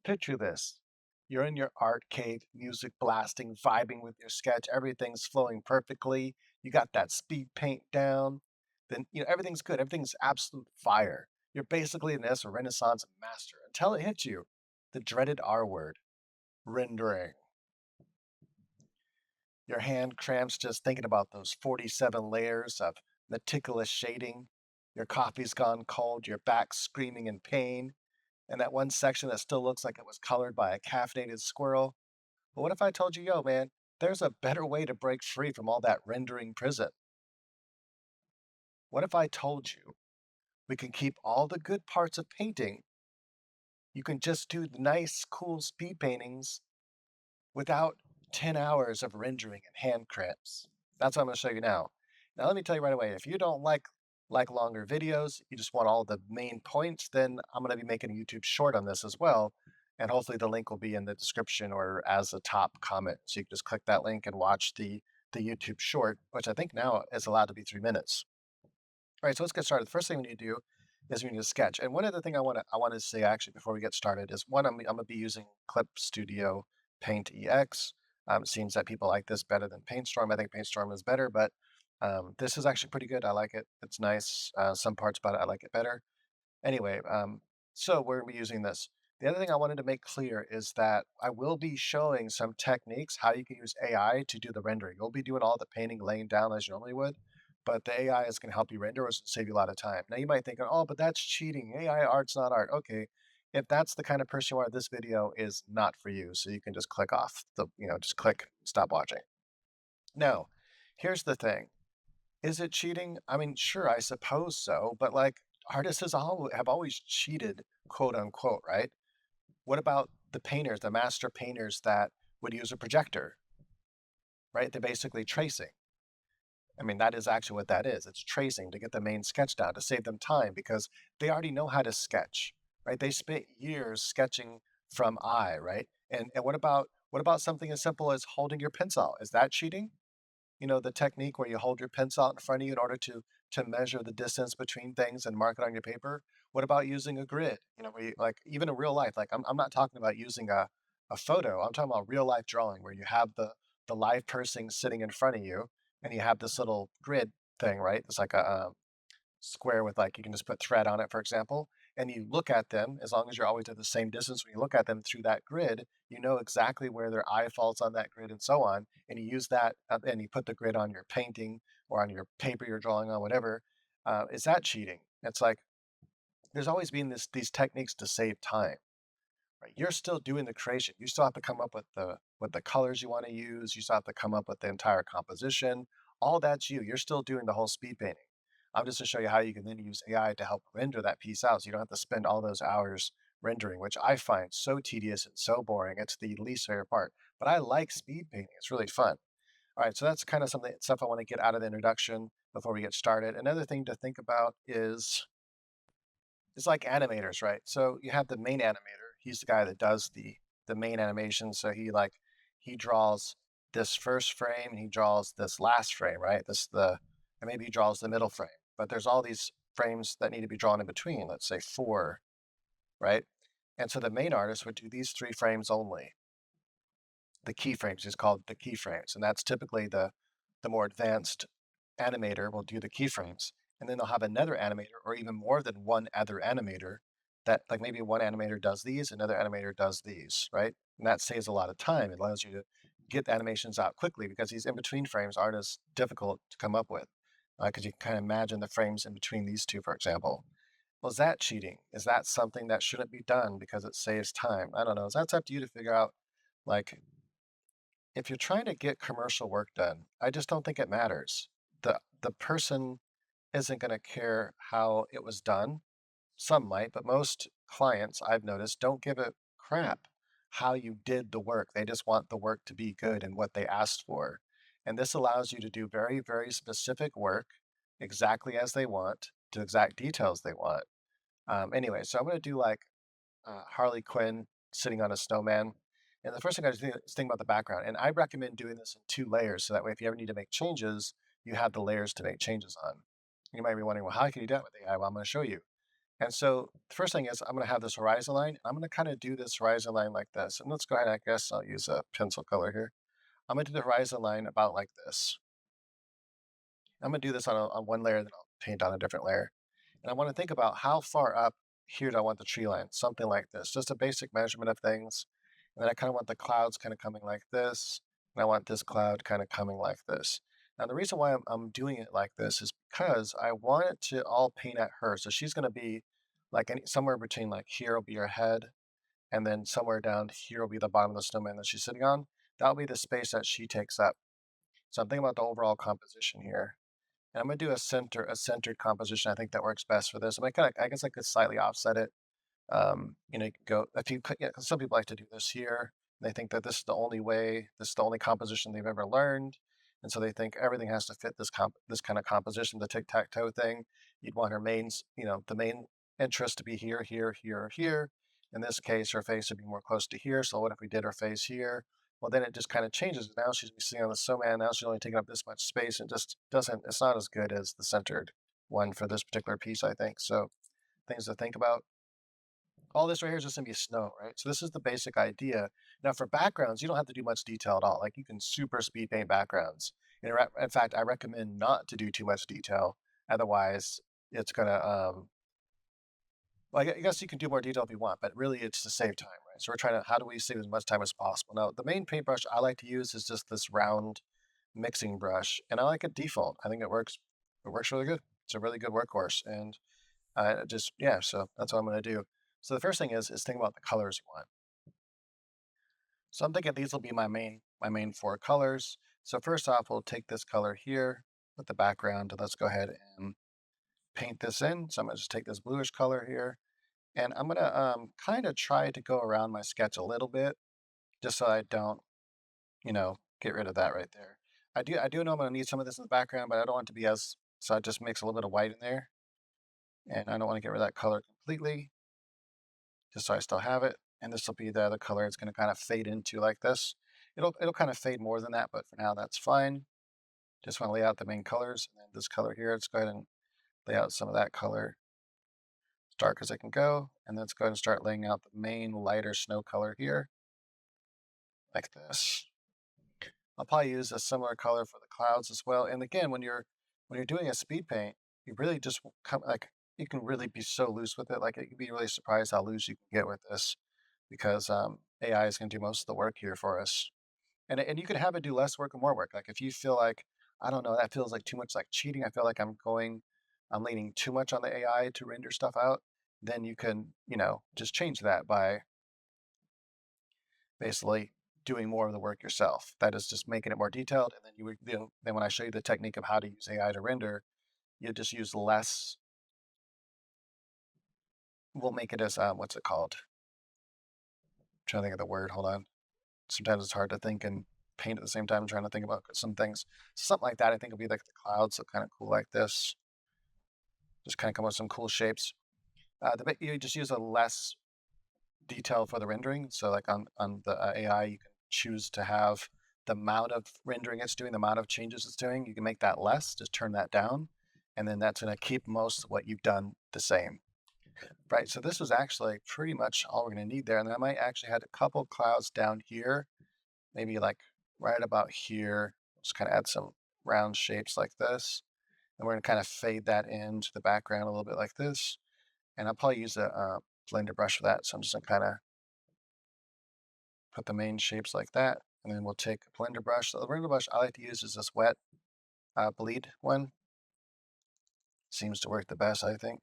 Picture this. You're in your art cave, music blasting, vibing with your sketch. Everything's flowing perfectly. You got that speed paint down. Then, everything's good. Everything's absolute fire. You're basically in this Renaissance master until it hits you. The dreaded R word, rendering. Your hand cramps just thinking about those 47 layers of meticulous shading. Your coffee's gone cold, your back screaming in pain, and that one section that still looks like it was colored by a caffeinated squirrel. But what if I told you, yo, man, there's a better way to break free from all that rendering prison? What if I told you we can keep all the good parts of painting? You can just do the nice, cool speed paintings without 10 hours of rendering and hand cramps. That's what I'm going to show you now. Now, let me tell you right away, if you don't like longer videos, you just want all the main points, then I'm going to be making a YouTube short on this as well. And hopefully the link will be in the description or as a top comment. So you can just click that link and watch the YouTube short, which I think now is allowed to be 3 minutes. All right, so let's get started. The first thing we need to do is we need to sketch. And one other thing I want to say actually before we get started is one, I'm going to be using Clip Studio Paint EX. It seems that people like this better than PaintStorm. I think PaintStorm is better, but this is actually pretty good. I like it. It's nice. Some parts about it I like it better. Anyway, so we're gonna be using this. The other thing I wanted to make clear is that I will be showing some techniques how you can use AI to do the rendering. You'll be doing all the painting laying down as you normally would, but the AI is going to help you render or save you a lot of time. Now you might think, oh, but that's cheating. AI art's not art. Okay, if that's the kind of person you are, this video is not for you. So you can just click off just click stop watching. Now, here's the thing. Is it cheating? I mean, sure, I suppose so, but like artists have always cheated, quote unquote, right? What about the painters, the master painters that would use a projector, right? They're basically tracing. I mean, that is actually what that is. It's tracing to get the main sketch down to save them time because they already know how to sketch, right? They spent years sketching from eye, right? And what about something as simple as holding your pencil? Is that cheating? The technique where you hold your pencil out in front of you in order to measure the distance between things and mark it on your paper. What about using a grid? Where you, like even in real life, like I'm not talking about using a photo. I'm talking about real life drawing where you have the live person sitting in front of you and you have this little grid thing, right? It's like a square with like you can just put thread on it, for example, and you look at them as long as you're always at the same distance. When you look at them through that grid, you know exactly where their eye falls on that grid and so on. And you use that and you put the grid on your painting or on your paper you're drawing on, whatever. Is that cheating? It's like there's always been these techniques to save time. Right? You're still doing the creation. You still have to come up with the colors you want to use. You still have to come up with the entire composition. All that's you. You're still doing the whole speed painting. I'm just to show you how you can then use AI to help render that piece out, so you don't have to spend all those hours rendering, which I find so tedious and so boring. It's the least favorite part. But I like speed painting. It's really fun. All right, so that's kind of something stuff I want to get out of the introduction before we get started. Another thing to think about is it's like animators, right? So you have the main animator. He's the guy that does the main animation. So he draws this first frame and he draws this last frame, right? And maybe he draws the middle frame. But there's all these frames that need to be drawn in between. Let's say 4, right? And so the main artist would do these 3 frames only. The keyframes is called the keyframes, and that's typically the more advanced animator will do the keyframes. And then they'll have another animator or even more than one other animator that like maybe one animator does these, another animator does these, right? And that saves a lot of time. It allows you to get the animations out quickly because these in between frames aren't as difficult to come up with. Because you can kind of imagine the frames in between these two, for example. Well, is that cheating? Is that something that shouldn't be done because it saves time? I don't know. That's up to you to figure out. Like, if you're trying to get commercial work done, I just don't think it matters. The person isn't going to care how it was done. Some might, but most clients I've noticed don't give a crap how you did the work. They just want the work to be good and what they asked for. And this allows you to do very, very specific work exactly as they want, to exact details they want. Anyway, so I'm going to do like Harley Quinn sitting on a snowman. And the first thing I do is think about the background. And I recommend doing this in 2 layers. So that way, if you ever need to make changes, you have the layers to make changes on. You might be wondering, well, how can you do that with AI? Well, I'm going to show you. And so the first thing is I'm going to have this horizon line. I'm going to kind of do this horizon line like this. And let's go ahead. I guess I'll use a pencil color here. I'm going to do the horizon line about like this. I'm going to do this on one layer, then I'll paint on a different layer. And I want to think about how far up here do I want the tree line? Something like this, just a basic measurement of things. And then I kind of want the clouds kind of coming like this. And I want this cloud kind of coming like this. Now, the reason why I'm doing it like this is because I want it to all paint at her. So she's going to be like somewhere between like here will be her head, and then somewhere down here will be the bottom of the snowman that she's sitting on. That'll be the space that she takes up. So I'm thinking about the overall composition here. And I'm gonna do a centered composition. I think that works best for this. I guess I could slightly offset it. You can go if you could, yeah, 'cause some people like to do this here. They think that this is the only way, this is the only composition they've ever learned. And so they think everything has to fit this kind of composition, the tic-tac-toe thing. You'd want her the main interest to be here, here, here, here. In this case, her face would be more close to here. So what if we did her face here? Well, then it just kind of changes. Now she's sitting on the snowman. Now she's only taking up this much space and just doesn't, it's not as good as the centered one for this particular piece, I think. So things to think about. All this right here is just gonna be snow, right? So this is the basic idea. Now for backgrounds, you don't have to do much detail at all. Like you can super speed paint backgrounds. In fact, I recommend not to do too much detail. Otherwise, it's gonna well, I guess you can do more detail if you want, but really it's to save time, right? So we're trying to how do we save as much time as possible? Now the main paintbrush I like to use is just this round mixing brush, and I like it default. I think it works. It works really good. It's a really good workhorse, and just yeah. So that's what I'm gonna do. So the first thing is think about the colors you want. So I'm thinking these will be my main four colors. So first off, we'll take this color here with the background, and let's go ahead and paint this in. So I'm gonna just take this bluish color here, and I'm gonna kind of try to go around my sketch a little bit, just so I don't, get rid of that right there. I do know I'm gonna need some of this in the background, but I don't want it to be as so I just mix a little bit of white in there, and I don't want to get rid of that color completely, just so I still have it. And this will be the other color it's going to kind of fade into like this. It'll kind of fade more than that, but for now that's fine. Just want to lay out the main colors. And then this color here, let's go ahead and lay out some of that color as dark as I can go. And then let's go ahead and start laying out the main lighter snow color here, like this. I'll probably use a similar color for the clouds as well. And again, when you're doing a speed paint, you really just come like you can really be so loose with it. Like you can be really surprised how loose you can get with this because AI is going to do most of the work here for us. And you can have it do less work and more work. Like if you feel like I don't know, that feels like too much like cheating. I feel like I'm leaning too much on the AI to render stuff out. Then you can just change that by basically doing more of the work yourself. That is just making it more detailed. And then then when I show you the technique of how to use AI to render, you just use less. We'll make it as what's it called? I'm trying to think of the word. Hold on. Sometimes it's hard to think and paint at the same time. I'm trying to think about some things. Something like that. I think will be like the clouds look kind of cool like this. Just kind of come up with some cool shapes. You just use a less detail for the rendering. So like on the AI, you can choose to have the amount of rendering it's doing, the amount of changes it's doing. You can make that less, just turn that down, and then that's going to keep most of what you've done the same. Right, so this was actually pretty much all we're going to need there. And then I might actually add a couple clouds down here, maybe like right about here. Just kind of add some round shapes like this. And we're going to kind of fade that into the background a little bit like this. And I'll probably use a blender brush for that. So I'm just going to kind of put the main shapes like that. And then we'll take a blender brush. So the blender brush I like to use is this wet bleed one. Seems to work the best, I think.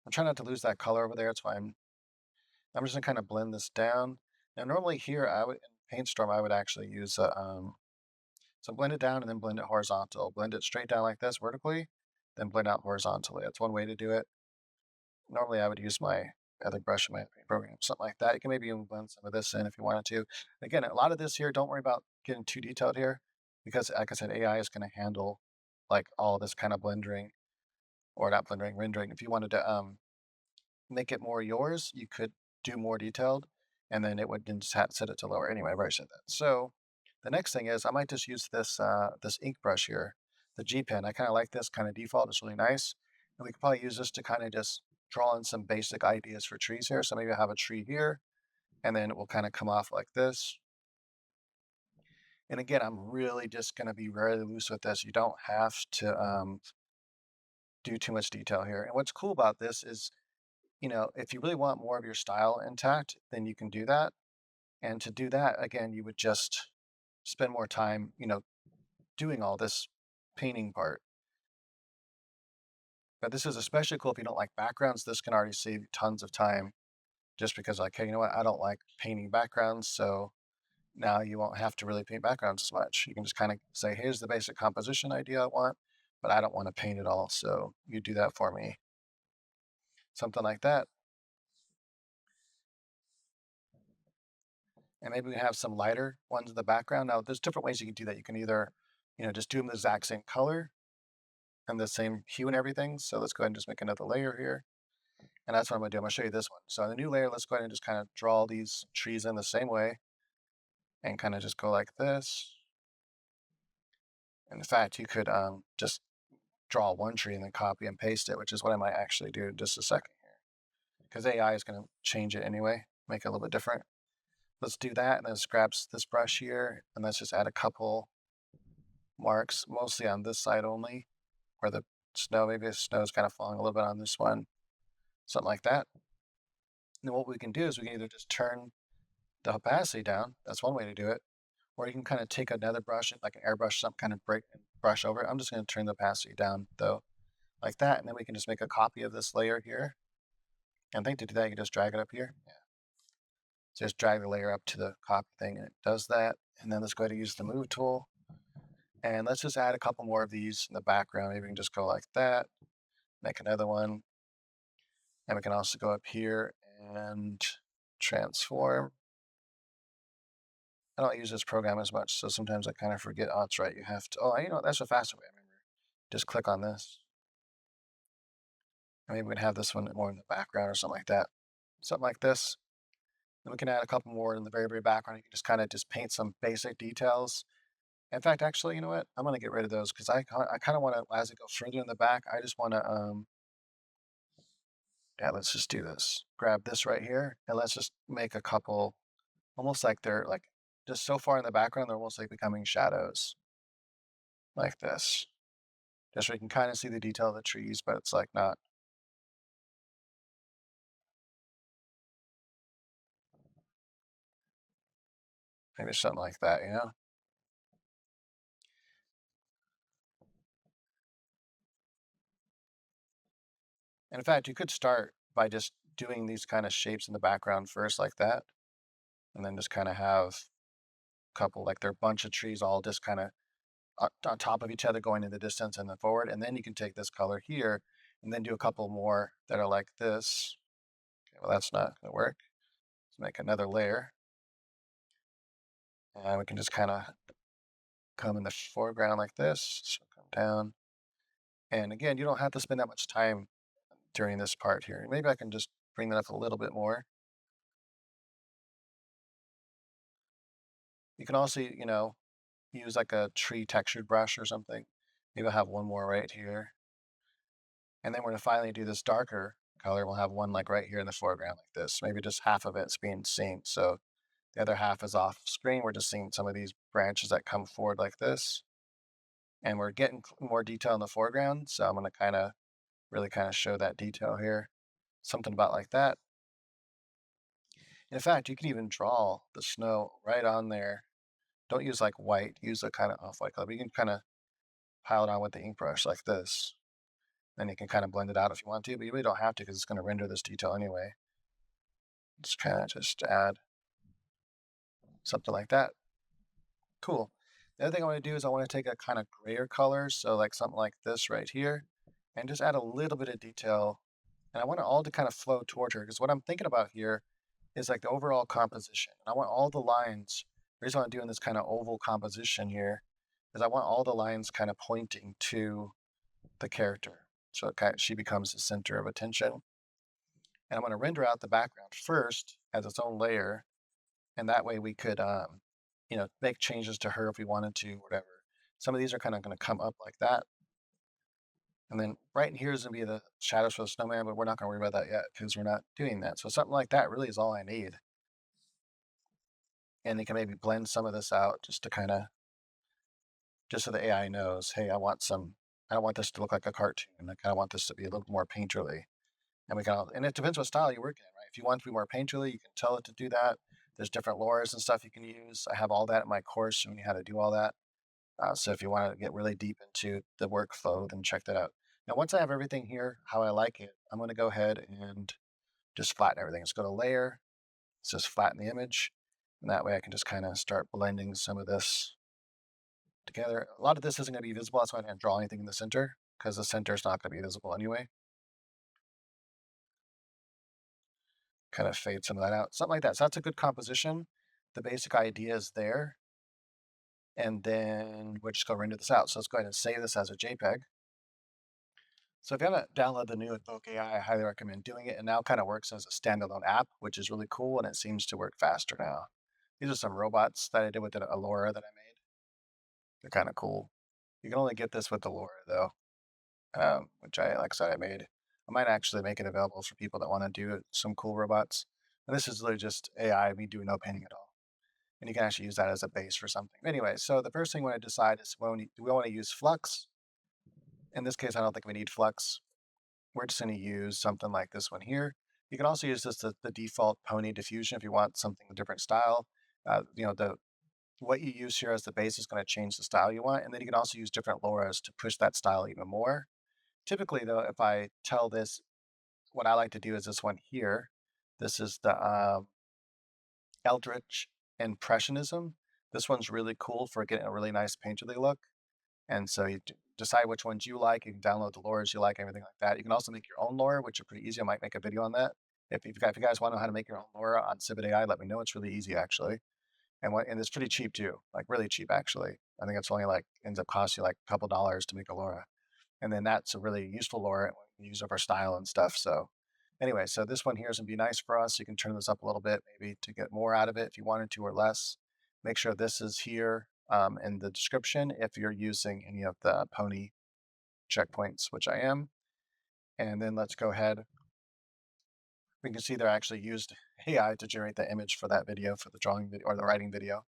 I'm trying not to lose that color over there. That's why I'm just gonna kind of blend this down. Now, normally here, I would in PaintStorm, I would actually use so blend it down and then blend it horizontal. Blend it straight down like this vertically, then blend out horizontally. That's one way to do it. Normally, I would use my other brush in my paint program, something like that. You can maybe even blend some of this in if you wanted to. Again, a lot of this here, don't worry about getting too detailed here because, like I said, AI is going to handle like all this kind of blending or not blending, rendering. If you wanted to make it more yours, you could do more detailed, and then it would then just set it to lower. Anyway, I've already said that. So the next thing is I might just use this ink brush here, the G pen. I kind of like this kind of default. It's really nice, and we could probably use this to kind of just draw in some basic ideas for trees here. So maybe I have a tree here, and then it will kind of come off like this. And again, I'm really just going to be very loose with this. You don't have to do too much detail here. And what's cool about this is, if you really want more of your style intact, then you can do that. And to do that, again, you would just spend more time, doing all this painting part. But this is especially cool if you don't like backgrounds. This can already save you tons of time just because, like, hey, you know what? I don't like painting backgrounds. So now you won't have to really paint backgrounds as much. You can just kind of say, here's the basic composition idea I want, but I don't want to paint it all. So you do that for me. Something like that. And maybe we have some lighter ones in the background. Now, there's different ways you can do that. You can either, just do them the exact same color and the same hue and everything. So let's go ahead and just make another layer here. And that's what I'm gonna do. I'm gonna show you this one. So on the new layer, let's go ahead and just kind of draw these trees in the same way and kind of just go like this. In fact, you could just draw one tree and then copy and paste it, which is what I might actually do in just a second here. Because AI is gonna change it anyway, make it a little bit different. Let's do that, and then let's grab this brush here, and let's just add a couple marks, mostly on this side only, where the snow, maybe the snow is kind of falling a little bit on this one, something like that. And then what we can do is we can either just turn the opacity down. That's one way to do it. Or you can kind of take another brush, like an airbrush, some kind of break and brush over it. I'm just going to turn the opacity down though, like that. And then we can just make a copy of this layer here. And I think to do that, you can just drag it up here. Yeah. So just drag the layer up to the copy thing and it does that. And then let's go ahead and use the move tool. And let's just add a couple more of these in the background. Maybe we can just go like that, make another one. And we can also go up here and transform. I don't use this program as much, so sometimes I kind of forget, oh, that's right, you have to, oh, that's a faster way, I remember. Just click on this. And maybe we can have this one more in the background or something like that. Something like this. Then we can add a couple more in the very, very background. You can just kind of just paint some basic details. In fact, actually, you know what? I'm going to get rid of those because I kind of want to, as it goes further in the back, I just want to, yeah, let's just do this. Grab this right here, and let's just make a couple, almost like they're like, just so far in the background, they're almost like becoming shadows, like this. Just so you can kind of see the detail of the trees, but it's like not. Maybe something like that. And in fact, you could start by just doing these kind of shapes in the background first, like that, and then just kind of have a couple, like they're a bunch of trees all just kind of on top of each other going in the distance and then forward. And then you can take this color here and then do a couple more that are like this. Okay, well, that's not going to work. Let's make another layer. And we can just kind of come in the foreground like this. So come down. And again, you don't have to spend that much time during this part here. Maybe I can just bring that up a little bit more. You can also, use like a tree textured brush or something. Maybe I'll have one more right here. And then we're gonna finally do this darker color. We'll have one like right here in the foreground like this. Maybe just half of it's being seen. So the other half is off screen. We're just seeing some of these branches that come forward like this. And we're getting more detail in the foreground. So I'm gonna really kind of show that detail here. Something about like that. In fact, you can even draw the snow right on there. Don't use like white, use a kind of off-white color. But you can kind of pile it on with the ink brush like this. Then you can kind of blend it out if you want to, but you really don't have to because it's going to render this detail anyway. Just kind of just add something like that. Cool. The other thing I want to do is I want to take a kind of grayer color, so like something like this right here, and just add a little bit of detail. And I want it all to kind of flow toward her because what I'm thinking about here is like the overall composition. And I want all the lines, the reason I'm doing this kind of oval composition here is I want all the lines kind of pointing to the character. So she becomes the center of attention. And I'm going to render out the background first as its own layer. And that way we could, make changes to her if we wanted to, whatever. Some of these are kind of going to come up like that. And then right in here is going to be the shadows for the snowman, but we're not going to worry about that yet because we're not doing that. So something like that really is all I need. And you can maybe blend some of this out just to kind of, just so the AI knows, hey, I don't want this to look like a cartoon. I kind of want this to be a little more painterly. And we can, and it depends what style you're working in, right? If you want to be more painterly, you can tell it to do that. There's different lures and stuff you can use. I have all that in my course showing you how to do all that. So if you want to get really deep into the workflow, then check that out. Now, once I have everything here, how I like it, I'm going to go ahead and just flatten everything. Let's go to layer. Let's just flatten the image. And that way I can just kind of start blending some of this together. A lot of this isn't going to be visible. That's why I didn't draw anything in the center, because the center is not going to be visible anyway. Kind of fade some of that out, something like that. So that's a good composition. The basic idea is there. And then we'll just go render this out. So let's go ahead and save this as a JPEG. So if you haven't downloaded the new Evoke AI, I highly recommend doing it. It now kind of works as a standalone app, which is really cool, and it seems to work faster now. These are some robots that I did with the Allura that I made. They're kind of cool. You can only get this with the Allura though, which like I said, I made. I might actually make it available for people that want to do some cool robots. And this is literally just AI, me doing no painting at all. And you can actually use that as a base for something. Anyway, so the first thing we want to decide is do we want to use flux? In this case, I don't think we need flux. We're just going to use something like this one here. You can also use this the default pony diffusion if you want something a different style. The what you use here as the base is going to change the style you want, and then you can also use different loras to push that style even more. Typically, though, if I tell this, what I like to do is this one here. This is the Eldritch Impressionism. This one's really cool for getting a really nice painterly look. And so you decide which ones you like. You can download the lures you like, everything like that. You can also make your own lure, which are pretty easy. I might make a video on that. If you guys want to know how to make your own lure on Civit AI, let me know. It's really easy actually, and it's pretty cheap too, like really cheap actually. I think it's only like ends up costing you like a couple dollars to make a lure, and then that's a really useful lure and we can use it for style and stuff. So anyway, so this one here is gonna be nice for us. You can turn this up a little bit maybe to get more out of it if you wanted to or less. Make sure this is here in the description if you're using any of the pony checkpoints, which I am. And then let's go ahead. We can see they're actually used AI to generate the image for that video, for the drawing video or the writing video.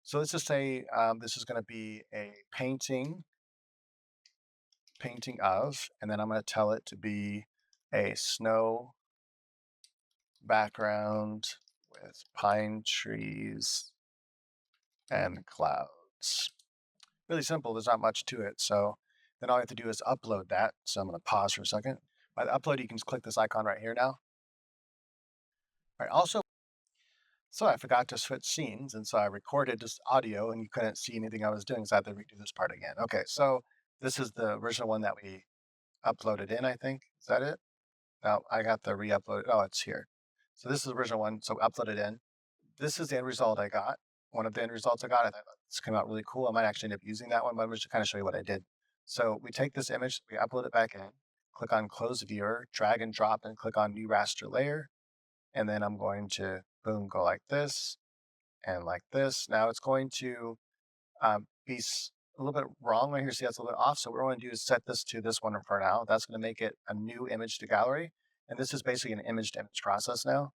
So let's just say this is going to be a painting of, and then I'm going to tell it to be a snow background with pine trees and clouds. Really simple. There's not much to it. So then all I have to do is upload that. So I'm going to pause for a second. By the upload, you can just click this icon right here now. All right. Also, so I forgot to switch scenes, and so I recorded just audio, and you couldn't see anything I was doing, so I had to redo this part again. Okay, so this is the original one that we uploaded in, I think. Is that it? No, I got the re-upload. Oh, it's here. So this is the original one, so uploaded in. This is the end result I got. One of the end results I got. I thought this came out really cool. I might actually end up using that one, but I'm just to kind of show you what I did. So we take this image, we upload it back in, click on Close Viewer, drag and drop, and click on New Raster Layer. And then I'm going to, boom, go like this and like this. Now it's going to be a little bit wrong right here. See, that's a little bit off. So what we're going to do is set this to this one for now. That's going to make it a new image to gallery. And this is basically an image to image process now.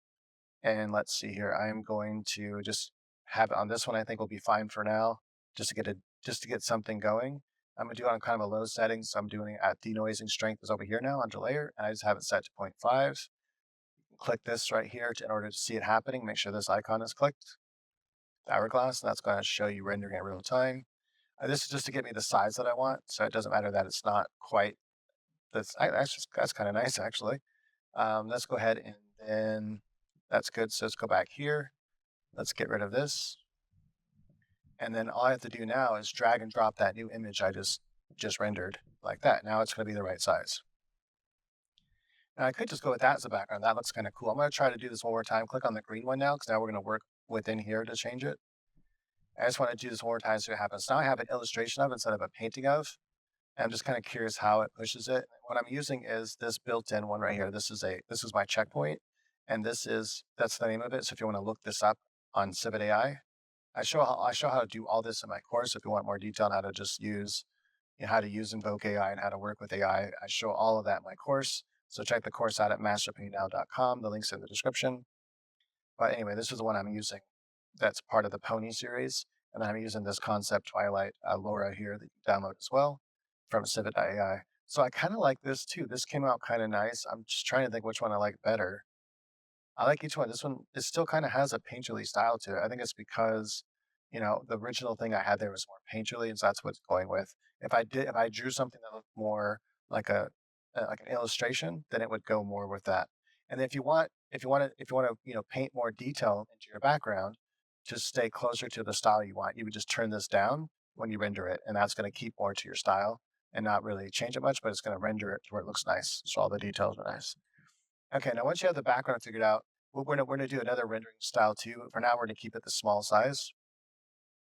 And let's see here. I'm going to just have it on this one. I think will be fine for now, just to get something going. I'm gonna do it on kind of a low setting. So I'm doing it at denoising strength is over here now under layer. And I just have it set to 0.5. Click this right here in order to see it happening. Make sure this icon is clicked. The hourglass, and that's going to show you rendering at real time. This is just to get me the size that I want, so it doesn't matter that it's not quite. That's kind of nice actually. Let's go ahead and then that's good. So let's go back here. Let's get rid of this, and then all I have to do now is drag and drop that new image I just rendered like that. Now it's going to be the right size. And I could just go with that as a background. That looks kind of cool. I'm going to try to do this one more time. Click on the green one now, because now we're going to work within here to change it. I just want to do this one more time so it happens. Now I have an illustration of instead of a painting of. And I'm just kind of curious how it pushes it. What I'm using is this built-in one right here. This is my checkpoint, and that's the name of it. So if you want to look this up on Civit AI, I show how to do all this in my course. If you want more detail on how to just use, how to use Invoke AI and how to work with AI. I show all of that in my course. So check the course out at masterpaintnow.com. The link's in the description. But anyway, this is the one I'm using. That's part of the Pony series. And I'm using this Concept Twilight Laura here that you can download as well from Civet.ai. So I kind of like this too. This came out kind of nice. I'm just trying to think which one I like better. I like each one. This one, it still kind of has a painterly style to it. I think it's because, the original thing I had there was more painterly, and so that's what it's going with. If I drew something that looked more like like an illustration, then it would go more with that. And if you want to, paint more detail into your background to stay closer to the style you want, you would just turn this down when you render it, and that's going to keep more to your style and not really change it much, but it's going to render it to where it looks nice. So all the details are nice. Okay, now once you have the background figured out, we're gonna do another rendering style too. For now, we're gonna keep it the small size.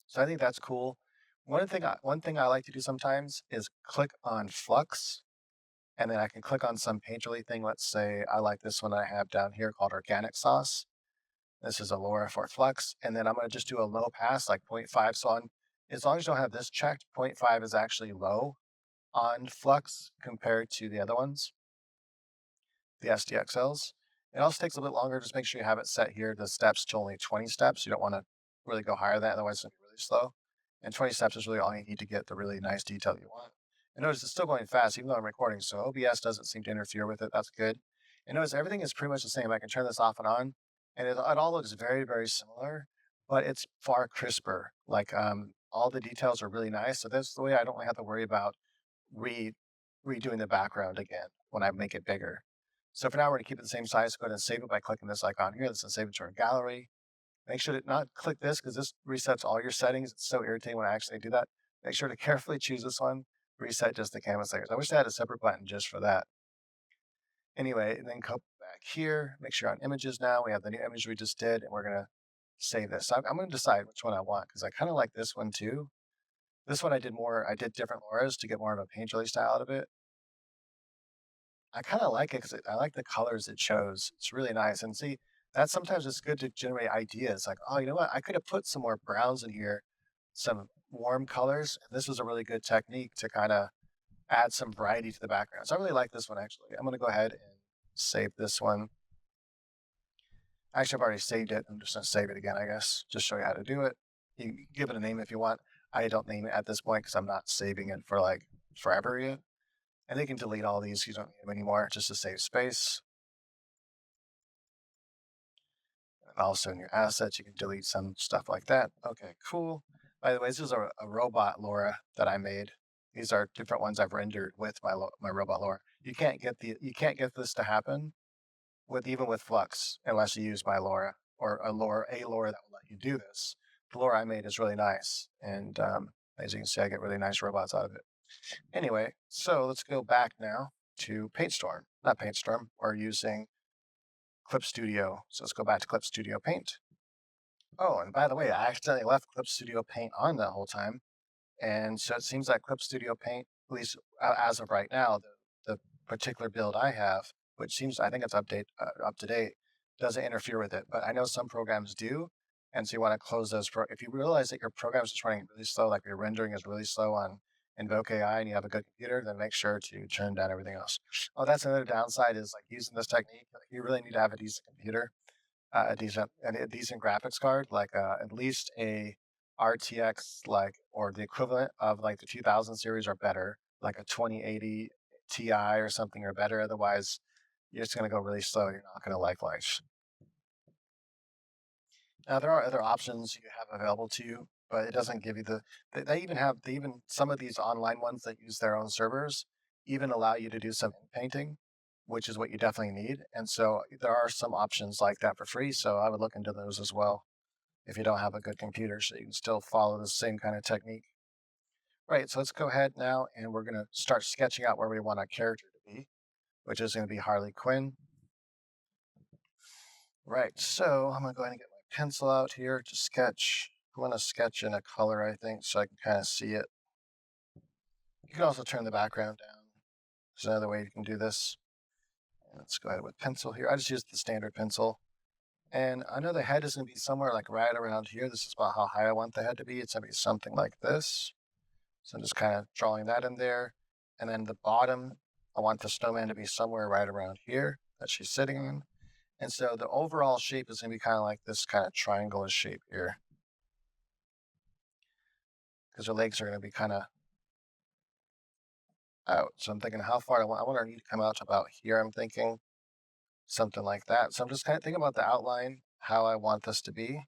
So I think that's cool. One thing I like to do sometimes is click on flux, and then I can click on some painterly thing. Let's say I like this one I have down here called organic sauce. This is a Laura for flux, and then I'm gonna just do a low pass like zero point 0.5. So on, as long as you don't have this checked, zero point 0.5 is actually low on flux compared to the other ones, the SDXLs. It also takes a bit longer. Just make sure you have it set here, the steps to only 20 steps. You don't want to really go higher than that, otherwise it's going to be really slow. And 20 steps is really all you need to get the really nice detail you want. And notice it's still going fast, even though I'm recording, so OBS doesn't seem to interfere with it. That's good. And notice everything is pretty much the same. I can turn this off and on, and it all looks very, very similar, but it's far crisper. Like all the details are really nice. So that's the way I don't have to worry about re redoing the background again when I make it bigger. So for now, we're gonna keep it the same size. Go ahead and save it by clicking this icon here. This will save it to our gallery. Make sure to not click this because this resets all your settings. It's so irritating when I actually do that. Make sure to carefully choose this one. Reset just the canvas layers. I wish I had a separate button just for that. Anyway, and then come back here. Make sure on images now we have the new image we just did, and we're gonna save this. So I'm gonna decide which one I want because I kind of like this one too. This one I did more. I did different auras to get more of a painterly style out of it. I kinda like it because I like the colors it shows. It's really nice, and see, that sometimes it's good to generate ideas, like, "Oh, you know what? I could have put some more browns in here, some warm colors," and this was a really good technique to kinda add some variety to the background. So I really like this one, actually. I'm gonna go ahead and save this one. Actually, I've already saved it. I'm just gonna save it again, I guess, just show you how to do it. You can give it a name if you want. I don't name it at this point because 'cause I'm not saving it for, like, forever yet. And they can delete all these, you don't need them anymore, just to save space. And also in your assets, you can delete some stuff like that. Okay, cool. By the way, this is a robot Laura that I made. These are different ones I've rendered with my robot Laura. You can't get this to happen with even with Flux unless you use my Laura or a Laura that will let you do this. The Laura I made is really nice, and as you can see, I get really nice robots out of it. Anyway, so let's go back now to PaintStorm. Not PaintStorm. We're using Clip Studio. So let's go back to Clip Studio Paint. Oh, and by the way, I accidentally left Clip Studio Paint on that whole time. And so it seems like Clip Studio Paint, at least as of right now, the particular build I have, which seems, I think it's up to date, doesn't interfere with it. But I know some programs do. And so you want to close those. If you realize that your program is just running really slow, like your rendering is really slow on Invoke AI and you have a good computer, then make sure to turn down everything else. Oh, that's another downside is like using this technique. Like, you really need to have a decent computer, a decent graphics card, like at least a RTX like or the equivalent of like the 2000 series or better, like a 2080 Ti or something or better. Otherwise, you're just gonna go really slow. You're not gonna like life. Now there are other options you have available to you, but it doesn't give you they even some of these online ones that use their own servers even allow you to do some painting, which is what you definitely need. And so there are some options like that for free. So I would look into those as well if you don't have a good computer, so you can still follow the same kind of technique. Right, so let's go ahead now and we're gonna start sketching out where we want our character to be, which is gonna be Harley Quinn. Right, so I'm gonna go ahead and get my pencil out here to sketch. I want to sketch in a color, I think, so I can kind of see it. You can also turn the background down. There's another way you can do this. And let's go ahead with pencil here. I just used the standard pencil. And I know the head is going to be somewhere like right around here. This is about how high I want the head to be. It's going to be something like this. So I'm just kind of drawing that in there. And then the bottom, I want the snowman to be somewhere right around here that she's sitting on. And so the overall shape is going to be kind of like this kind of triangle shape here, because her legs are going to be kind of out. So I'm thinking how far I want her knee to come out to about here. I'm thinking something like that. So I'm just kind of thinking about the outline, how I want this to be.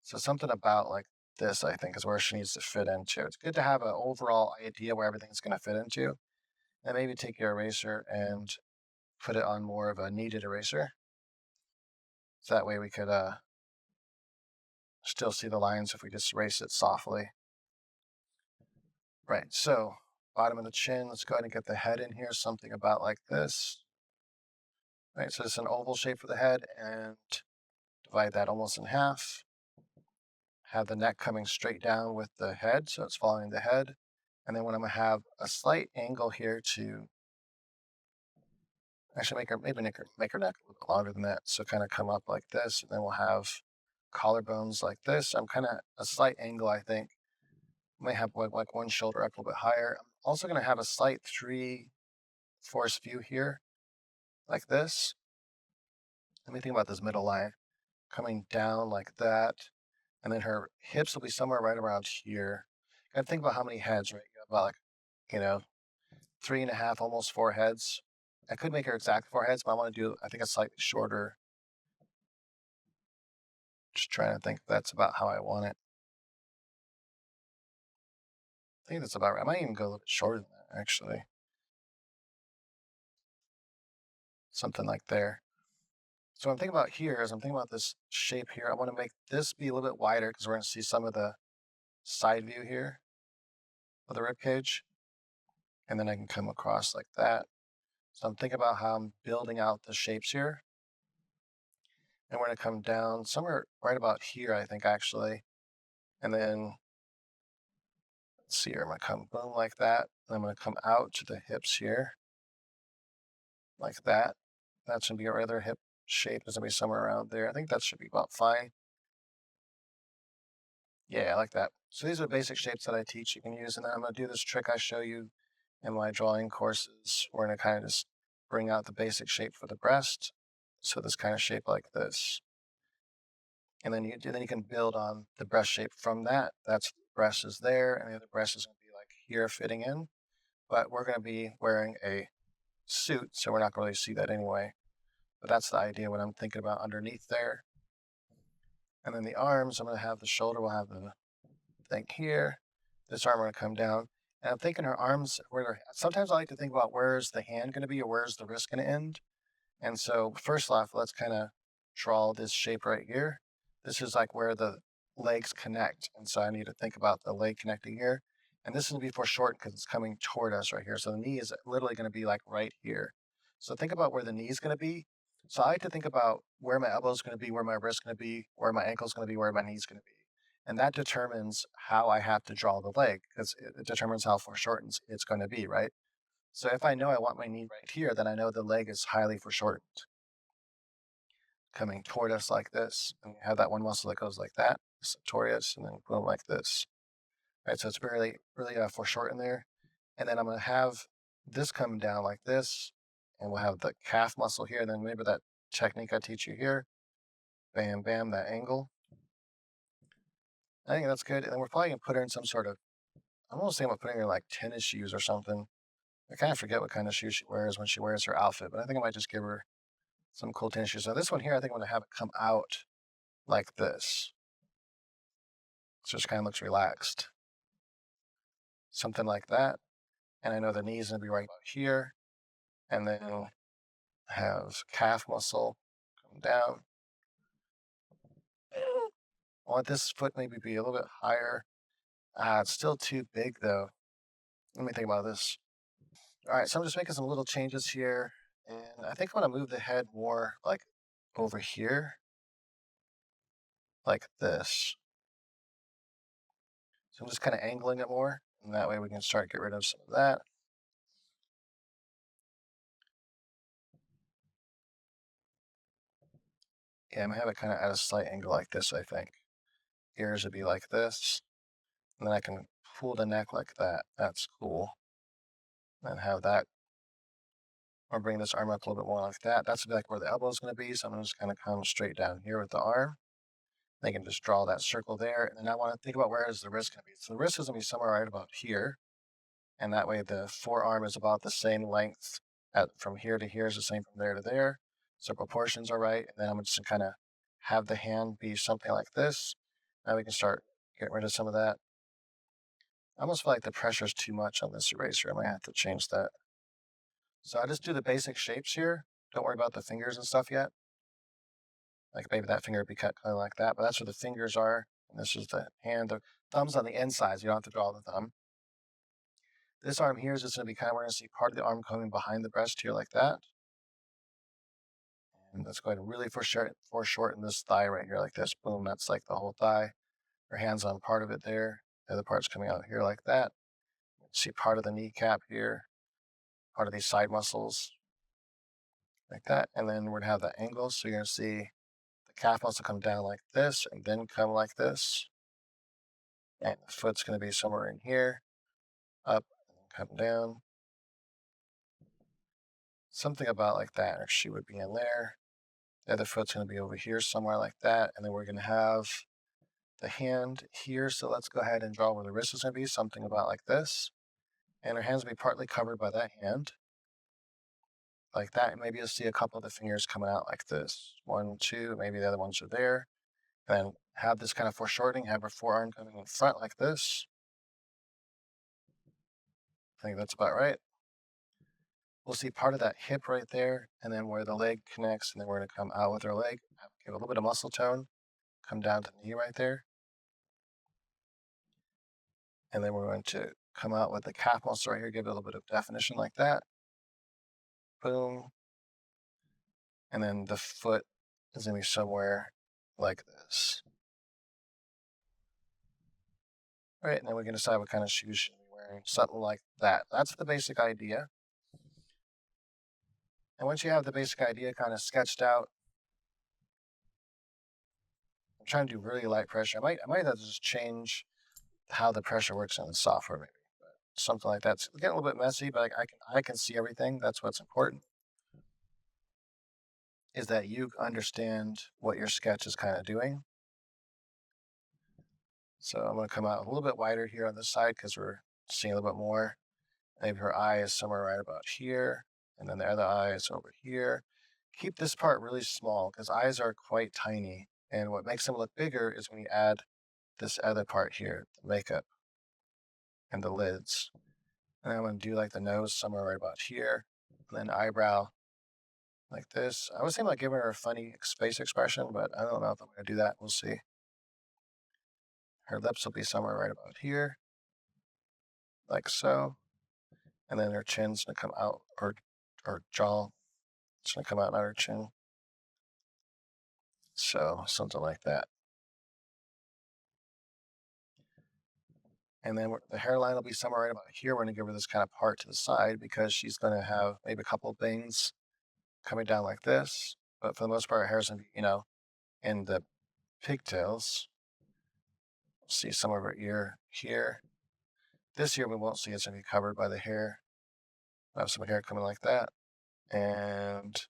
So something about like this, I think, is where she needs to fit into. It's good to have an overall idea where everything's going to fit into, and maybe take your eraser and put it on more of a kneaded eraser. So that way we could still see the lines if we just erase it softly. Right, so bottom of the chin, let's go ahead and get the head in here, something about like this. Right, so it's an oval shape for the head, and divide that almost in half. Have the neck coming straight down with the head, so it's following the head. And then when I'm gonna have a slight angle here to actually make her neck a little bit longer than that. So kind of come up like this, and then we'll have collarbones like this. I'm kind of a slight angle, I think. Might have like one shoulder up a little bit higher. I'm also gonna have a slight 3/4 view here, like this. Let me think about this middle line coming down like that, and then her hips will be somewhere right around here. Gotta think about how many heads, right? You have about like, you know, 3.5, almost 4 heads. I could make her exactly 4 heads, but I want to do, I think, a slightly shorter. Just trying to think if that's about how I want it. I think that's about right. I might even go a little bit shorter than that, actually. Something like there. So what I'm thinking about here is I'm thinking about this shape here. I want to make this be a little bit wider because we're going to see some of the side view here of the rib cage. And then I can come across like that. So I'm thinking about how I'm building out the shapes here. And we're going to come down somewhere right about here, I think, actually. And then, let's see here, I'm going to come boom like that. And I'm going to come out to the hips here, like that. That should be our other hip shape is going to be somewhere around there. I think that should be about fine. Yeah, I like that. So these are basic shapes that I teach you can use. And then I'm going to do this trick I show you in my drawing courses. We're going to kind of just bring out the basic shape for the breast. So this kind of shape like this. And then you can build on the breast shape from that. That's breast is there, and the other breast is going to be like here fitting in. But we're going to be wearing a suit, so we're not going to really see that anyway. But that's the idea what I'm thinking about underneath there. And then the arms, I'm going to have the shoulder, we'll have the thing here. This arm going to come down. And I'm thinking her arms, sometimes I like to think about where's the hand going to be or where's the wrist going to end. And so first off, let's kind of draw this shape right here. This is like where the legs connect. And so I need to think about the leg connecting here. And this is going to be foreshortened because it's coming toward us right here. So the knee is literally going to be like right here. So think about where the knee is going to be. So I like to think about where my elbow is going to be, where my wrist is going to be, where my ankle is going to be, where my knee is going to be. And that determines how I have to draw the leg because it determines how foreshortened it's going to be, right? So if I know I want my knee right here, then I know the leg is highly foreshortened, coming toward us like this. And we have that one muscle that goes like that, sartorius, and then boom, like this. Right, so it's really foreshortened there. And then I'm going to have this come down like this, and we'll have the calf muscle here, and then maybe that technique I teach you here. Bam, bam, that angle. I think that's good. And then we're probably going to put her in some sort of, I'm almost thinking about putting her in like tennis shoes or something. I kind of forget what kind of shoes she wears when she wears her outfit, but I think I might just give her some cool tennis shoes. So this one here, I think I'm going to have it come out like this. So it just kind of looks relaxed. Something like that. And I know the knee's going to be right about here. And then have calf muscle come down. I want this foot maybe be a little bit higher. It's still too big though. Let me think about this. All right, so I'm just making some little changes here. And I think I want to move the head more like over here, like this. So I'm just kind of angling it more, and that way we can start get rid of some of that. Yeah, I'm gonna have it kind of at a slight angle like this, I think. Ears would be like this, and then I can pull the neck like that. That's cool. And have that, or bring this arm up a little bit more like that. That's like where the elbow is going to be. So I'm just going to come straight down here with the arm. They can just draw that circle there. And then I want to think about where is the wrist going to be. So the wrist is going to be somewhere right about here. And that way the forearm is about the same length from here to here is the same from there to there. So proportions are right. And then I'm just going to kind of have the hand be something like this. Now we can start getting rid of some of that. I almost feel like the pressure is too much on this eraser. I might have to change that. So I just do the basic shapes here. Don't worry about the fingers and stuff yet. Like maybe that finger would be cut kind of like that, but that's where the fingers are. And this is the hand. The thumb's on the inside, so you don't have to draw the thumb. This arm here is just going to be kind of, we're going to see part of the arm coming behind the breast here like that. And let's go ahead and really foreshorten this thigh right here like this. Boom, that's like the whole thigh. Her hand's on part of it there. The other part's coming out here like that. See part of the kneecap here, part of these side muscles like that. And then we're going to have the angle. So you're going to see the calf muscle come down like this and then come like this. And the foot's going to be somewhere in here, up and come down. Something about like that. Her shoe would be in there. The other foot's going to be over here somewhere like that. And then we're going to have the hand here. So let's go ahead and draw where the wrist is going to be, something about like this. And her hand's going to be partly covered by that hand. Like that. And maybe you'll see a couple of the fingers coming out like this. 1, 2, maybe the other ones are there. And then have this kind of foreshortening, have her forearm coming in front like this. I think that's about right. We'll see part of that hip right there, and then where the leg connects, and then we're going to come out with our leg, give a little bit of muscle tone, come down to the knee right there. And then we're going to come out with the calf muscle right here, give it a little bit of definition like that. Boom. And then the foot is going to be somewhere like this. All right, and then we can decide what kind of shoes should be wearing, something like that. That's the basic idea. And once you have the basic idea kind of sketched out, I'm trying to do really light pressure. I might have to just change how the pressure works in the software, maybe. But something like that. It's getting a little bit messy, but I can see everything. That's what's important. Is that you understand what your sketch is kind of doing. So I'm going to come out a little bit wider here on this side because we're seeing a little bit more. Maybe her eye is somewhere right about here, and then the other eye is over here. Keep this part really small because eyes are quite tiny. And what makes them look bigger is when you add this other part here, the makeup and the lids. And I'm going to do like the nose somewhere right about here, and then eyebrow like this. I was thinking about giving her a funny face expression, but I don't know if I'm going to do that. We'll see. Her lips will be somewhere right about here, like so. And then her chin's going to come out, or jaw. It's going to come out on her chin. So something like that. And then the hairline will be somewhere right about here. We're going to give her this kind of part to the side because she's going to have maybe a couple of bangs coming down like this. But for the most part, her hair's going to be, in the pigtails. See some of her ear here. This ear we won't see. It's going to be covered by the hair. I have some hair coming like that. And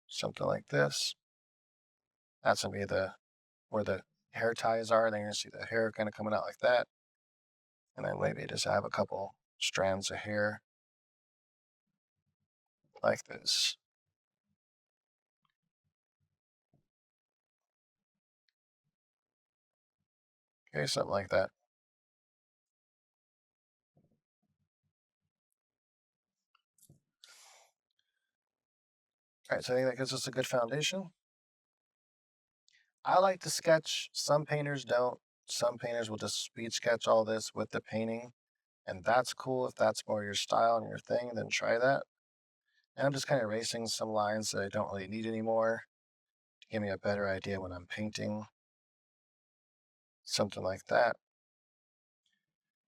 something like this. That's going to be where the hair ties are. Then you're going to see the hair kind of coming out like that. And then maybe just have a couple strands of hair like this. Okay, something like that. All right, so I think that gives us a good foundation. I like to sketch. Some painters don't. Some painters will just speed sketch all this with the painting. And that's cool. If that's more your style and your thing, then try that. And I'm just kind of erasing some lines that I don't really need anymore to give me a better idea when I'm painting. Something like that.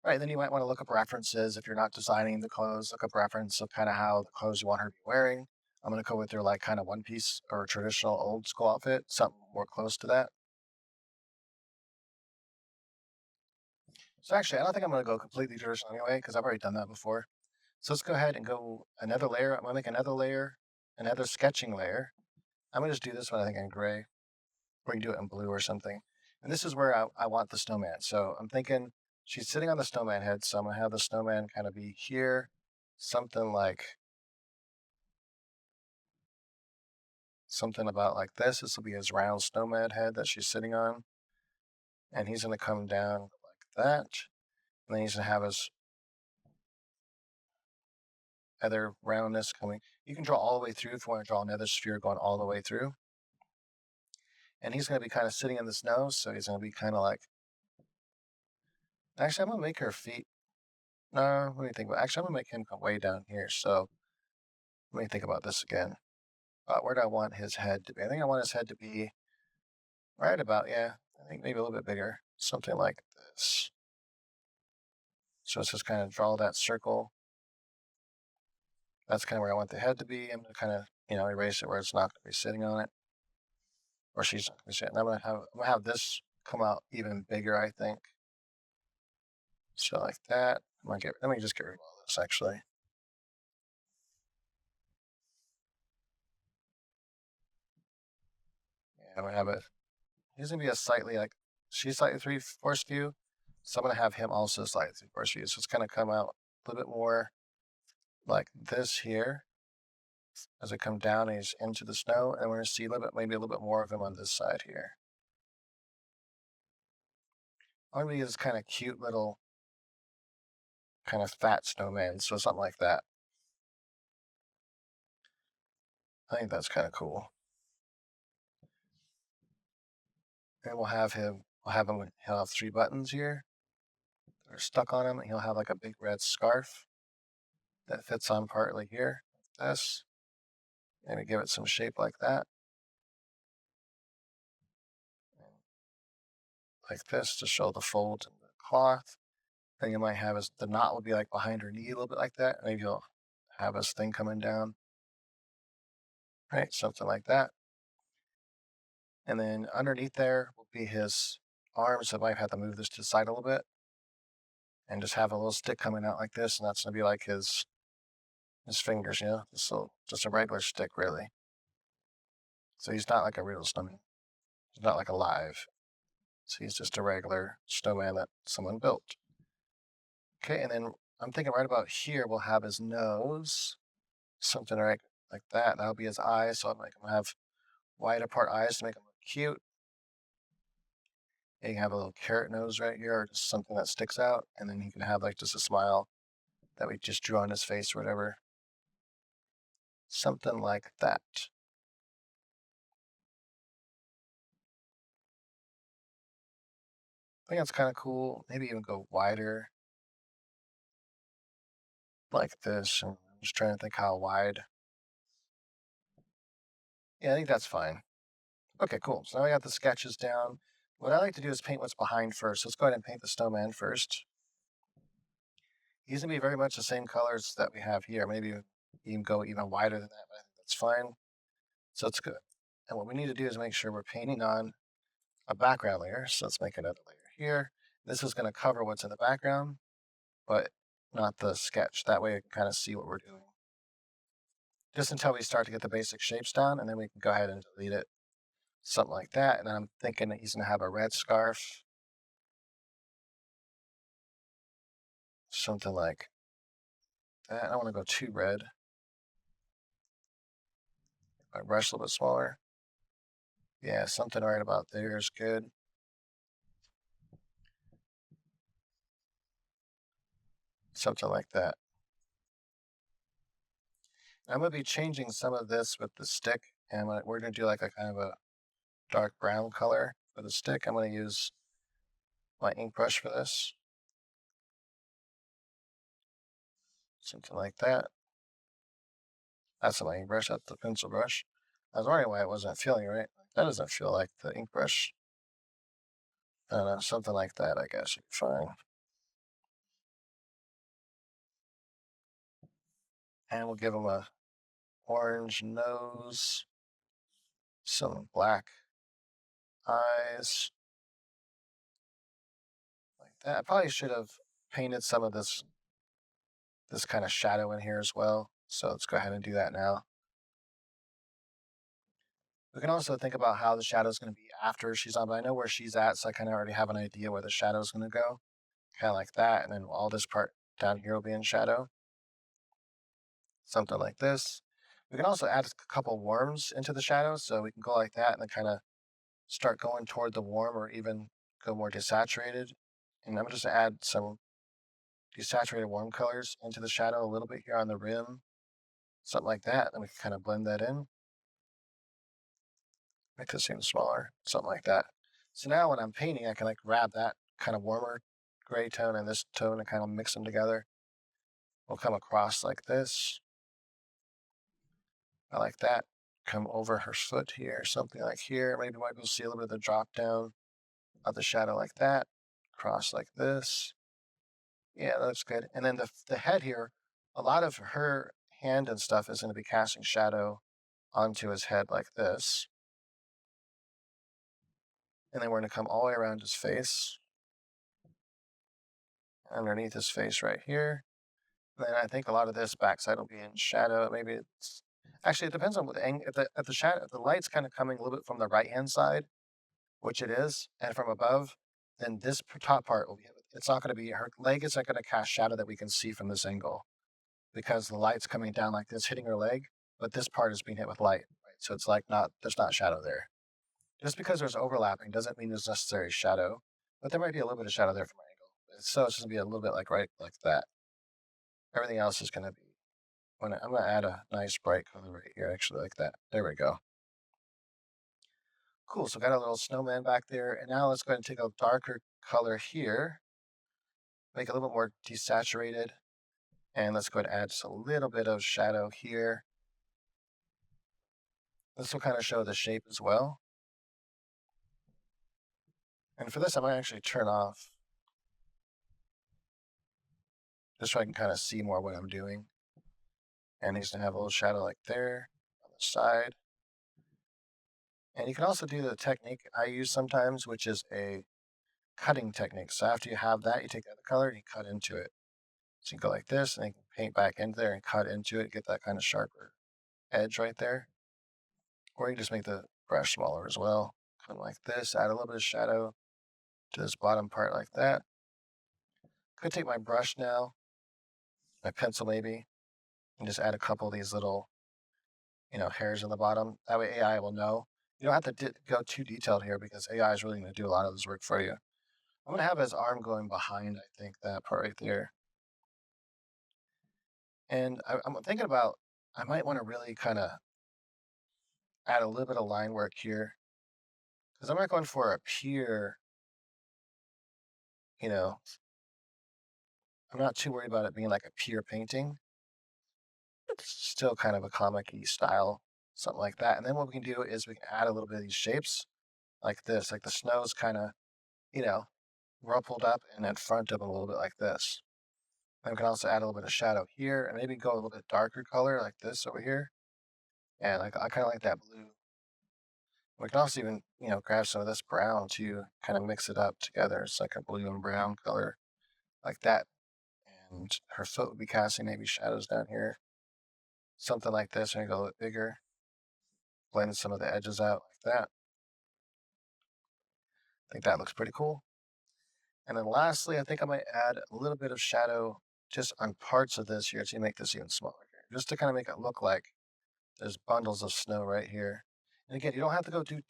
All right, then you might want to look up references. If you're not designing the clothes, look up reference of kind of how the clothes you want her to be wearing. I'm going to go with their like kind of one piece or traditional old school outfit, something more close to that. So actually, I don't think I'm going to go completely traditional anyway, because I've already done that before. So let's go ahead and go another layer. I'm going to make another layer, another sketching layer. I'm going to just do this one, I think, in gray, or you can do it in blue or something. And this is where I want the snowman. So I'm thinking she's sitting on the snowman head. So I'm going to have the snowman kind of be here, something like something about like this. This will be his round snowman head that she's sitting on. And he's going to come down like that. And then he's going to have his other roundness coming. You can draw all the way through if you want to draw another sphere going all the way through. And he's going to be kind of sitting in the snow. So he's going to be kind of like, actually, I'm going to make her feet. No, let me think about, actually, I'm going to make him come way down here. So let me think about this again. Where do I want his head to be? I think I want his head to be right about, yeah, I think maybe a little bit bigger. Something like this. So let's just kind of draw that circle. That's kind of where I want the head to be. I'm going to kind of, erase it where it's not going to be sitting on it. Or she's not going to be sitting. I'm going to have this come out even bigger, I think. So like that. Let me just get rid of all this actually. Yeah, I'm going to have it. He's going to be a slightly like, she's slightly 3/4 view. So I'm going to have him also slightly 3/4 view. So it's going to come out a little bit more like this here. As I come down, he's into the snow, and we're going to see maybe a little bit more of him on this side here. I'm going to be this kind of cute little, kind of fat snowman, so something like that. I think that's kind of cool. And he'll have 3 buttons here that are stuck on him, and he'll have like a big red scarf that fits on partly here, like this. And we give it some shape like that. Like this to show the fold in the cloth. Then you might have the knot will be like behind her knee a little bit like that. Maybe you'll have his thing coming down. Right, something like that. And then underneath there will be his arms. So I might have to move this to the side a little bit and just have a little stick coming out like this. And that's going to be like his fingers, just a regular stick, really. So he's not like a real snowman. He's not like alive. So he's just a regular snowman that someone built. Okay, and then I'm thinking right about here, we'll have his nose, something right like that. That'll be his eyes. So I'll make him have wide apart eyes to make him look cute. You can have a little carrot nose right here, or just something that sticks out, and then he can have like just a smile that we just drew on his face or whatever. Something like that. I think that's kind of cool. Maybe even go wider like this. I'm just trying to think how wide. Yeah, I think that's fine. Okay, cool. So now we got the sketches down. What I like to do is paint what's behind first. Let's go ahead and paint the snowman first. He's gonna be very much the same colors that we have here. Maybe even go even wider than that, but I think that's fine. So it's good. And what we need to do is make sure we're painting on a background layer. So let's make another layer here. This is going to cover what's in the background, but not the sketch. That way you can kind of see what we're doing. Just until we start to get the basic shapes down, and then we can go ahead and delete it. Something like that. And then I'm thinking that he's going to have a red scarf. Something like that. I don't want to go too red. My brush a little bit smaller. Yeah, something right about there is good. Something like that. I'm going to be changing some of this with the stick, and we're going to do like a kind of a dark brown color for the stick. I'm going to use my ink brush for this. Something like that. That's my ink brush, that's the pencil brush. I was wondering why it wasn't feeling right. That doesn't feel like the ink brush. I don't know, something like that, I guess would be fine. And we'll give him a orange nose, some black eyes, like that. I probably should have painted some of this kind of shadow in here as well. So let's go ahead and do that now. We can also think about how the shadow is going to be after she's on, but I know where she's at, so I kind of already have an idea where the shadow is going to go. Kind of like that, and then all this part down here will be in shadow. Something like this. We can also add a couple worms into the shadow, so we can go like that and then kind of start going toward the warm or even go more desaturated. And I'm just add some desaturated warm colors into the shadow a little bit here on the rim, something like that. Then we can kind of blend that in, make this seem smaller, something like that. So now when I'm painting, I can like grab that kind of warmer gray tone and this tone and kind of mix them together. We'll come across like this. I like that. Come over her foot here, something like here. Maybe might be able to see a little bit of the drop down of the shadow like that. Cross like this. Yeah, that looks good. And then the head here, a lot of her hand and stuff is going to be casting shadow onto his head like this. And then we're going to come all the way around his face, underneath his face right here. And then I think a lot of this backside will be in shadow. Maybe it's actually it depends on what angle. If the shadow, if the light's kind of coming a little bit from the right hand side, which it is, and from above, then this top part will be. It's not going to be her leg. Is not going to cast shadow that we can see from this angle because the light's coming down like this, hitting her leg, but this part is being hit with light. Right? So it's like not there's not shadow there. Just because there's overlapping doesn't mean there's necessary shadow, but there might be a little bit of shadow there from an angle. So it's just gonna be a little bit like right like that. Everything else is gonna be. I'm gonna add a nice bright color right here, actually like that. There we go. Cool. So got a little snowman back there, and now let's go ahead and take a darker color here, make it a little bit more desaturated, and let's go ahead and add just a little bit of shadow here. This will kind of show the shape as well. And for this, I might actually turn off just so I can kind of see more what I'm doing. And he's gonna have a little shadow like there on the side. And you can also do the technique I use sometimes, which is a cutting technique. So after you have that, you take the other color and you cut into it. So you go like this, and you can paint back into there and cut into it, get that kind of sharper edge right there. Or you can just make the brush smaller as well. Come like this, add a little bit of shadow to this bottom part like that. Could take my brush now, my pencil maybe, and just add a couple of these little, hairs in the bottom. That way AI will know. You don't have to go too detailed here because AI is really going to do a lot of this work for you. I'm going to have his arm going behind, I think, that part right there. And I'm thinking about, I might want to really kind of add a little bit of line work here because I'm not going for a pure, you know, I'm not too worried about it being like a pure painting. It's still kind of a comic-y style, something like that. And then what we can do is we can add a little bit of these shapes like this, like the snow's kind of, you know, ruffled up and then front up a little bit like this. And we can also add a little bit of shadow here and maybe go a little bit darker color like this over here. And like I kind of like that blue. We can also even, grab some of this brown to kind of mix it up together. It's like a blue and brown color like that. And her foot would be casting maybe shadows down here. Something like this, and go a little bit bigger. Blend some of the edges out like that. I think that looks pretty cool. And then lastly, I think I might add a little bit of shadow just on parts of this here to make this even smaller here, just to kind of make it look like there's bundles of snow right here. And again, you don't have to go too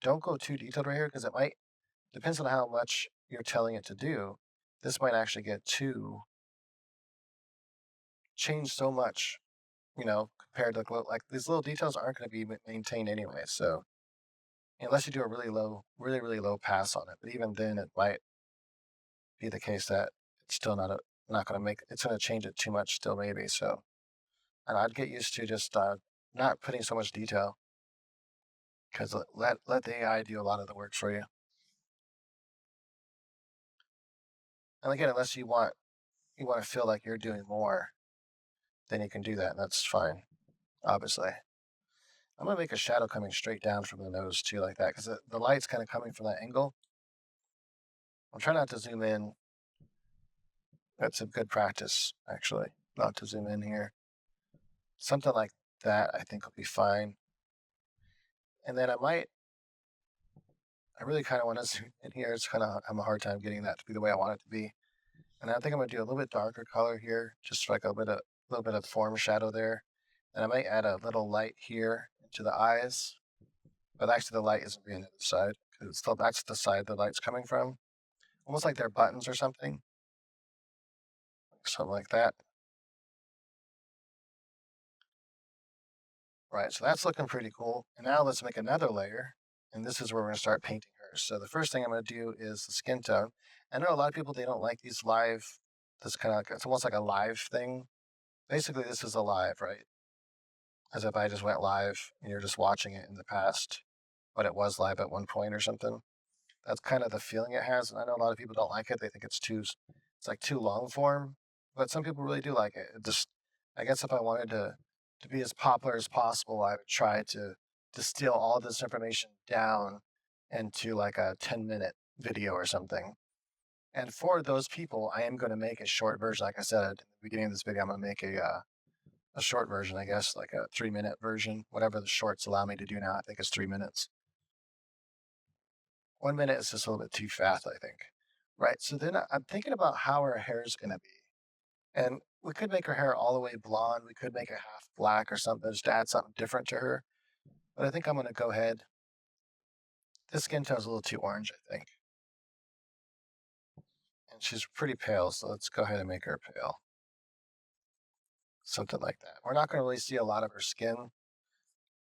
don't go too detailed right here because it might depends on how much you're telling it to do. This might actually get too changed so much, compared to like these little details aren't going to be maintained anyway. So unless you do a really really low pass on it, but even then it might be the case that it's still not going to make it's going to change it too much still maybe. So and I'd get used to just not putting so much detail because let the AI do a lot of the work for you. And again, unless you want to feel like you're doing more, then you can do that, and that's fine. Obviously, I'm gonna make a shadow coming straight down from the nose too, like that, because the light's kind of coming from that angle. I'm trying not to zoom in. That's a good practice, actually, not to zoom in here. Something like that, I think will be fine. And then I really kind of want to zoom in here. It's kind of, I'm a hard time getting that to be the way I want it to be. And I think I'm gonna do a little bit darker color here, just like little bit of form shadow there. And I might add a little light here to the eyes, but actually the light isn't being the other side because it's still that's the side the light's coming from, almost like they're buttons or something, something like that. Right, so that's looking pretty cool. And now let's make another layer, and this is where we're gonna start painting her. So the first thing I'm gonna do is the skin tone. I know a lot of people they don't like these live. This kind of like it's almost like a live thing. Basically, this is a live, right? As if I just went live and you're just watching it in the past, but it was live at one point or something. That's kind of the feeling it has. And I know a lot of people don't like it. They think it's like too long form, but some people really do like it. It just, I guess if I wanted to be as popular as possible, I would try to distill all this information down into like a 10-minute video or something. And for those people, I am going to make a short version. Like I said in the beginning of this video, I'm going to make a short version, I guess, like a 3-minute version, whatever the shorts allow me to do now. I think it's 3 minutes. 1 minute is just a little bit too fast, I think. Right. So then I'm thinking about how her hair is going to be. And we could make her hair all the way blonde. We could make it half black or something, just to add something different to her. But I think I'm going to go ahead. This skin tone's a little too orange, I think. And she's pretty pale, so let's go ahead and make her pale. Something like that. We're not going to really see a lot of her skin.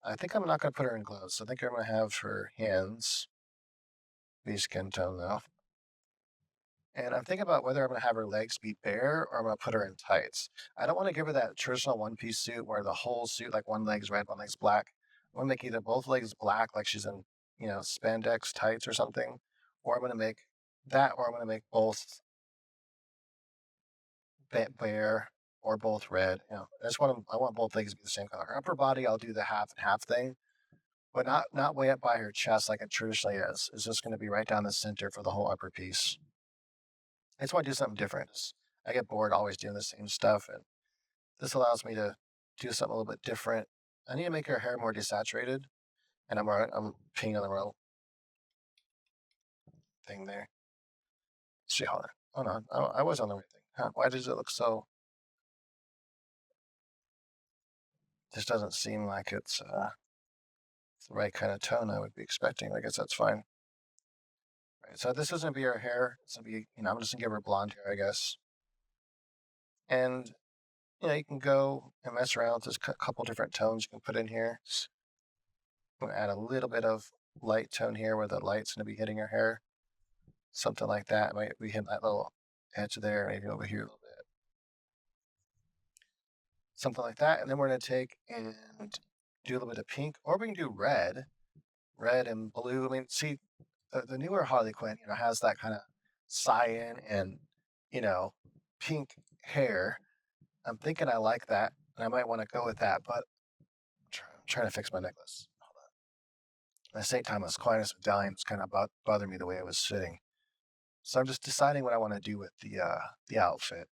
I think I'm not going to put her in gloves. I think I'm going to have her hands be skin tone, though. And I'm thinking about whether I'm going to have her legs be bare or I'm going to put her in tights. I don't want to give her that traditional one-piece suit where the whole suit, like one leg's red, one leg's black. I want to make either both legs black, like she's in, spandex tights or something, or I'm going to make that, or I'm going to make both bare or both red. I want both legs to be the same color. Her upper body, I'll do the half and half thing, but not way up by her chest like it traditionally is. It's just going to be right down the center for the whole upper piece. I just want to do something different. I get bored always doing the same stuff, and this allows me to do something a little bit different. I need to make her hair more desaturated, and I'm painting on the wrong thing there. Let's see, hold on. I was on the right thing. Huh, why does it look so? This doesn't seem like it's the right kind of tone I would be expecting. I guess that's fine. Right, so this isn't gonna be her hair. It's gonna be, I'm just gonna give her blonde hair, I guess. And you can go and mess around with this couple different tones you can put in here. I'm gonna add a little bit of light tone here where the light's gonna be hitting her hair. Something like that. Might be hitting that little edge there, maybe over here a little bit. Something like that. And then we're gonna take and do a little bit of pink, or we can do red and blue. I mean, see, the newer Harley Quinn, has that kind of cyan and pink hair. I'm thinking I like that, and I might want to go with that. But I'm trying to fix my necklace. Hold on. At the same time, this Aquinas medallion was kind of bothering me the way it was sitting. So I'm just deciding what I want to do with the outfit.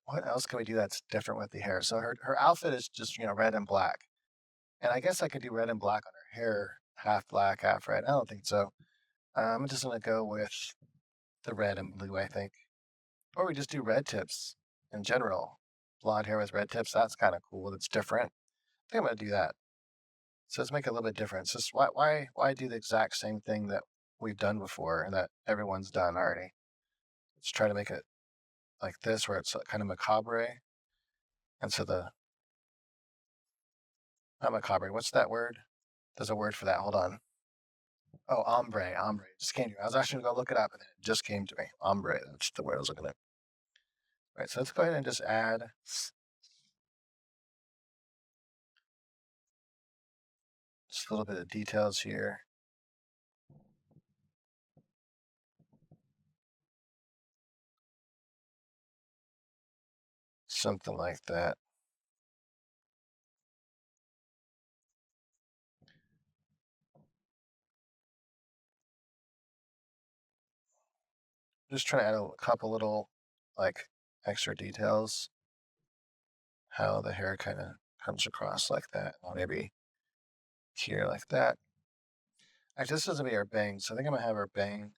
What else can we do that's different with the hair? So her outfit is just red and black, and I guess I could do red and black on her hair, half black, half red. I don't think so. I'm just gonna go with the red and blue, I think. Or we just do red tips in general. Blonde hair with red tips, that's kind of cool. It's different. I think I'm gonna do that. So let's make it a little bit different. Just why do the exact same thing that we've done before and that everyone's done already? Let's try to make it like this where it's kind of macabre. And so not macabre, what's that word? There's a word for that. Hold on. Oh, ombre. It just came to me. I was actually gonna go look it up and it just came to me. Ombre, that's the word I was looking at. All right, so let's go ahead and just add just a little bit of details here. Something like that. Just trying to add a couple little like extra details. How the hair kind of comes across like that. Or maybe here like that. Actually, this doesn't be her bang, so I think I'm gonna have her bang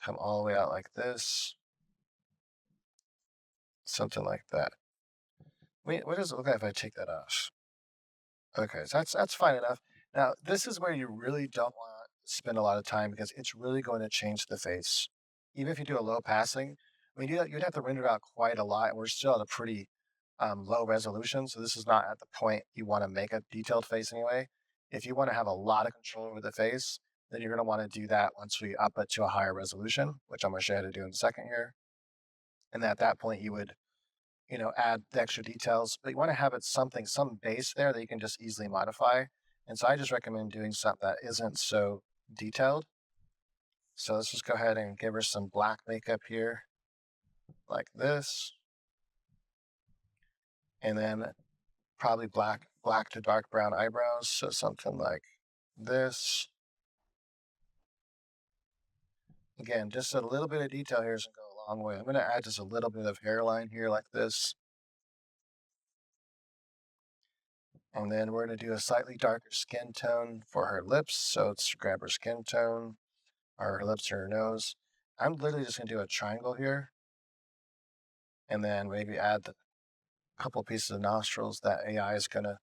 come all the way out like this. Something like that. Wait, what does it look like if I take that off? Okay, so that's fine enough. Now, this is where you really don't want to spend a lot of time because it's really going to change the face. Even if you do a low passing, I mean, you'd have to render it out quite a lot, and we're still at a pretty low resolution, so this is not at the point you want to make a detailed face anyway. If you want to have a lot of control over the face, then you're going to want to do that once we up it to a higher resolution, which I'm going to show you how to do in a second here. And at that point, you would add the extra details, but you want to have it some base there that you can just easily modify. And so I just recommend doing something that isn't so detailed. So let's just go ahead and give her some black makeup here, like this. And then probably black to dark brown eyebrows. So something like this. Again, just a little bit of detail here is going to go a long way. I'm going to add just a little bit of hairline here like this. And then we're going to do a slightly darker skin tone for her lips. So let's grab her skin tone, or her lips or her nose. I'm literally just going to do a triangle here. And then maybe add a couple pieces of nostrils that AI is going to.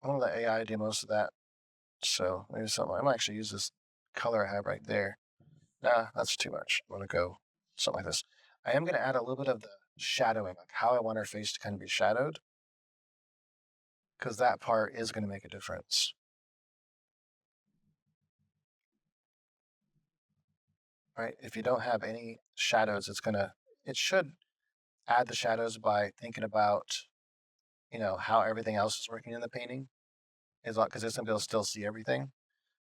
I'm going to let AI do most of that. So maybe something. I might actually use this color I have right there. Nah, that's too much. I'm going to go something like this. I am going to add a little bit of the shadowing, like how I want her face to kind of be shadowed, because that part is going to make a difference. Right? If you don't have any shadows, it should add the shadows by thinking about, how everything else is working in the painting, is because it's gonna be able to still see everything.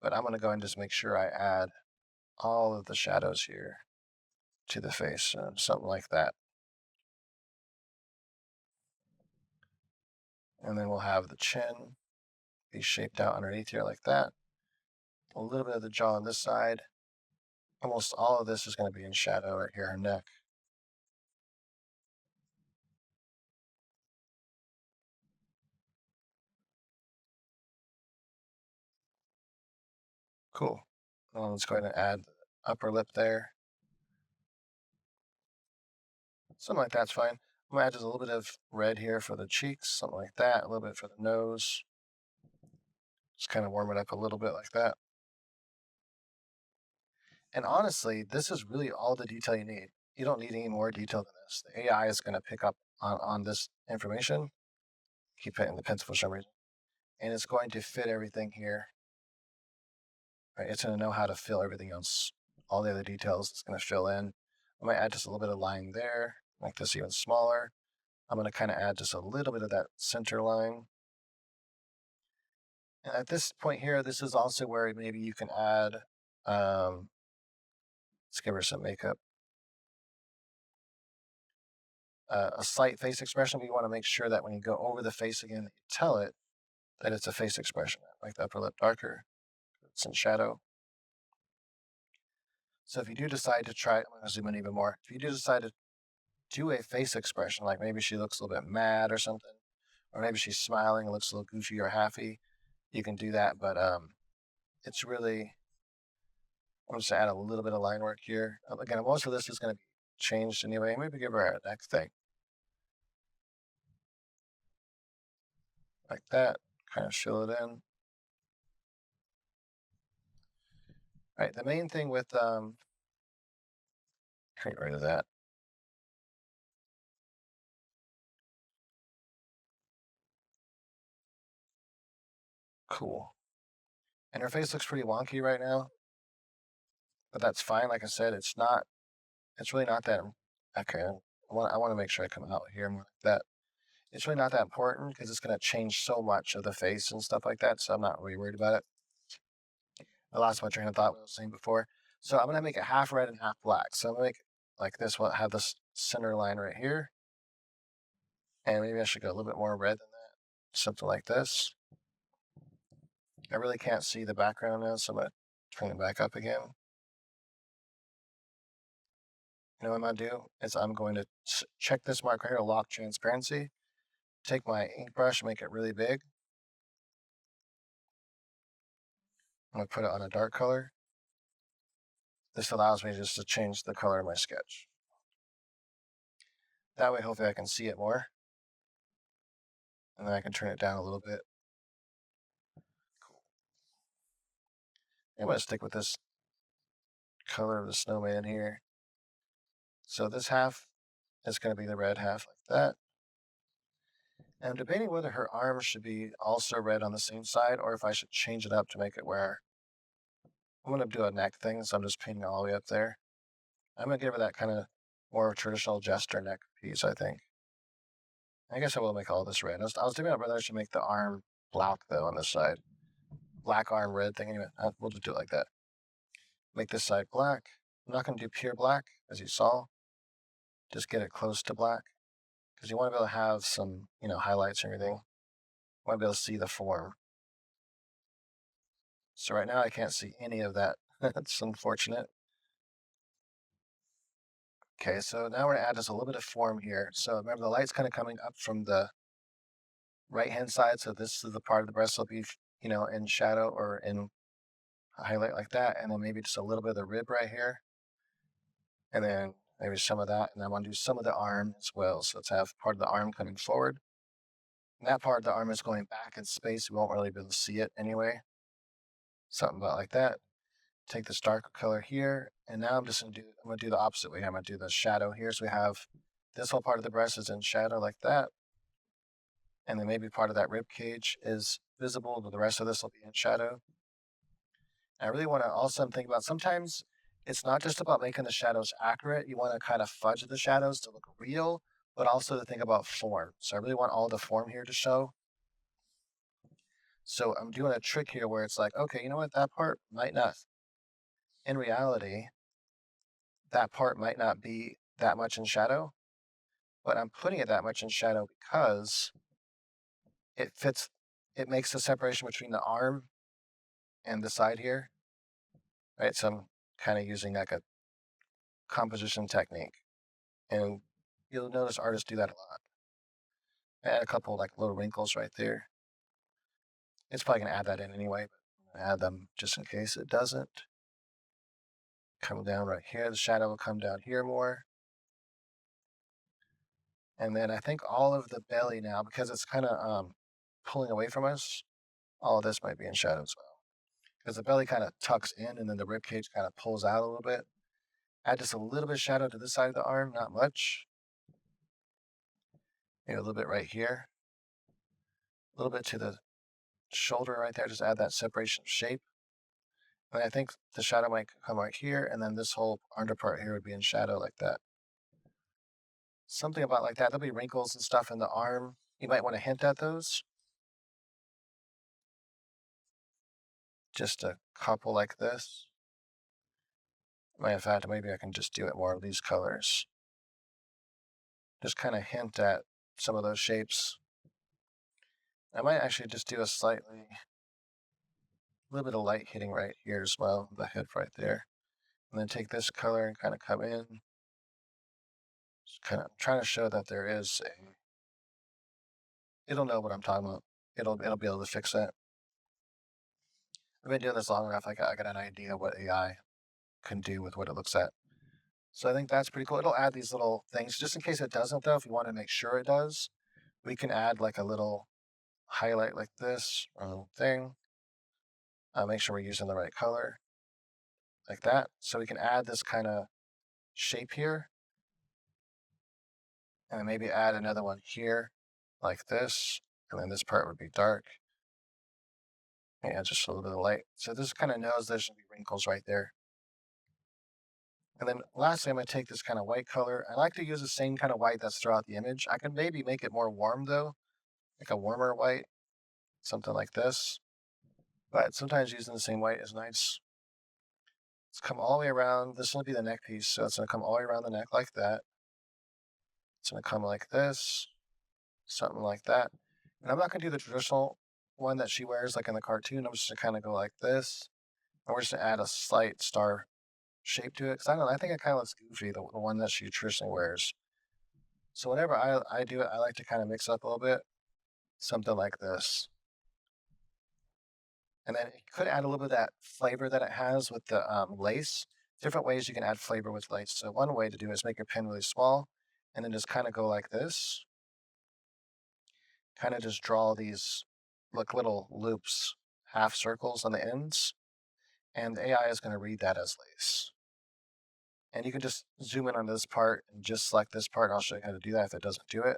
But I'm gonna go and just make sure I add all of the shadows here to the face, something like that. And then we'll have the chin be shaped out underneath here like that. A little bit of the jaw on this side. Almost all of this is going to be in shadow right here, her neck. Cool. Well, let's go ahead and add the upper lip there. Something like that's fine. I'm gonna add just a little bit of red here for the cheeks, something like that. A little bit for the nose. Just kind of warm it up a little bit like that. And honestly, this is really all the detail you need. You don't need any more detail than this. The AI is going to pick up on this information. Keep hitting the pencil for some reason. And it's going to fit everything here. Right? It's going to know how to fill everything else. All the other details it's going to fill in. I might add just a little bit of line there, make this even smaller. I'm going to kind of add just a little bit of that center line. And at this point here, this is also where maybe you can add, let's give her some makeup. A slight face expression, but you want to make sure that when you go over the face again, that you tell it that it's a face expression, like the upper lip darker, it's in shadow. So if you do decide to try, I'm going to zoom in even more. If you do decide to do a face expression, like maybe she looks a little bit mad or something, or maybe she's smiling and looks a little goofy or happy, you can do that. But it's really, I'm just add a little bit of line work here. Again, most of this is going to be changed anyway. Maybe give her a neck thing like that, kind of fill it in. All right, the main thing with get rid of that. Cool. And her face looks pretty wonky right now, but that's fine. Like I said, it's really not that. Okay, I want to make sure I come out here more like that. It's really not that important because it's going to change so much of the face and stuff like that. So I'm not really worried about it. I lost my train of thought what I was saying before. So I'm going to make it half red and half black. So I'm going to make it like this one, have this center line right here. And maybe I should go a little bit more red than that. Something like this. I really can't see the background now, so Turn it back up again. You know what I'm going to do is I'm going to check this mark right here, lock transparency. Take my ink brush, make it really big. I'm going to put it on a dark color. This allows me just to change the color of my sketch. That way, hopefully I can see it more. And then I can turn it down a little bit. Cool. I'm going to stick with this color of the snowman here. So this half is going to be the red half like that. And I'm debating whether her arms should be also red on the same side or if I should change it up to make it where I'm going to do a neck thing. So I'm just painting all the way up there. I'm going to give her that kind of more traditional jester neck piece, I think. I guess I will make all this red. I was thinking about whether I should make the arm black, though, on this side. Black arm, red thing. Anyway, we'll just do it like that. Make this side black. I'm not going to do pure black, as you saw. Just get it close to black. Because you want to be able to have some, highlights and everything. You want to be able to see the form. So right now I can't see any of that. That's unfortunate. Okay, so now we're going to add just a little bit of form here. So remember, the light's kind of coming up from the right-hand side. So this is the part of the breast will be, in shadow or in a highlight like that. And then maybe just a little bit of the rib right here. And then maybe some of that. And I want to do some of the arm as well. So let's have part of the arm coming forward. And that part of the arm is going back in space. We won't really be able to see it anyway. Something about like that. Take this darker color here, and now I'm going to do the opposite way. I'm going to do the shadow here. So we have this whole part of the breast is in shadow like that. And then maybe part of that rib cage is visible, but the rest of this will be in shadow. And I really want to also think about sometimes it's not just about making the shadows accurate. You want to kind of fudge the shadows to look real, but also to think about form. So I really want all the form here to show. So I'm doing a trick here where it's like, okay, you know what? That part might not. In reality, that part might not be that much in shadow, but I'm putting it that much in shadow because it fits, it makes the separation between the arm and the side here, right? So I'm kind of using like a composition technique. And you'll notice artists do that a lot. Add a couple like little wrinkles right there. It's probably gonna add that in anyway, but I'm gonna add them just in case it doesn't. Come down right here, the shadow will come down here more. And then I think all of the belly now, because it's kind of pulling away from us, all of this might be in shadow as well. Because the belly kind of tucks in and then the rib cage kind of pulls out a little bit. Add just a little bit of shadow to this side of the arm, not much. Maybe a little bit right here. A little bit to the shoulder right there, just add that separation of shape. And I think the shadow might come right here, and then this whole under part here would be in shadow like that. Something about like that. There'll be wrinkles and stuff in the arm. You might want to hint at those. Just a couple like this. In fact, maybe I can just do it more of these colors. Just kind of hint at some of those shapes. I might actually just do a little bit of light hitting right here as well, the head right there. And then take this color and kind of come in. Just kind of trying to show that there is it'll know what I'm talking about. It'll be able to fix that. I've been doing this long enough, I got an idea what AI can do with what it looks at. So I think that's pretty cool. It'll add these little things. Just in case it doesn't though, if you want to make sure it does, we can add like a little highlight like this or a little thing. Make sure we're using the right color. Like that. So we can add this kind of shape here. And then maybe add another one here, like this. And then this part would be dark. And just a little bit of light. So this kind of knows there's going to be wrinkles right there. And then lastly, I'm going to take this kind of white color. I like to use the same kind of white that's throughout the image. I can maybe make it more warm though, like a warmer white, something like this. But sometimes using the same white is nice. Let's come all the way around. This will be the neck piece. So it's going to come all the way around the neck like that. It's going to come like this, something like that. And I'm not going to do the traditional one that she wears like in the cartoon. I'm just going to kind of go like this. And we're just gonna add a slight star shape to it, because I don't know, I think it kind of looks goofy, the one that she traditionally wears. So whenever I do it, I like to kind of mix up a little bit, something like this. And then it could add a little bit of that flavor that it has with the lace. Different ways you can add flavor with lace. So one way to do it is make your pen really small, and then just kind of go like this. Kind of just draw these like little loops, half circles on the ends, and the AI is going to read that as lace. And you can just zoom in on this part and just select this part. I'll show you how to do that if it doesn't do it.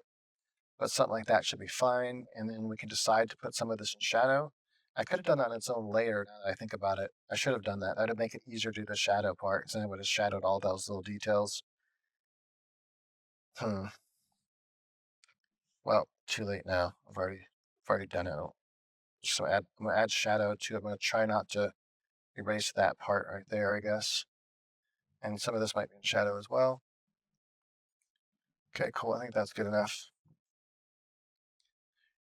But something like that should be fine. And then we can decide to put some of this in shadow. I could have done that in its own layer now that I think about it. I should have done that. That would make it easier to do the shadow part, because then it would have shadowed all those little details. Hmm. Well, too late now. I've already done it. So I'm gonna add shadow to it. I'm gonna try not to erase that part right there, I guess. And some of this might be in shadow as well. Okay, cool. I think that's good enough.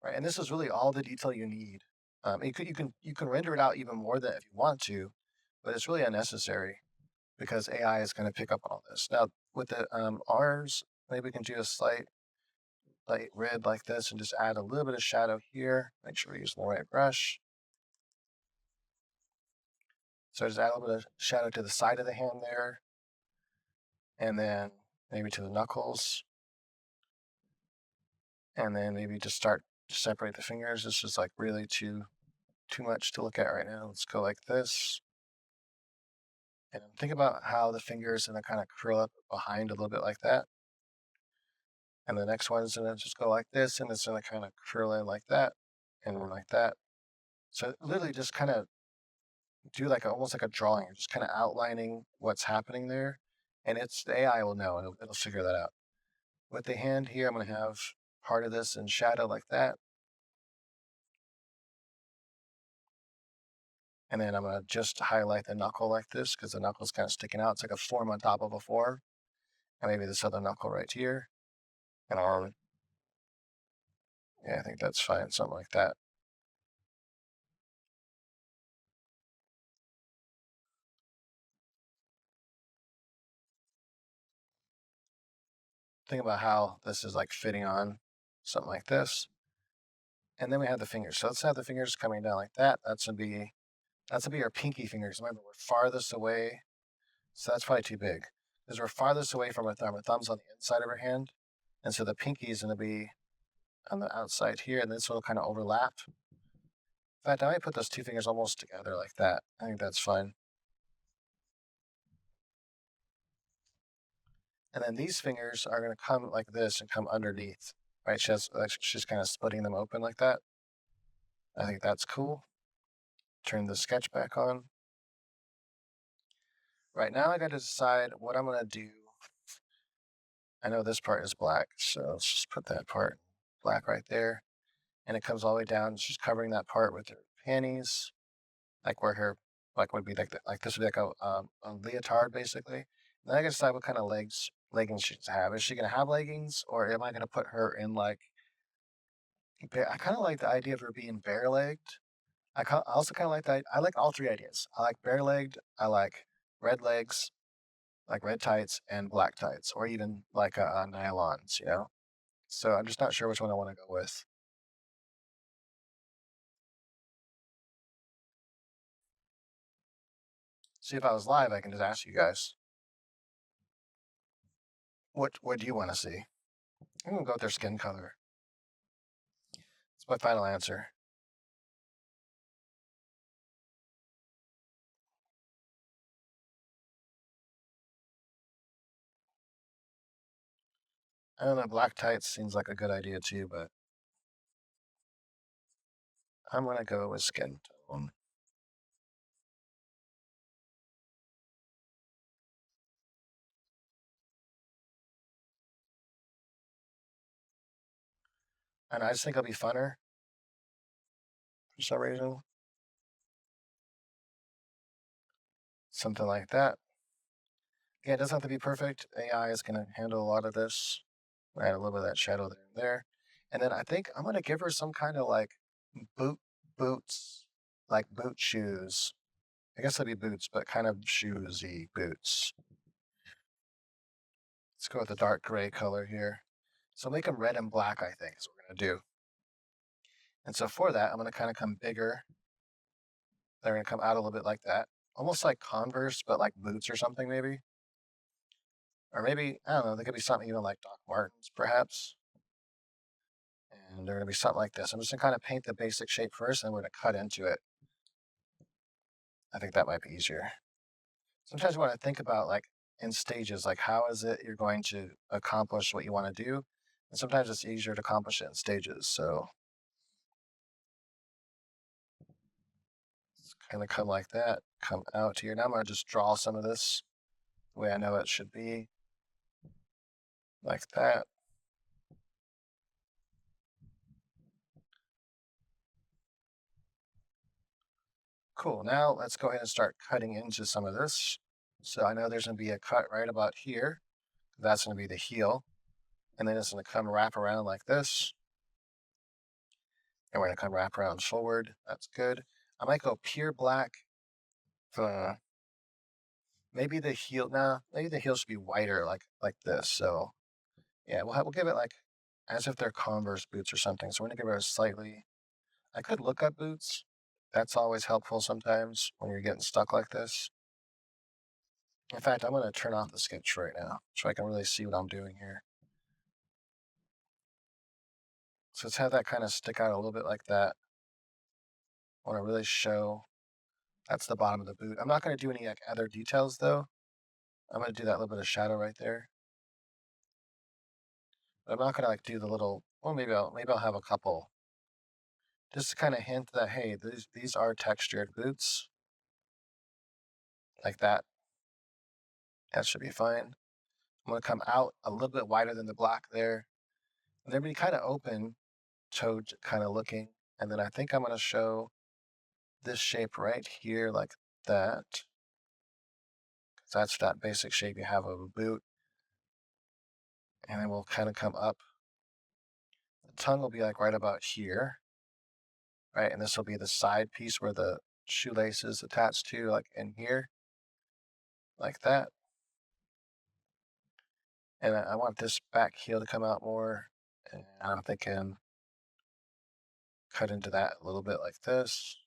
Right, and this is really all the detail you need. You can render it out even more than if you want to, but it's really unnecessary because AI is going to pick up on all this. Now with the R's, maybe we can do a slight light red like this and just add a little bit of shadow here. Make sure we use the right brush. So just add a little bit of shadow to the side of the hand there, and then maybe to the knuckles, and then maybe just start to separate the fingers. This is like really too much to look at right now. Let's go like this. And think about how the fingers are going to kind of curl up behind a little bit like that. And the next one is going to just go like this, and it's going to kind of curl in like that, and then like that. So literally just kind of do like almost like a drawing, just kind of outlining what's happening there. And it's the AI will know, and it'll figure that out. With the hand here, I'm going to have part of this in shadow like that. And then I'm going to just highlight the knuckle like this, because the knuckle's kind of sticking out. It's like a form on top of a form. And maybe this other knuckle right here. And arm. Yeah, I think that's fine, something like that. Think about how this is like fitting on something like this. And then we have the fingers. So let's have the fingers coming down like that. That's gonna be our pinky fingers. Remember, we're farthest away. So that's probably too big. Because we're farthest away from our thumb. Our thumb's on the inside of our hand. And so the pinky is gonna be on the outside here, and this will kind of overlap. In fact, I might put those two fingers almost together like that. I think that's fine. And then these fingers are gonna come like this and come underneath. Right? She's kind of splitting them open like that. I think that's cool. Turn the sketch back on. Right now I got to decide what I'm going to do. I know this part is black, so let's just put that part black right there. And it comes all the way down. She's covering that part with her panties, like where her, like would be like this would be like a leotard basically. And then I got to decide what kind of leggings she's to have. Is she going to have leggings, or am I going to put her in like, I kind of like the idea of her being bare legged. I also kind of like that. I like all three ideas. I like bare legged. I like red legs, like red tights and black tights, or even like nylons, you know? So I'm just not sure which one I want to go with. See, if I was live, I can just ask you guys, what do you want to see? I'm gonna go with their skin color. It's my final answer. I don't know, black tights seems like a good idea too, but I'm gonna go with skin tone. And I just think it'll be funner for some reason. Something like that. Yeah, it doesn't have to be perfect. AI is gonna handle a lot of this. Add a little bit of that shadow there and there. And then I think I'm gonna give her some kind of like boot boots, like boot shoes. I guess that'd be boots, but kind of shoesy boots. Let's go with the dark gray color here. So make them red and black, I think, is what we're going to do. And so for that, I'm going to kind of come bigger. They're going to come out a little bit like that. Almost like Converse, but like boots or something, maybe. Or maybe, I don't know, they could be something even like Doc Martens, perhaps. And they're going to be something like this. I'm just going to kind of paint the basic shape first, and we're going to cut into it. I think that might be easier. Sometimes you want to think about like in stages, like how is it you're going to accomplish what you want to do? And sometimes it's easier to accomplish it in stages. So it's kind of come like that, come out here. Now I'm going to just draw some of this the way I know it should be, like that. Cool. Now let's go ahead and start cutting into some of this. So I know there's going to be a cut right about here. That's going to be the heel. And then it's going to come wrap around like this. And we're going to come wrap around forward. That's good. I might go pure black. Maybe the heel. Nah, maybe the heel should be whiter, like this. So yeah, we'll give it like as if they're Converse boots or something. So we're gonna give it a slightly. I could look up boots. That's always helpful sometimes when you're getting stuck like this. In fact, I'm gonna turn off the sketch right now so I can really see what I'm doing here. So let's have that kind of stick out a little bit like that. I want to really show that's the bottom of the boot. I'm not going to do any like other details though. I'm going to do that little bit of shadow right there. But I'm not going to like do the little. Well, maybe I'll have a couple. Just to kind of hint that hey, these are textured boots, like that. That should be fine. I'm going to come out a little bit wider than the black there. And they're be kind of open toed kind of looking. And then I think I'm going to show this shape right here like that. That's that basic shape you have of a boot. And then we'll kind of come up. The tongue will be like right about here, right? And this will be the side piece where the shoelace is attached to, like in here, like that. And I want this back heel to come out more. And I'm thinking cut into that a little bit like this.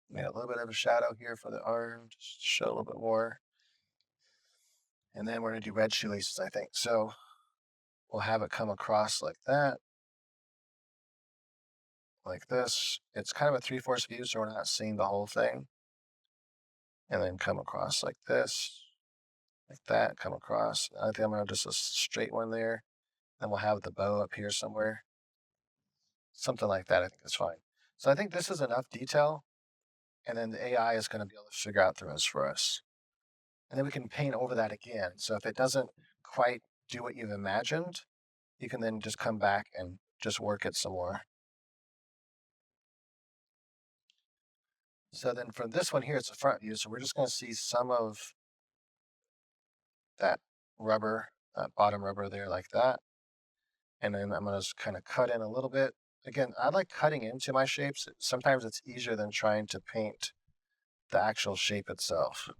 Made a little bit of a shadow here for the arm, just to show a little bit more. And then we're going to do red shoelaces, I think. So we'll have it come across like that, like this. It's kind of a 3/4 view, so we're not seeing the whole thing. And then come across like this, like that, come across. I think I'm going to just a straight one there. Then we'll have the bow up here somewhere. Something like that, I think is fine. So I think this is enough detail. And then the AI is going to be able to figure out the rest for us. And then we can paint over that again. So if it doesn't quite do what you've imagined, you can then just come back and just work it some more. So then for this one here, it's a front view. So we're just going to see some of that rubber, that bottom rubber there like that. And then I'm going to kind of cut in a little bit. Again, I like cutting into my shapes. Sometimes it's easier than trying to paint the actual shape itself.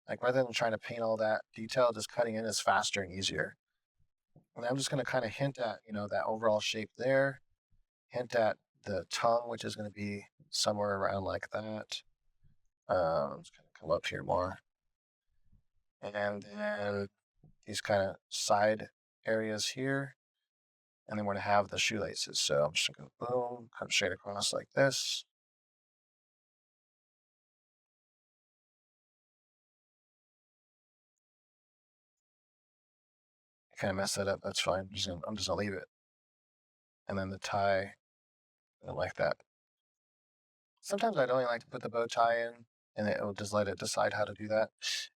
Like rather than trying to paint all that detail, just cutting in is faster and easier. And I'm just going to kind of hint at, that overall shape there, hint at the tongue, which is going to be somewhere around like that. I'm just going to come up here more. And then these kind of side areas here. And then we're going to have the shoelaces. So I'm just going to go boom, come straight across like this. Kind of mess that up. That's fine. I'm just gonna leave it. And then the tie, like that. Sometimes I'd only like to put the bow tie in, and it will just let it decide how to do that.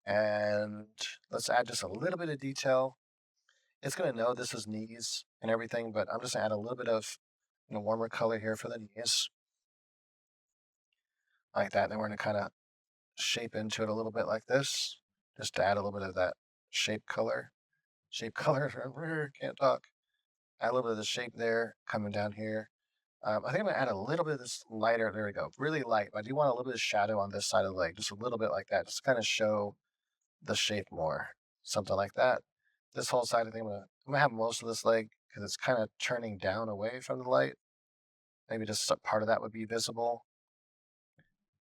And let's add just a little bit of detail. It's gonna know this is knees and everything, but I'm just gonna add a little bit of warmer color here for the knees, like that. And then we're gonna kind of shape into it a little bit like this, just to add a little bit of that shape color. Shape color, can't talk. Add a little bit of the shape there, coming down here. I think I'm gonna add a little bit of this lighter. There we go. Really light. But I do want a little bit of shadow on this side of the leg, just a little bit like that, just to kind of show the shape more. Something like that. This whole side, I think I'm gonna have most of this leg because it's kind of turning down away from the light. Maybe just part of that would be visible.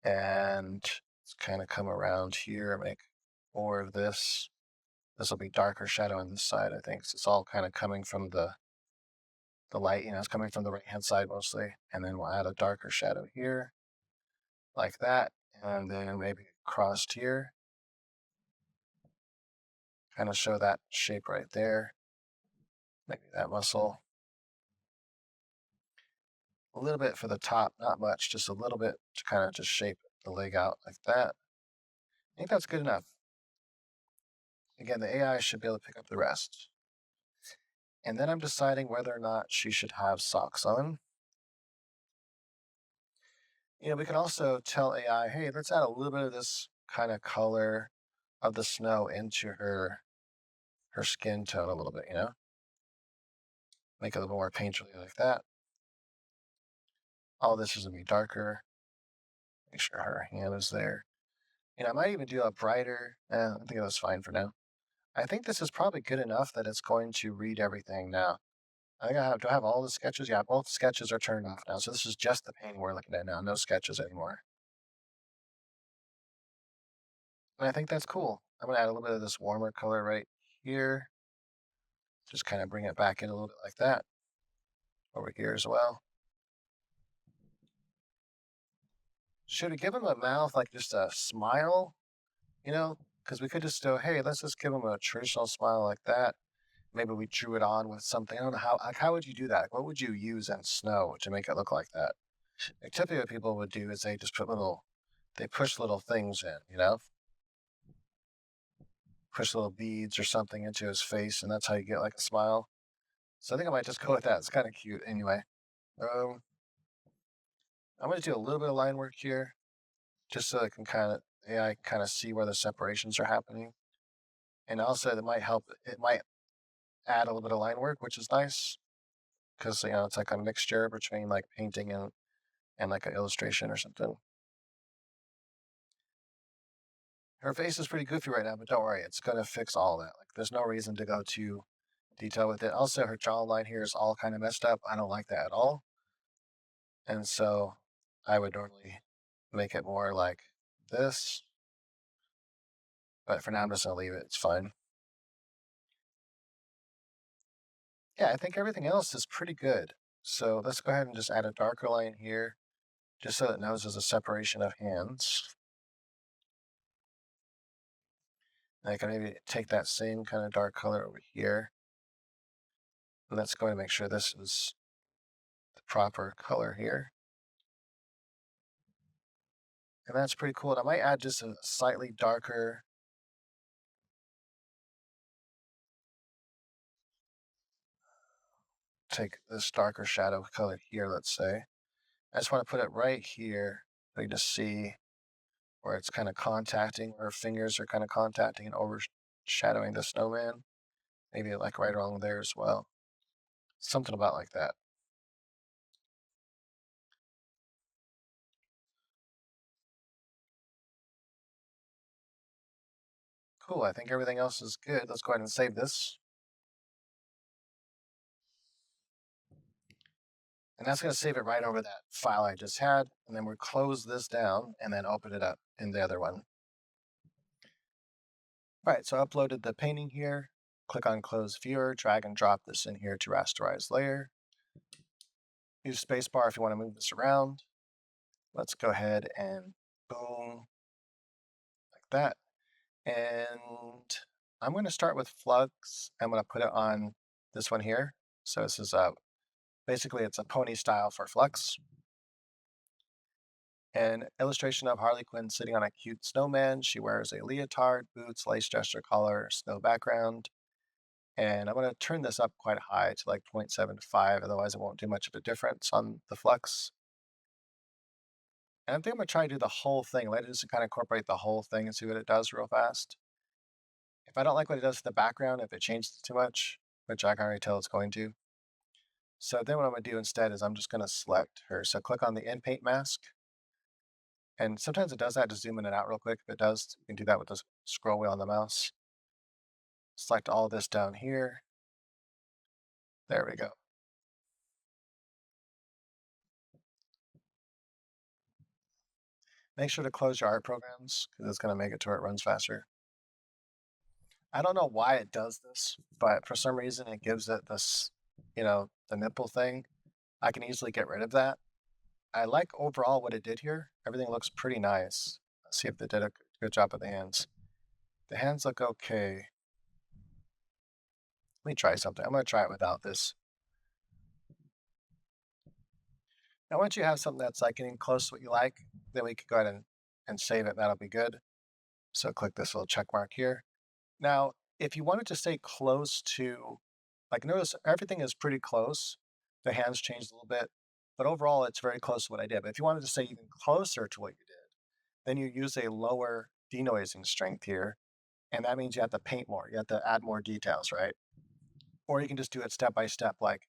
And let's kind of come around here and make more of this. This will be darker shadow on this side, I think. So it's all kind of coming from the light, it's coming from the right hand side mostly. And then we'll add a darker shadow here, like that. And then maybe crossed here. Kind of show that shape right there. Maybe that muscle. A little bit for the top, not much, just a little bit to kind of just shape the leg out like that. I think that's good enough. Again, the AI should be able to pick up the rest. And then I'm deciding whether or not she should have socks on. We can also tell AI, hey, let's add a little bit of this kind of color of the snow into her skin tone a little bit, make it a little more painterly like that. All this is gonna be darker. Make sure her hand is there. I might even do a brighter. I think that's fine for now. I think this is probably good enough that it's going to read everything now. I think do I have all the sketches? Yeah, both sketches are turned off now. So this is just the painting we're looking at now, no sketches anymore. And I think that's cool. I'm gonna add a little bit of this warmer color right here. Just kind of bring it back in a little bit like that. Over here as well. Should we give him a mouth like just a smile? Because we could just go, hey, let's just give him a traditional smile like that. Maybe we drew it on with something. I don't know how would you do that? What would you use in snow to make it look like that? Typically what people would do is they just they push little things in, push little beads or something into his face, and that's how you get like a smile. So I think I might just go with that. It's kind of cute anyway. Um, I'm going to do a little bit of line work here, just so I can AI kind of see where the separations are happening. And also it might help. It might add a little bit of line work, which is nice because it's like a mixture between like painting and like an illustration or something. Her face is pretty goofy right now, but don't worry, it's gonna fix all that. Like, there's no reason to go too detailed with it. Also, her jawline here is all kind of messed up. I don't like that at all. And so I would normally make it more like this. But for now, I'm just gonna leave it. It's fine. Yeah, I think everything else is pretty good. So let's go ahead and just add a darker line here, just so it knows there's a separation of hands. And I can maybe take that same kind of dark color over here. And that's going to make sure this is the proper color here. And that's pretty cool. And I might add just a slightly darker, take this darker shadow color here, let's say. I just want to put it right here. So you just see where it's kind of contacting, where fingers are kind of contacting and overshadowing the snowman. Maybe like right along there as well. Something about like that. Cool. I think everything else is good. Let's go ahead and save this. And that's going to save it right over that file I just had. And then we'll close this down and then open it up in the other one. All right, so I uploaded the painting here. Click on Close Viewer, drag and drop this in here to rasterize layer. Use spacebar if you want to move this around. Let's go ahead and boom, like that. And I'm going to start with flux. I'm going to put it on this one here. So this is basically it's a pony style for flux. An illustration of Harley Quinn sitting on a cute snowman. She wears a leotard, boots, lace dresser collar, snow background. And I'm going to turn this up quite high to like 0.75, otherwise it won't do much of a difference on the flux. And I think I'm going to try and do the whole thing. Let it just kind of incorporate the whole thing and see what it does real fast. If I don't like what it does to the background, if it changes too much, which I can already tell it's going to, So then what I'm gonna do instead is I'm just gonna select her. So click on the in paint mask. And sometimes it does that to zoom in and out real quick. If it does, you can do that with the scroll wheel on the mouse. Select all this down here. There we go. Make sure to close your art programs because it's going to make it to where it runs faster. I don't know why it does this, but for some reason it gives it this, the nipple thing. I can easily get rid of that. I like overall what it did here. Everything looks pretty nice. Let's see if they did a good job with the hands. The hands look okay. Let me try something. I'm going to try it without this. Now, once you have something that's like getting close to what you like, then we can go ahead and save it. That'll be good. So click this little check mark here. Now, if you wanted to stay close to, like notice everything is pretty close. The hands changed a little bit, but overall it's very close to what I did. But if you wanted to stay even closer to what you did, then you use a lower denoising strength here. And that means you have to paint more. You have to add more details, right? Or you can just do it step by step, like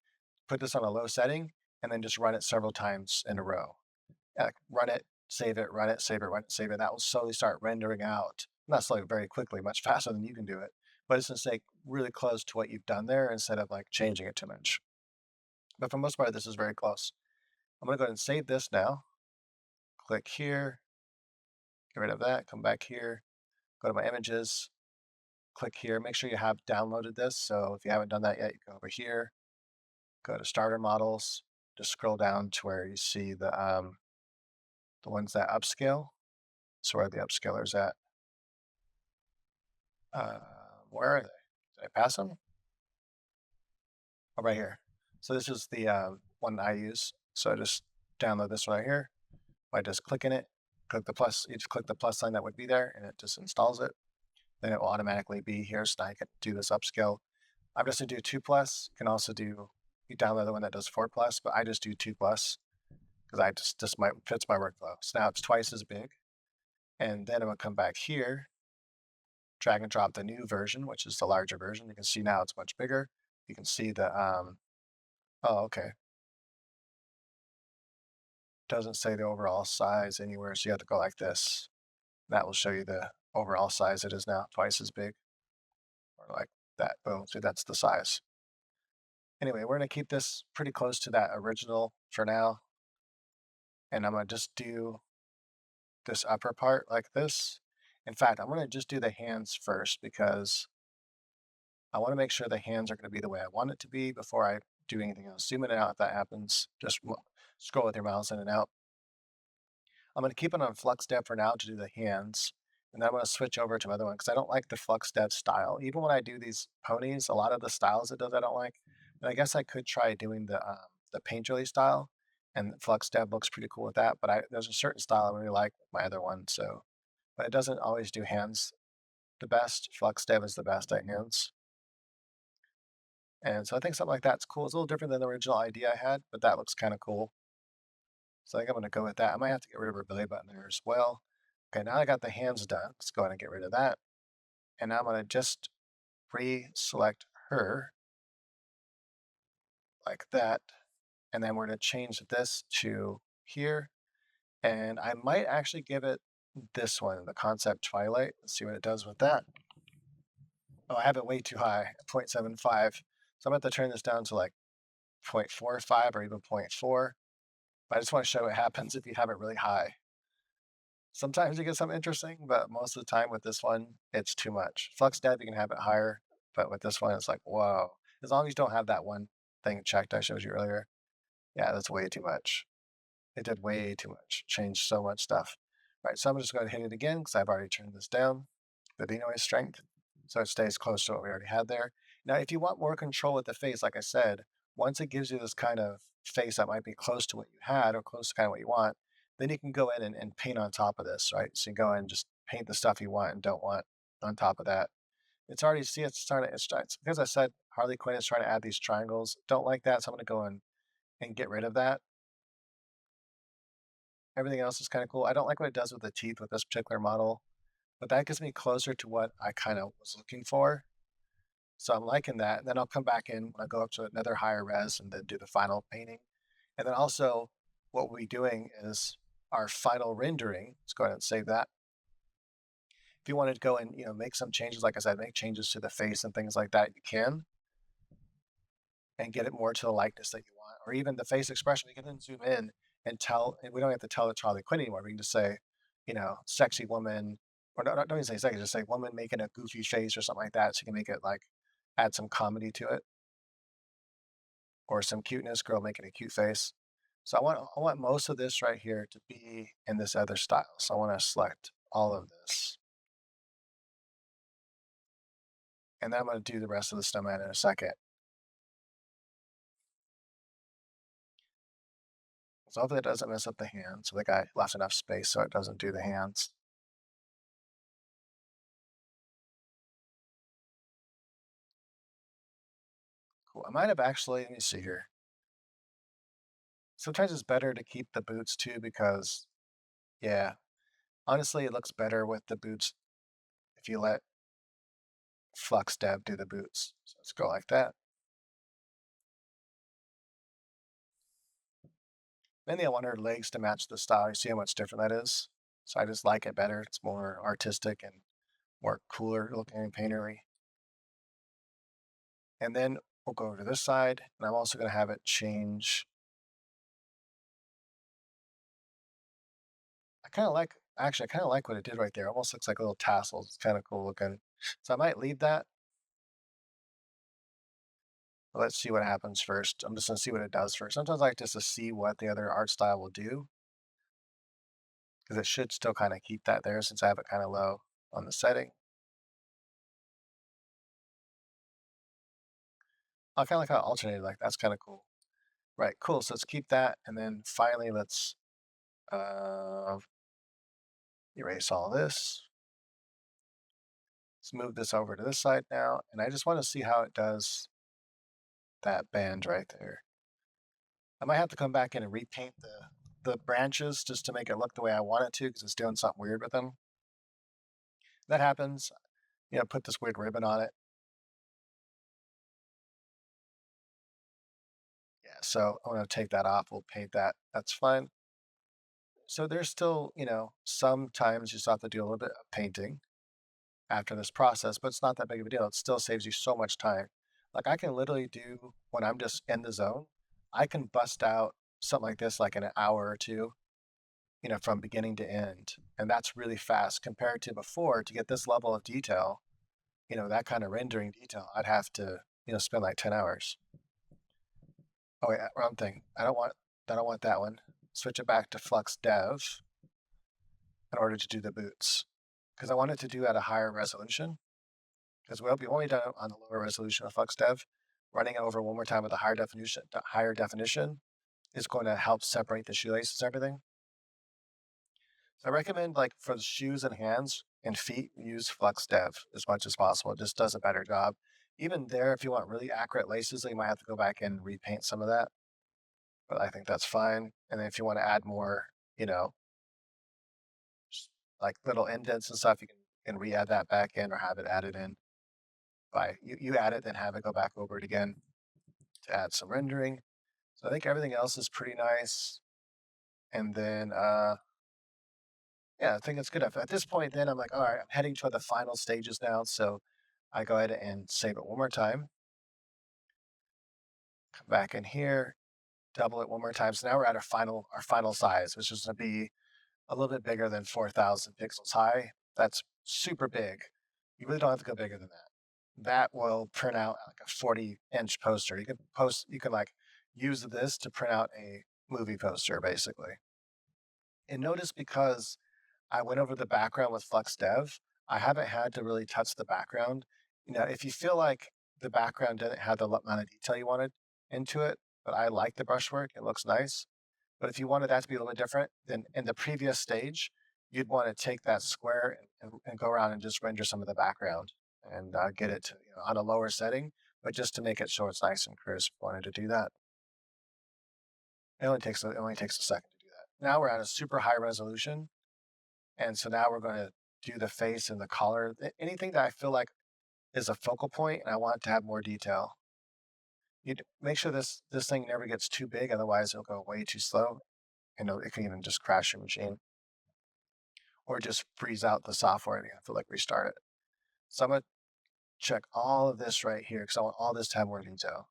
put this on a low setting and then just run it several times in a row. Run it, save it, run it, save it, run it, save it. That will slowly start rendering out. Not slowly, very quickly, much faster than you can do it. But it's going to stay really close to what you've done there instead of like changing it too much. But for the most part, this is very close. I'm going to go ahead and save this now. Click here, get rid of that, come back here, go to my images, click here. Make sure you have downloaded this. So if you haven't done that yet, you go over here, go to starter models, just scroll down to where you see the ones that upscale. So where the upscalers at? Uh, where are they? Did I pass them? Oh, right here. So this is the one I use. So I just download this one right here by just clicking it. Click the plus. You just click the plus sign that would be there, and it just installs it. Then it will automatically be here. So now I can do this upscale. I'm just gonna do 2+. You can also do. You download the one that does 4+, but I just do 2+ because I just might fits my workflow. So now it's twice as big. And then I'm gonna come back here, drag and drop the new version, which is the larger version. You can see now it's much bigger. You can see the oh, okay. Doesn't say the overall size anywhere, so you have to go like this. That will show you the overall size. It is now twice as big, or like that. Boom. So that's the size. Anyway, we're going to keep this pretty close to that original for now. And I'm going to just do this upper part like this. In fact, I'm going to just do the hands first because I want to make sure the hands are going to be the way I want it to be before I do anything else. Zoom in and out if that happens. Just scroll with your mouse in and out. I'm going to keep it on flux dev for now to do the hands. And then I'm going to switch over to another one because I don't like the flux dev style. Even when I do these ponies, a lot of the styles it does I don't like. And I guess I could try doing the paint jelly style. And flux dev looks pretty cool with that. But there's a certain style I really like with my other one. So, but it doesn't always do hands the best. Flux dev is the best at hands. And so I think something like that's cool. It's a little different than the original idea I had, but that looks kind of cool. So I think I'm going to go with that. I might have to get rid of her belly button there as well. Okay, now I got the hands done. Let's go ahead and get rid of that. And now I'm going to just pre-select her like that. And then we're going to change this to here. And I might actually give it this one, the Concept Twilight. Let's see what it does with that. Oh, I have it way too high, 0.75. So I'm going to have to turn this down to like 0.45 or even zero 0.4. But I just want to show what happens if you have it really high. Sometimes you get something interesting, but most of the time with this one, it's too much. Flux dev, you can have it higher, but with this one, it's like, whoa. As long as you don't have that one thing checked I showed you earlier. Yeah, that's way too much. It did way too much, changed so much stuff. All right, so I'm just going to hit it again because I've already turned this down, the denoise strength, so it stays close to what we already had there. Now, if you want more control with the face, like I said, once it gives you this kind of face that might be close to what you had or close to kind of what you want, then you can go in and paint on top of this, right? So you go in and just paint the stuff you want and don't want on top of that. It's already, see, it's starting, it's because I said Harley Quinn is trying to add these triangles. Don't like that, so I'm going to go in and get rid of that. Everything else is kind of cool. I don't like what it does with the teeth with this particular model, but that gets me closer to what I kind of was looking for. So I'm liking that. And then I'll come back in when I go up to another higher res and then do the final painting. And then also what we'll be doing is our final rendering. Let's go ahead and save that. If you wanted to go and make some changes, like I said, make changes to the face and things like that, you can, and get it more to the likeness that you want, or even the face expression. We can then zoom in and tell, and we don't have to tell it Charlie Quinn anymore. We can just say, sexy woman, or no, don't even say sexy, just say woman making a goofy face or something like that. So you can make it like add some comedy to it, or some cuteness, girl making a cute face. So I want most of this right here to be in this other style. So I want to select all of this. And then I'm going to do the rest of the snowman in a second. So hopefully it doesn't mess up the hands. So the guy left enough space so it doesn't do the hands. Cool. I might have actually, let me see here. Sometimes it's better to keep the boots too because, yeah, honestly, it looks better with the boots if you let Flux Dev do the boots. So let's go like that. Mainly I want her legs to match the style. You see how much different that is? So I just like it better. It's more artistic and more cooler looking and paintery. And then we'll go over to this side, and I'm also going to have it change. I kind of like what it did right there. Almost looks like little tassels. It's kind of cool looking. So I might leave that. But let's see what happens first. I'm just going to see what it does first. Sometimes I like just to see what the other art style will do, because it should still kind of keep that there since I have it kind of low on the setting. I kind of like how it alternated. Like that's kind of cool. Right, cool. So let's keep that, and then finally let's uh, erase all this. Let's move this over to this side now, and I just want to see how it does that band right there. I might have to come back in and repaint the branches just to make it look the way I want it to because it's doing something weird with them. That happens. Put this weird ribbon on it. Yeah, so I'm gonna take that off. We'll paint that. That's fine. So there's still, sometimes you still have to do a little bit of painting after this process, but it's not that big of a deal. It still saves you so much time. Like I can literally do when I'm just in the zone, I can bust out something like this like in an hour or two, from beginning to end. And that's really fast compared to before to get this level of detail, that kind of rendering detail, I'd have to, spend like 10 hours. Oh wait, wrong thing. I don't want that one. Switch it back to Flux Dev in order to do the boots. Because I wanted to do at a higher resolution. Because we've only done it on the lower resolution of Flux Dev. Running it over one more time with a higher definition is going to help separate the shoelaces and everything. So I recommend like for the shoes and hands and feet, use Flux Dev as much as possible. It just does a better job. Even there, if you want really accurate laces, you might have to go back and repaint some of that. But I think that's fine. And then if you want to add more, you know, like little indents and stuff, you can re-add that back in or have it added in by you add it, then have it go back over it again to add some rendering. So I think everything else is pretty nice. And then yeah, I think it's good. At this point, then I'm like, all right, I'm heading toward the final stages now. So I go ahead and save it one more time. Come back in here, double it one more time. So now we're at our final size, which is going to be a little bit bigger than 4,000 pixels high. That's super big. You really don't have to go bigger than that. That will print out like a 40-inch poster. You can like use this to print out a movie poster basically. And notice because I went over the background with Flux Dev, I haven't had to really touch the background. If you feel like the background didn't have the amount of detail you wanted into it, but I like the brushwork, it looks nice. But if you wanted that to be a little bit different, then in the previous stage, you'd want to take that square and go around and just render some of the background and get it to, on a lower setting, but just to make it so it's nice and crisp. Wanted to do that. It only takes a second to do that. Now we're at a super high resolution, and so now we're going to do the face and the collar. Anything that I feel like is a focal point, and I want it to have more detail. You'd make sure this thing never gets too big, otherwise it'll go way too slow, and it can even just crash your machine or just freeze out the software and you have to like restart it. So I'm gonna check all of this right here because I want all this to have more detail.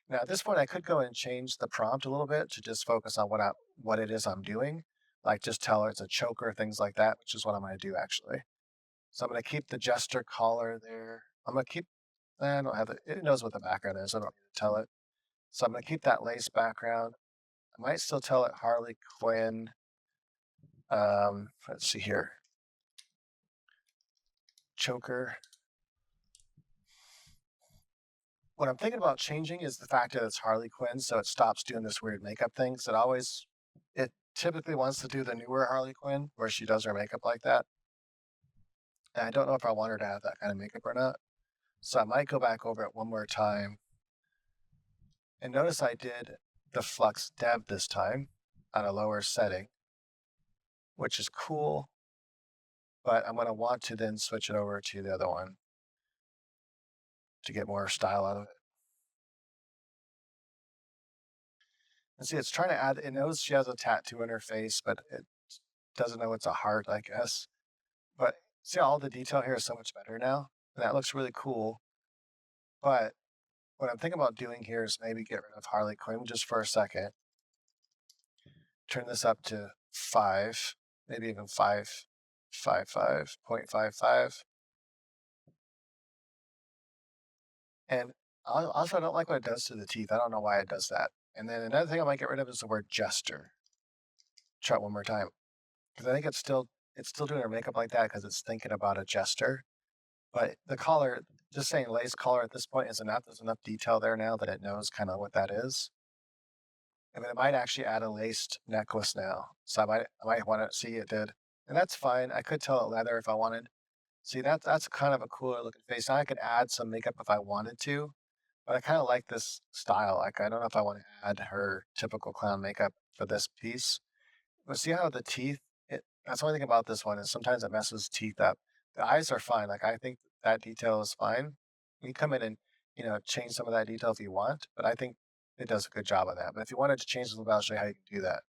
Now at this point, I could go and change the prompt a little bit to just focus on what it is I'm doing, like just tell her it's a choker, things like that, which is what I'm going to do actually. So I'm going to keep the jester collar there. I'm going to keep. I don't have it. It knows what the background is. So I don't need to tell it. So I'm going to keep that lace background. I might still tell it Harley Quinn. Let's see here. Choker. What I'm thinking about changing is the fact that it's Harley Quinn, so it stops doing this weird makeup thing. So it typically wants to do the newer Harley Quinn, where she does her makeup like that. And I don't know if I want her to have that kind of makeup or not. So I might go back over it one more time. And notice I did the Flux Dev this time on a lower setting, which is cool. But I'm going to want to then switch it over to the other one to get more style out of it. And see, it's trying to add, it knows she has a tattoo on her face, but it doesn't know it's a heart, I guess. But see, all the detail here is so much better now. And that looks really cool. But what I'm thinking about doing here is maybe get rid of Harley Quinn just for a second. Turn this up to 5, maybe even 5.55. And also, I don't like what it does to the teeth. I don't know why it does that. And then another thing I might get rid of is the word jester. Try it one more time. Because I think it's still doing her makeup like that because it's thinking about a jester. But the collar, just saying lace collar at this point is enough. There's enough detail there now that it knows kind of what that is. And then it might actually add a laced necklace now. So I might want to see it did. And that's fine. I could tell it leather if I wanted. See, that's kind of a cooler looking face. Now I could add some makeup if I wanted to, but I kind of like this style. Like I don't know if I want to add her typical clown makeup for this piece. But see how the teeth, that's the only thing about this one is sometimes it messes teeth up. The eyes are fine. Like I think that detail is fine. You can come in and, change some of that detail if you want, but I think it does a good job of that. But if you wanted to change a little bit, I'll show you how you can do that.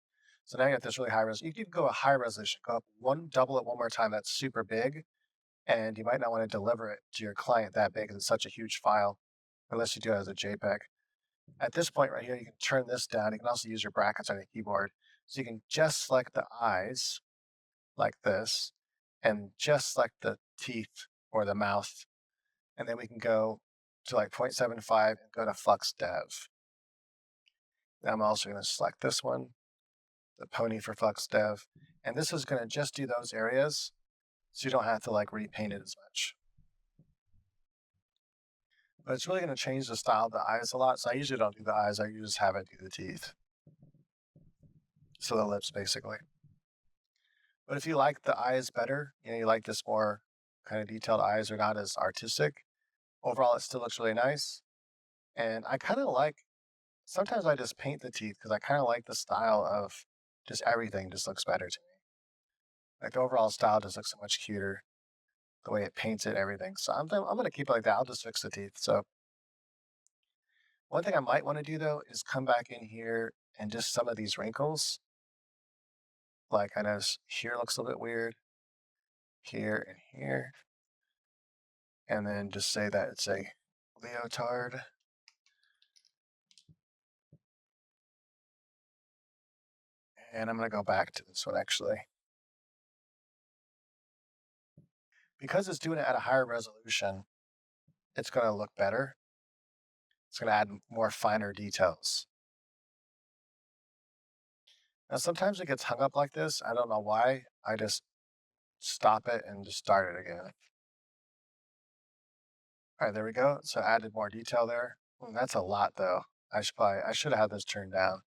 So now you have this really high resolution. You can go a high resolution, go up double it one more time. That's super big. And you might not want to deliver it to your client that big because it's such a huge file, unless you do it as a JPEG. At this point right here, you can turn this down. You can also use your brackets on your keyboard. So you can just select the eyes like this and just select the teeth or the mouth. And then we can go to like 0.75 and go to Flux Dev. Now I'm also going to select this one, the pony for Flux Dev. And this is going to just do those areas so you don't have to like repaint it as much. But it's really going to change the style of the eyes a lot. So I usually don't do the eyes. I just have it do the teeth. So the lips, basically. But if you like the eyes better, you like this more kind of detailed eyes are not as artistic, overall it still looks really nice. And I kind of like, sometimes I just paint the teeth because I kind of like the style of just everything just looks better to me. Like the overall style just looks so much cuter, the way it paints it, everything. So I'm going to keep it like that. I'll just fix the teeth. So one thing I might want to do though is come back in here and just some of these wrinkles. Like I know here looks a little bit weird, here and here. And then just say that it's a leotard. And I'm going to go back to this one actually. Because it's doing it at a higher resolution, it's going to look better. It's going to add more finer details. Now, sometimes it gets hung up like this. I don't know why. I just stop it and just start it again. All right, there we go. So I added more detail there. That's a lot though. I should have had this turned down.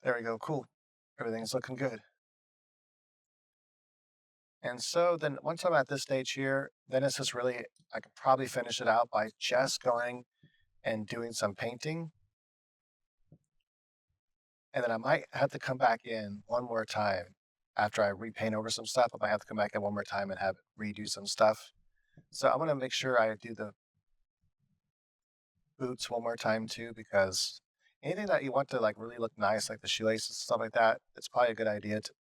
There we go. Cool. Everything's looking good. And so then once I'm at this stage here, then it's just really, I can probably finish it out by just going and doing some painting. And then I might have to come back in one more time after I repaint over some stuff, I might have to come back in one more time and have it redo some stuff. So I'm gonna make sure I do the boots one more time too, because anything that you want to like really look nice, like the shoelaces and stuff like that, it's probably a good idea to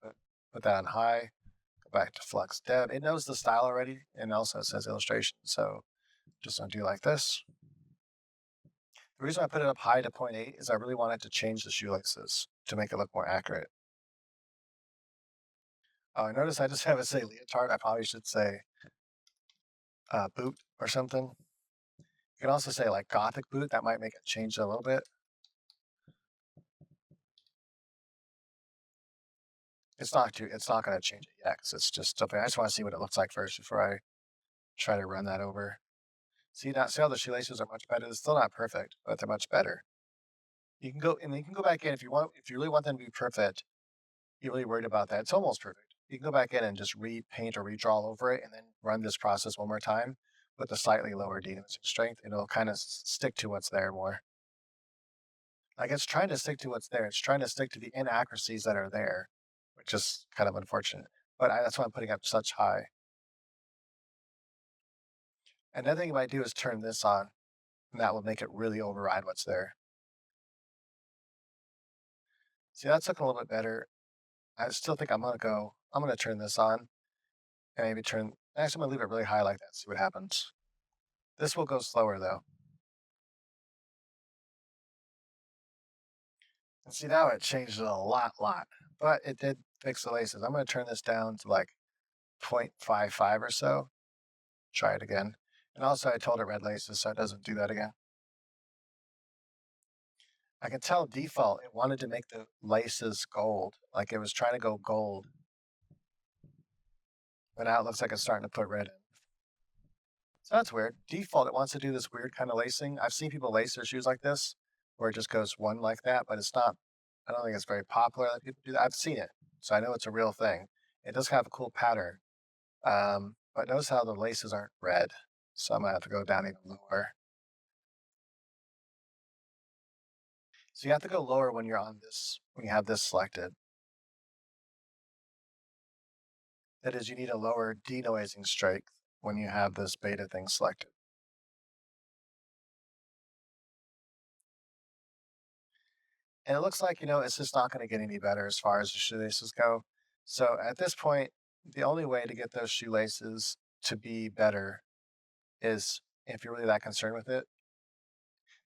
put that on high. Go back to Flux Deb. It knows the style already, and also it says illustration. So just gonna do like this. The reason I put it up high to 0.8 is I really wanted to change the shoelaces to make it look more accurate. Oh, I notice I just have it say leotard. I probably should say boot or something. You can also say like gothic boot. That might make it change a little bit. It's not going to change it yet because it's just something. I just want to see what it looks like first before I try to run that over. See how the shoelaces are much better. It's still not perfect, but they're much better. You can go and you can go back in if you want. If you really want them to be perfect, you're really worried about that. It's almost perfect. You can go back in and just repaint or redraw all over it, and then run this process one more time with a slightly lower denoising strength, and it'll kind of stick to what's there more. Like it's trying to stick to what's there. It's trying to stick to the inaccuracies that are there, which is kind of unfortunate. But that's why I'm putting up such high. Another thing you might do is turn this on, and that will make it really override what's there. See, that's looking a little bit better. I still think I'm gonna turn this on and maybe actually, I'm gonna leave it really high like that, see what happens. This will go slower though. And see, now it changed it a lot, but it did fix the laces. I'm gonna turn this down to like 0.55 or so. Try it again. And also I told it red laces, so it doesn't do that again. I can tell default, it wanted to make the laces gold. Like it was trying to go gold. But now it looks like it's starting to put red in. So that's weird. Default, it wants to do this weird kind of lacing. I've seen people lace their shoes like this, where it just goes one like that, but it's not, I don't think it's very popular that people do that. I've seen it, so I know it's a real thing. It does have a cool pattern. But notice how the laces aren't red. So I'm gonna have to go down even lower. So you have to go lower when you're on this, when you have this selected. That is, you need a lower denoising strength when you have this beta thing selected. And it looks like, it's just not going to get any better as far as the shoelaces go. So at this point, the only way to get those shoelaces to be better is if you're really that concerned with it.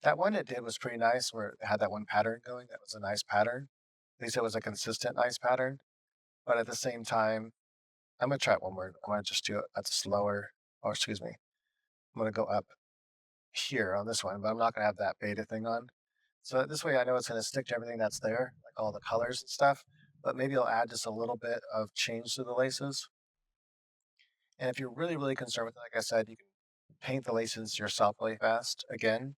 That one it did was pretty nice where it had that one pattern going. That was a nice pattern. At least it was a consistent, nice pattern. But at the same time, I'm going to try it one more. I'm going to just do it at slower. Oh, excuse me. I'm going to go up here on this one, but I'm not going to have that beta thing on. So this way I know it's going to stick to everything that's there, like all the colors and stuff, but maybe I'll add just a little bit of change to the laces. And if you're really, really concerned with it, like I said, you can paint the laces yourself really fast again,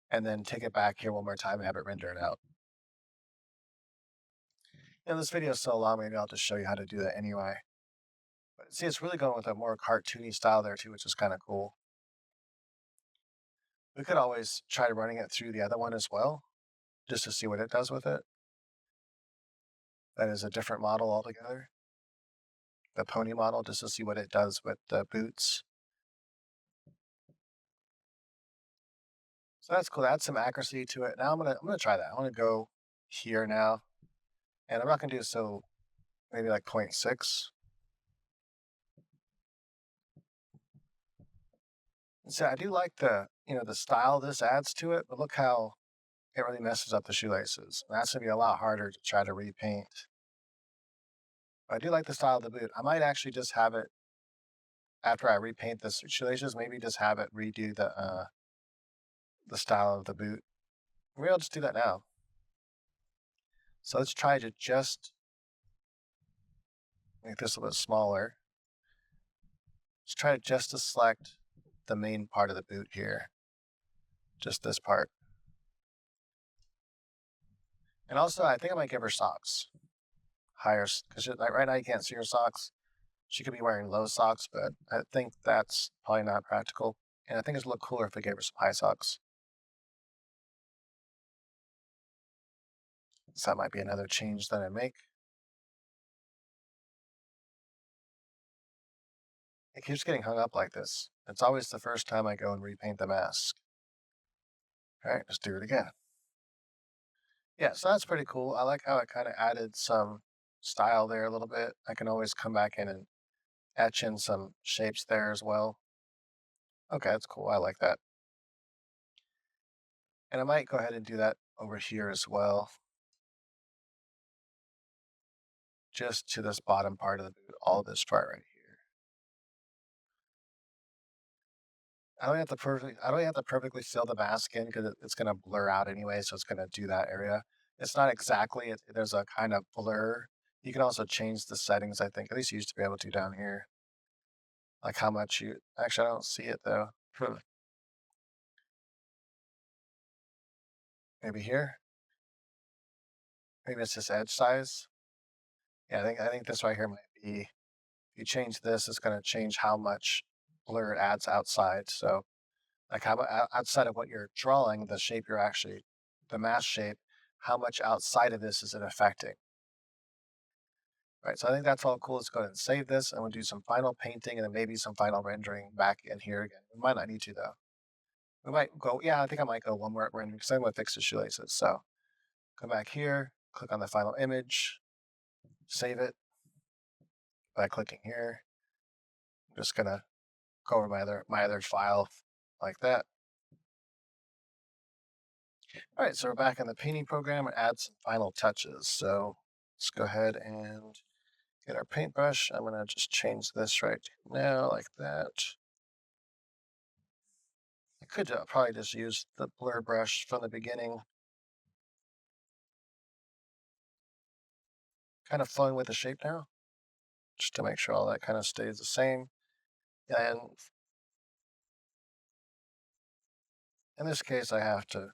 and then take it back here one more time and have it render it out. This video is so long, maybe I'll just show you how to do that anyway. But see, it's really going with a more cartoony style there too, which is kind of cool. We could always try running it through the other one as well, just to see what it does with it. That is a different model altogether. The pony model, just to see what it does with the boots. So that's cool. Add some accuracy to it. Now I'm gonna try that. I'm gonna go here now, and I'm not gonna do so maybe like 0.6. So I do like the style this adds to it, but look how it really messes up the shoelaces. That's gonna be a lot harder to try to repaint. But I do like the style of the boot. I might actually just have it after I repaint the shoelaces, maybe just have it redo the style of the boot. Maybe I'll just do that now. So let's try to just make this a little bit smaller. Let's try just to select the main part of the boot here. Just this part. And also, I think I might give her socks. Higher, because like right now you can't see her socks. She could be wearing low socks, but I think that's probably not practical. And I think it'd look cooler if we gave her some high socks. So that might be another change that I make. It keeps getting hung up like this. It's always the first time I go and repaint the mask. All right, let's do it again. Yeah, so that's pretty cool. I like how it kind of added some style there a little bit. I can always come back in and etch in some shapes there as well. Okay, that's cool. I like that. And I might go ahead and do that over here as well, just to this bottom part of the boot, all this part right here. I don't have to perfectly fill the mask in because it's going to blur out anyway, so it's going to do that area. It's not exactly, there's a kind of blur. You can also change the settings, I think. At least you used to be able to down here. Like how much you, actually, I don't see it though. Maybe here. Maybe it's just edge size. Yeah, I think this right here might be. If you change this, it's going to change how much blur it adds outside. So, like how outside of what you're drawing, the shape you're actually, the mask shape, how much outside of this is it affecting? Right. So I think that's all cool. Let's go ahead and save this, and we'll do some final painting and then maybe some final rendering back in here again. We might not need to though. We might go. Yeah, I think I might go one more rendering because I'm going to fix the shoelaces. So come back here, click on the final image, save it by clicking here. I'm just gonna go over my other file like that. All right, so we're back in the painting program and add some final touches. So let's go ahead and get our paintbrush. I'm gonna just change this right now like that. I could probably just use the blur brush from the beginning, kind of flowing with the shape now, just to make sure all that kind of stays the same. And in this case, I have to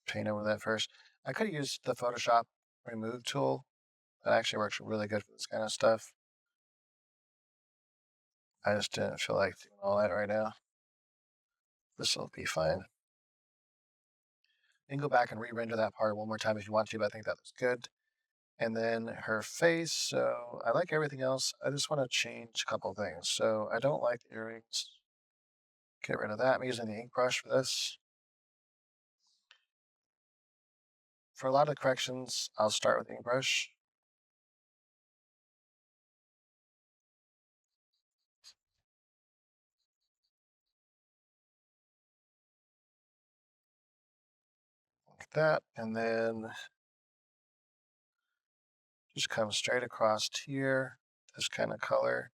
paint over that first. I could use the Photoshop remove tool. That actually works really good for this kind of stuff. I just didn't feel like doing all that right now. This will be fine. You can go back and re-render that part one more time if you want to, but I think that looks good. And then her face, so I like everything else. I just want to change a couple things. So I don't like the earrings. Get rid of that. I'm using the ink brush for this. For a lot of corrections, I'll start with the ink brush. Like that. And then just come straight across here, this kind of color.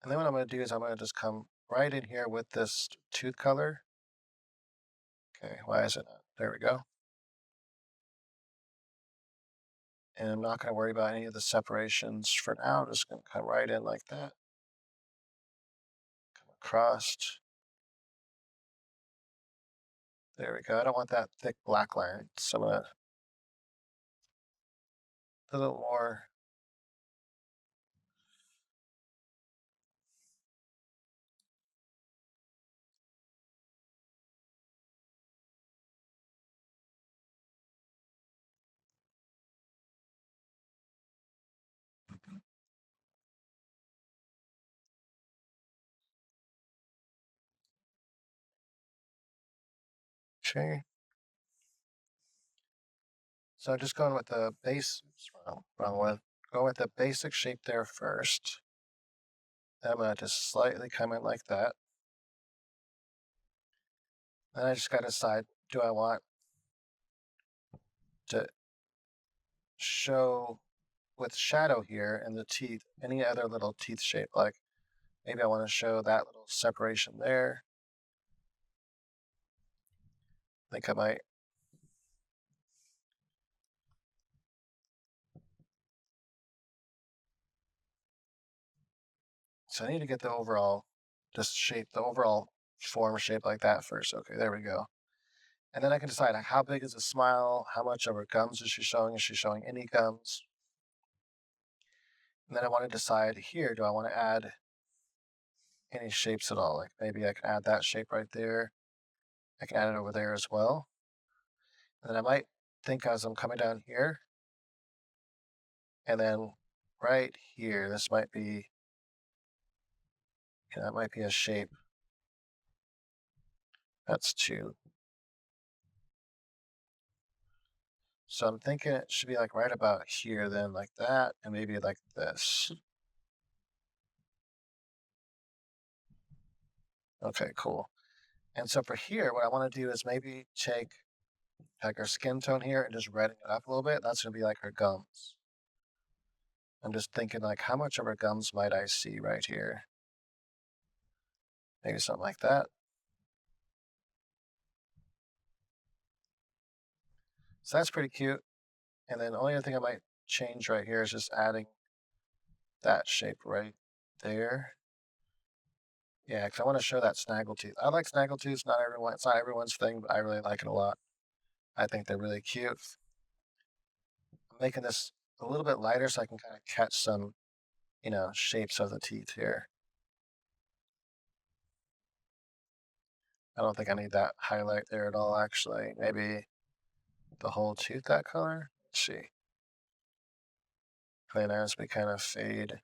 And then what I'm going to do is I'm going to just come right in here with this tooth color. Okay, why is it not? There we go. And I'm not going to worry about any of the separations for now. I'm just going to come right in like that. Come across. There we go. I don't want that thick black line. So I'm going to a little more. Okay. So just going with the base, oops, wrong one. Go with the basic shape there first. Then I'm going to just slightly come in like that. Then I just got to decide, do I want to show with shadow here and the teeth, any other little teeth shape? Like maybe I want to show that little separation there. I think I might. So I need to get the overall, just shape, the overall form shape like that first. Okay, there we go. And then I can decide how big is the smile, how much of her gums is she showing? Is she showing any gums? And then I want to decide here, do I want to add any shapes at all? Like maybe I can add that shape right there. I can add it over there as well. And then I might think as I'm coming down here, and then right here. This might be, yeah, that might be a shape. That's two. So I'm thinking it should be like right about here then, like that, and maybe like this. Okay, cool. And so for here, what I want to do is maybe take like her skin tone here and just redden it up a little bit. That's gonna be like her gums. I'm just thinking like how much of her gums might I see right here? Maybe something like that. So that's pretty cute. And then the only other thing I might change right here is just adding that shape right there. Yeah, because I want to show that snaggletooth. I like snaggletooths. It's not everyone's thing, but I really like it a lot. I think they're really cute. I'm making this a little bit lighter so I can kind of catch some, shapes of the teeth here. I don't think I need that highlight there at all, actually. Maybe the whole tooth that color. Let's see. And then as we kind of fade,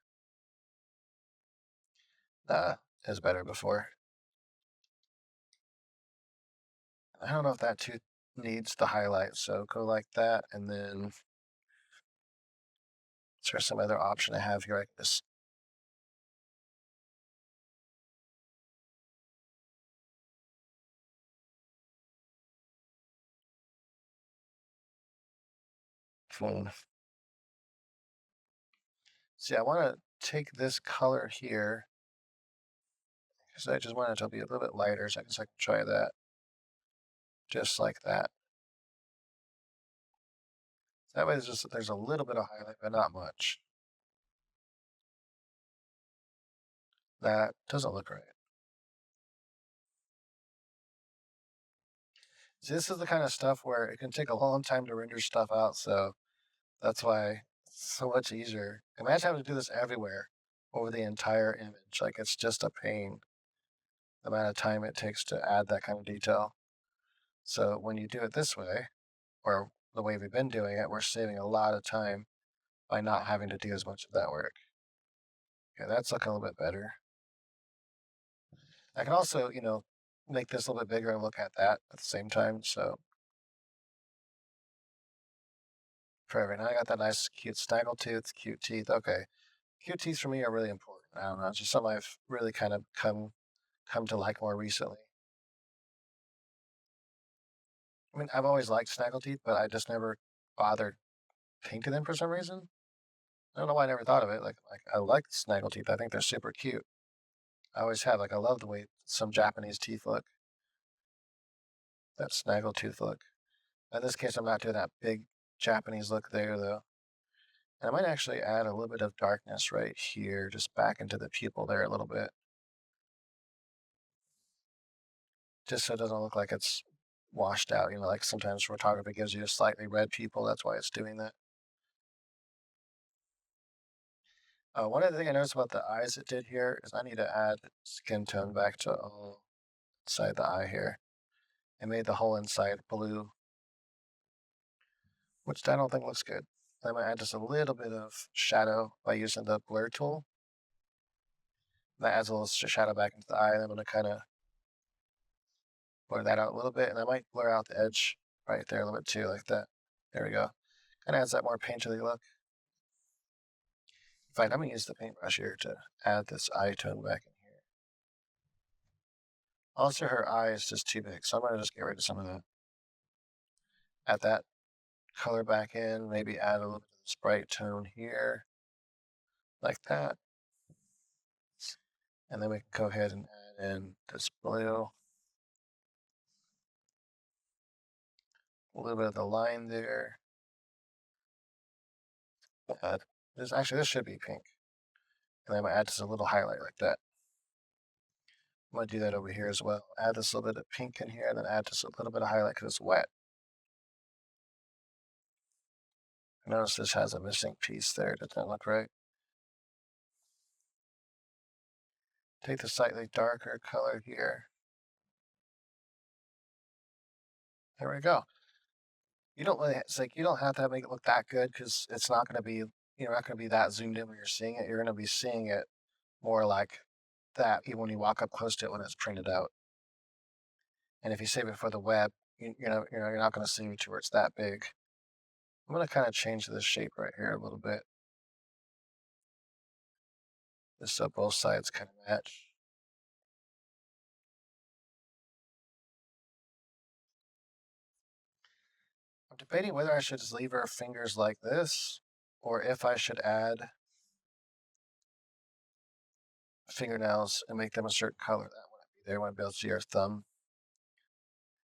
is better before. I don't know if that tooth needs the highlight, so go like that, and then is there some other option I have here? I can just boom. See, I want to take this color here because I just want it to be a little bit lighter, so I can try that just like that. That way, there's a little bit of highlight, but not much. That doesn't look right. See, this is the kind of stuff where it can take a long time to render stuff out, so that's why it's so much easier. Imagine having to do this everywhere over the entire image. Like it's just a pain the amount of time it takes to add that kind of detail. So when you do it this way, or the way we've been doing it, we're saving a lot of time by not having to do as much of that work. Okay, that's looking a little bit better. I can also, make this a little bit bigger and look at that at the same time. So perfect. Now I got that nice, cute snaggle tooth, cute teeth. Okay, cute teeth for me are really important. I don't know, it's just something I've really kind of come to like more recently. I mean, I've always liked snaggle teeth, but I just never bothered painting them for some reason. I don't know why I never thought of it. Like I like snaggle teeth. I think they're super cute. I always have. Like I love the way some Japanese teeth look. That snaggle tooth look. In this case, I'm not doing that big Japanese look there though. And I might actually add a little bit of darkness right here, just back into the pupil there a little bit, just so it doesn't look like it's washed out. Like sometimes photography gives you a slightly red pupil. That's why it's doing that. One other thing I noticed about the eyes it did here is I need to add skin tone back to all inside the eye here. It made the whole inside blue, which I don't think looks good. I'm gonna add just a little bit of shadow by using the blur tool. That adds a little shadow back into the eye. And I'm gonna kind of blur that out a little bit, and I might blur out the edge right there a little bit too, like that. There we go. Kind of adds that more painterly look. Fine, I'm gonna use the paintbrush here to add this eye tone back in here. Also, her eye is just too big, so I'm gonna just get rid of some of that. Add that color back in, maybe add a little bit of this bright tone here, like that. And then we can go ahead and add in this blue, a little bit of the line there. This should be pink. And then I'm gonna add just a little highlight like that. I'm gonna do that over here as well. Add this little bit of pink in here, and then add just a little bit of highlight because it's wet. Notice this has a missing piece there. Doesn't that look right? Take the slightly darker color here. There we go. You don't really, it's like you don't have to make it look that good because it's not going to be you're not going to be that zoomed in when you're seeing it. You're going to be seeing it more like that even when you walk up close to it when it's printed out. And if you save it for the web, you're not going to see it to where it's that big. I'm going to kind of change this shape right here a little bit, just so both sides kind of match. I'm debating whether I should just leave her fingers like this, or if I should add fingernails and make them a certain color. That wouldn't be there. I want to be able to see her thumb.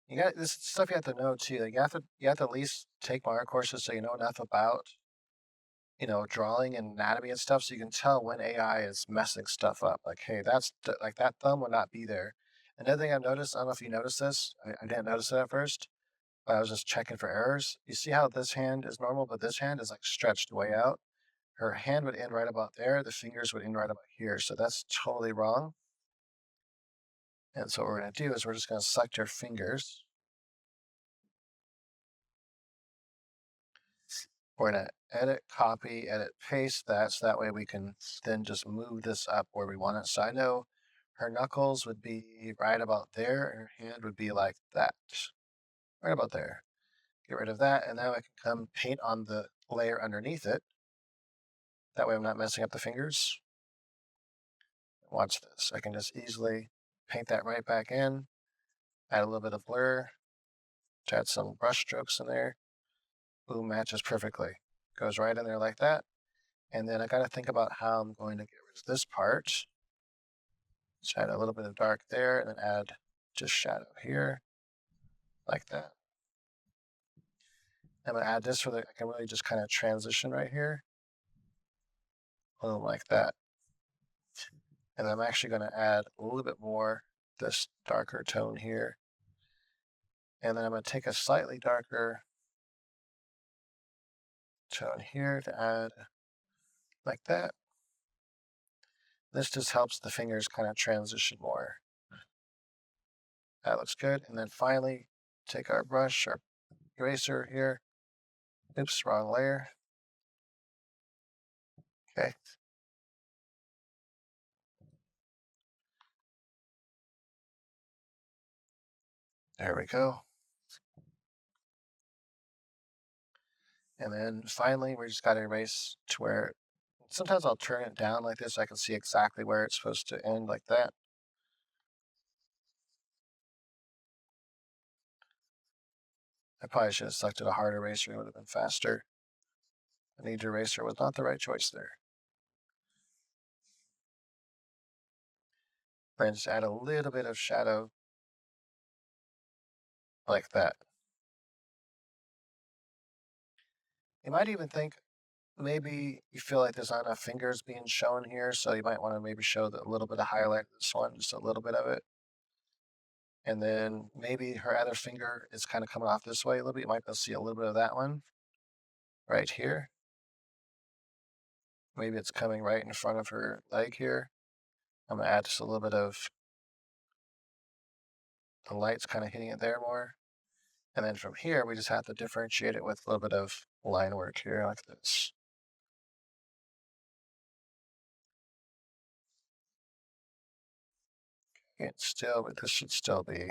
You got this stuff you have to know too. Like you have to at least take manga courses so you know enough about drawing and anatomy and stuff, so you can tell when AI is messing stuff up. Like, hey, like that thumb would not be there. Another thing I've noticed, I don't know if you noticed this. I didn't notice it at first, but I was just checking for errors. You see how this hand is normal, but this hand is like stretched way out. Her hand would end right about there. The fingers would end right about here. So that's totally wrong. And so what we're going to do is we're just going to select your fingers. We're going to edit, copy, edit, paste that. So that way we can then just move this up where we want it. So I know her knuckles would be right about there, and her hand would be like that, right about there. Get rid of that, and now I can come paint on the layer underneath it. That way I'm not messing up the fingers. Watch this. I can just easily paint that right back in, add a little bit of blur, add some brush strokes in there. Boom, matches perfectly. Goes right in there like that. And then I got to think about how I'm going to get rid of this part. Just add a little bit of dark there, and then add just shadow here, like that. I'm going to add this so that I can really just kind of transition right here. Boom, like that. And I'm actually going to add a little bit more this darker tone here. And then I'm going to take a slightly darker tone here to add like that. This just helps the fingers kind of transition more. That looks good. And then finally, take our brush, our eraser here. Oops, wrong layer. Okay. There we go. And then finally, we just got to erase to where sometimes I'll turn it down like this so I can see exactly where it's supposed to end like that. I probably should have selected a hard eraser. It would have been faster. A neat eraser was not the right choice there. Then just add a little bit of shadow like that. You might even think maybe you feel like there's not enough fingers being shown here, so you might want to maybe show a little bit of highlight of this one, just a little bit of it. And then maybe her other finger is kind of coming off this way a little bit. You might be able to see a little bit of that one right here. Maybe it's coming right in front of her leg here. I'm going to add just a little bit of the light's kind of hitting it there more. And then from here, we just have to differentiate it with a little bit of line work here like this. It's still, but this should still be.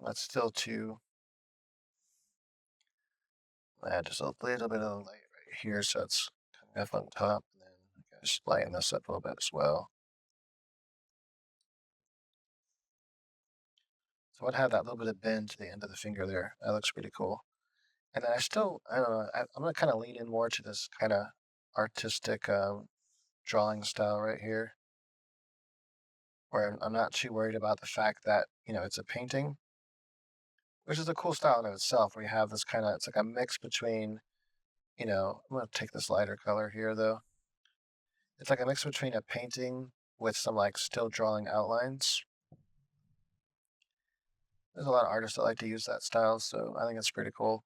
That's still too. Add just a little bit of light right here so it's kind of on top. And then just lighten this up a little bit as well. So I'd have that little bit of bend to the end of the finger there. That looks pretty cool. And then I don't know, I'm going to kind of lean in more to this kind of artistic drawing style right here, where I'm not too worried about the fact that, it's a painting, which is a cool style in itself, where you have this kind of, it's like a mix between, I'm going to take this lighter color here though. It's like a mix between a painting with some like still drawing outlines. There's a lot of artists that like to use that style, so I think it's pretty cool.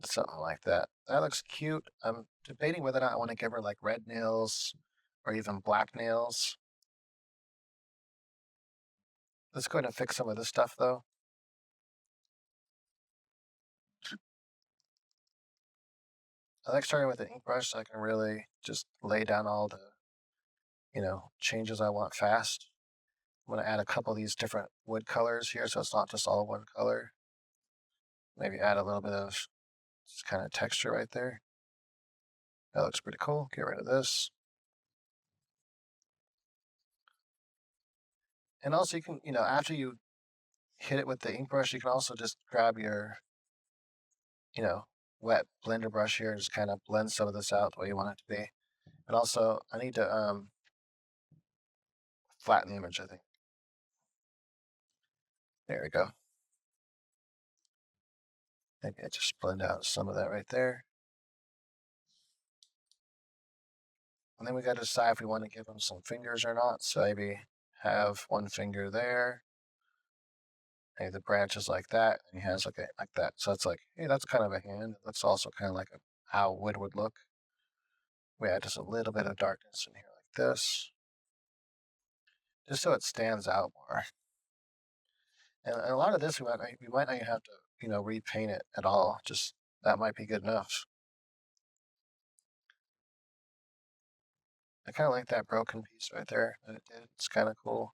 Something like that. That looks cute. I'm debating whether or not I want to give her like red nails or even black nails. Let's go ahead and fix some of this stuff though. I like starting with an ink brush so I can really just lay down all the, changes I want fast. I'm going to add a couple of these different wood colors here so it's not just all one color. Maybe add a little bit of this kind of texture right there. That looks pretty cool. Get rid of this. And also you can, after you hit it with the ink brush, you can also just grab your, you know, wet blender brush here and just kind of blend some of this out the way you want it to be. And also I need to flatten the image, I think. There we go. Maybe I just blend out some of that right there. And then we got to decide if we want to give him some fingers or not. So maybe have one finger there. Maybe the branch is like that, and he has like that. So it's like, hey, that's kind of a hand. That's also kind of like how wood would look. We add just a little bit of darkness in here like this, just so it stands out more. And a lot of this we might not even have to repaint it at all. Just that might be good enough. I kind of like that broken piece right there that it did. It's kind of cool.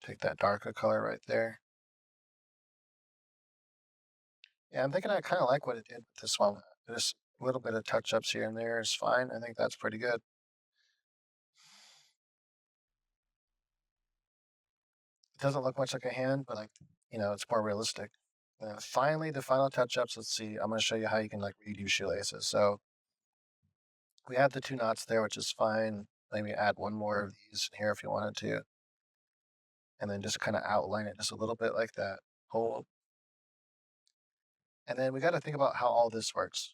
Take that darker color right there. Yeah, I'm thinking I kind of like what it did with this one. Just a little bit of touch-ups here and there is fine. I think that's pretty good. It doesn't look much like a hand, but like, it's more realistic. Finally, the final touch-ups. Let's see. I'm going to show you how you can like redo shoelaces. So we have the two knots there, which is fine. Maybe add one more of these here if you wanted to, and then just kind of outline it just a little bit like that. Hold. And then we got to think about how all this works.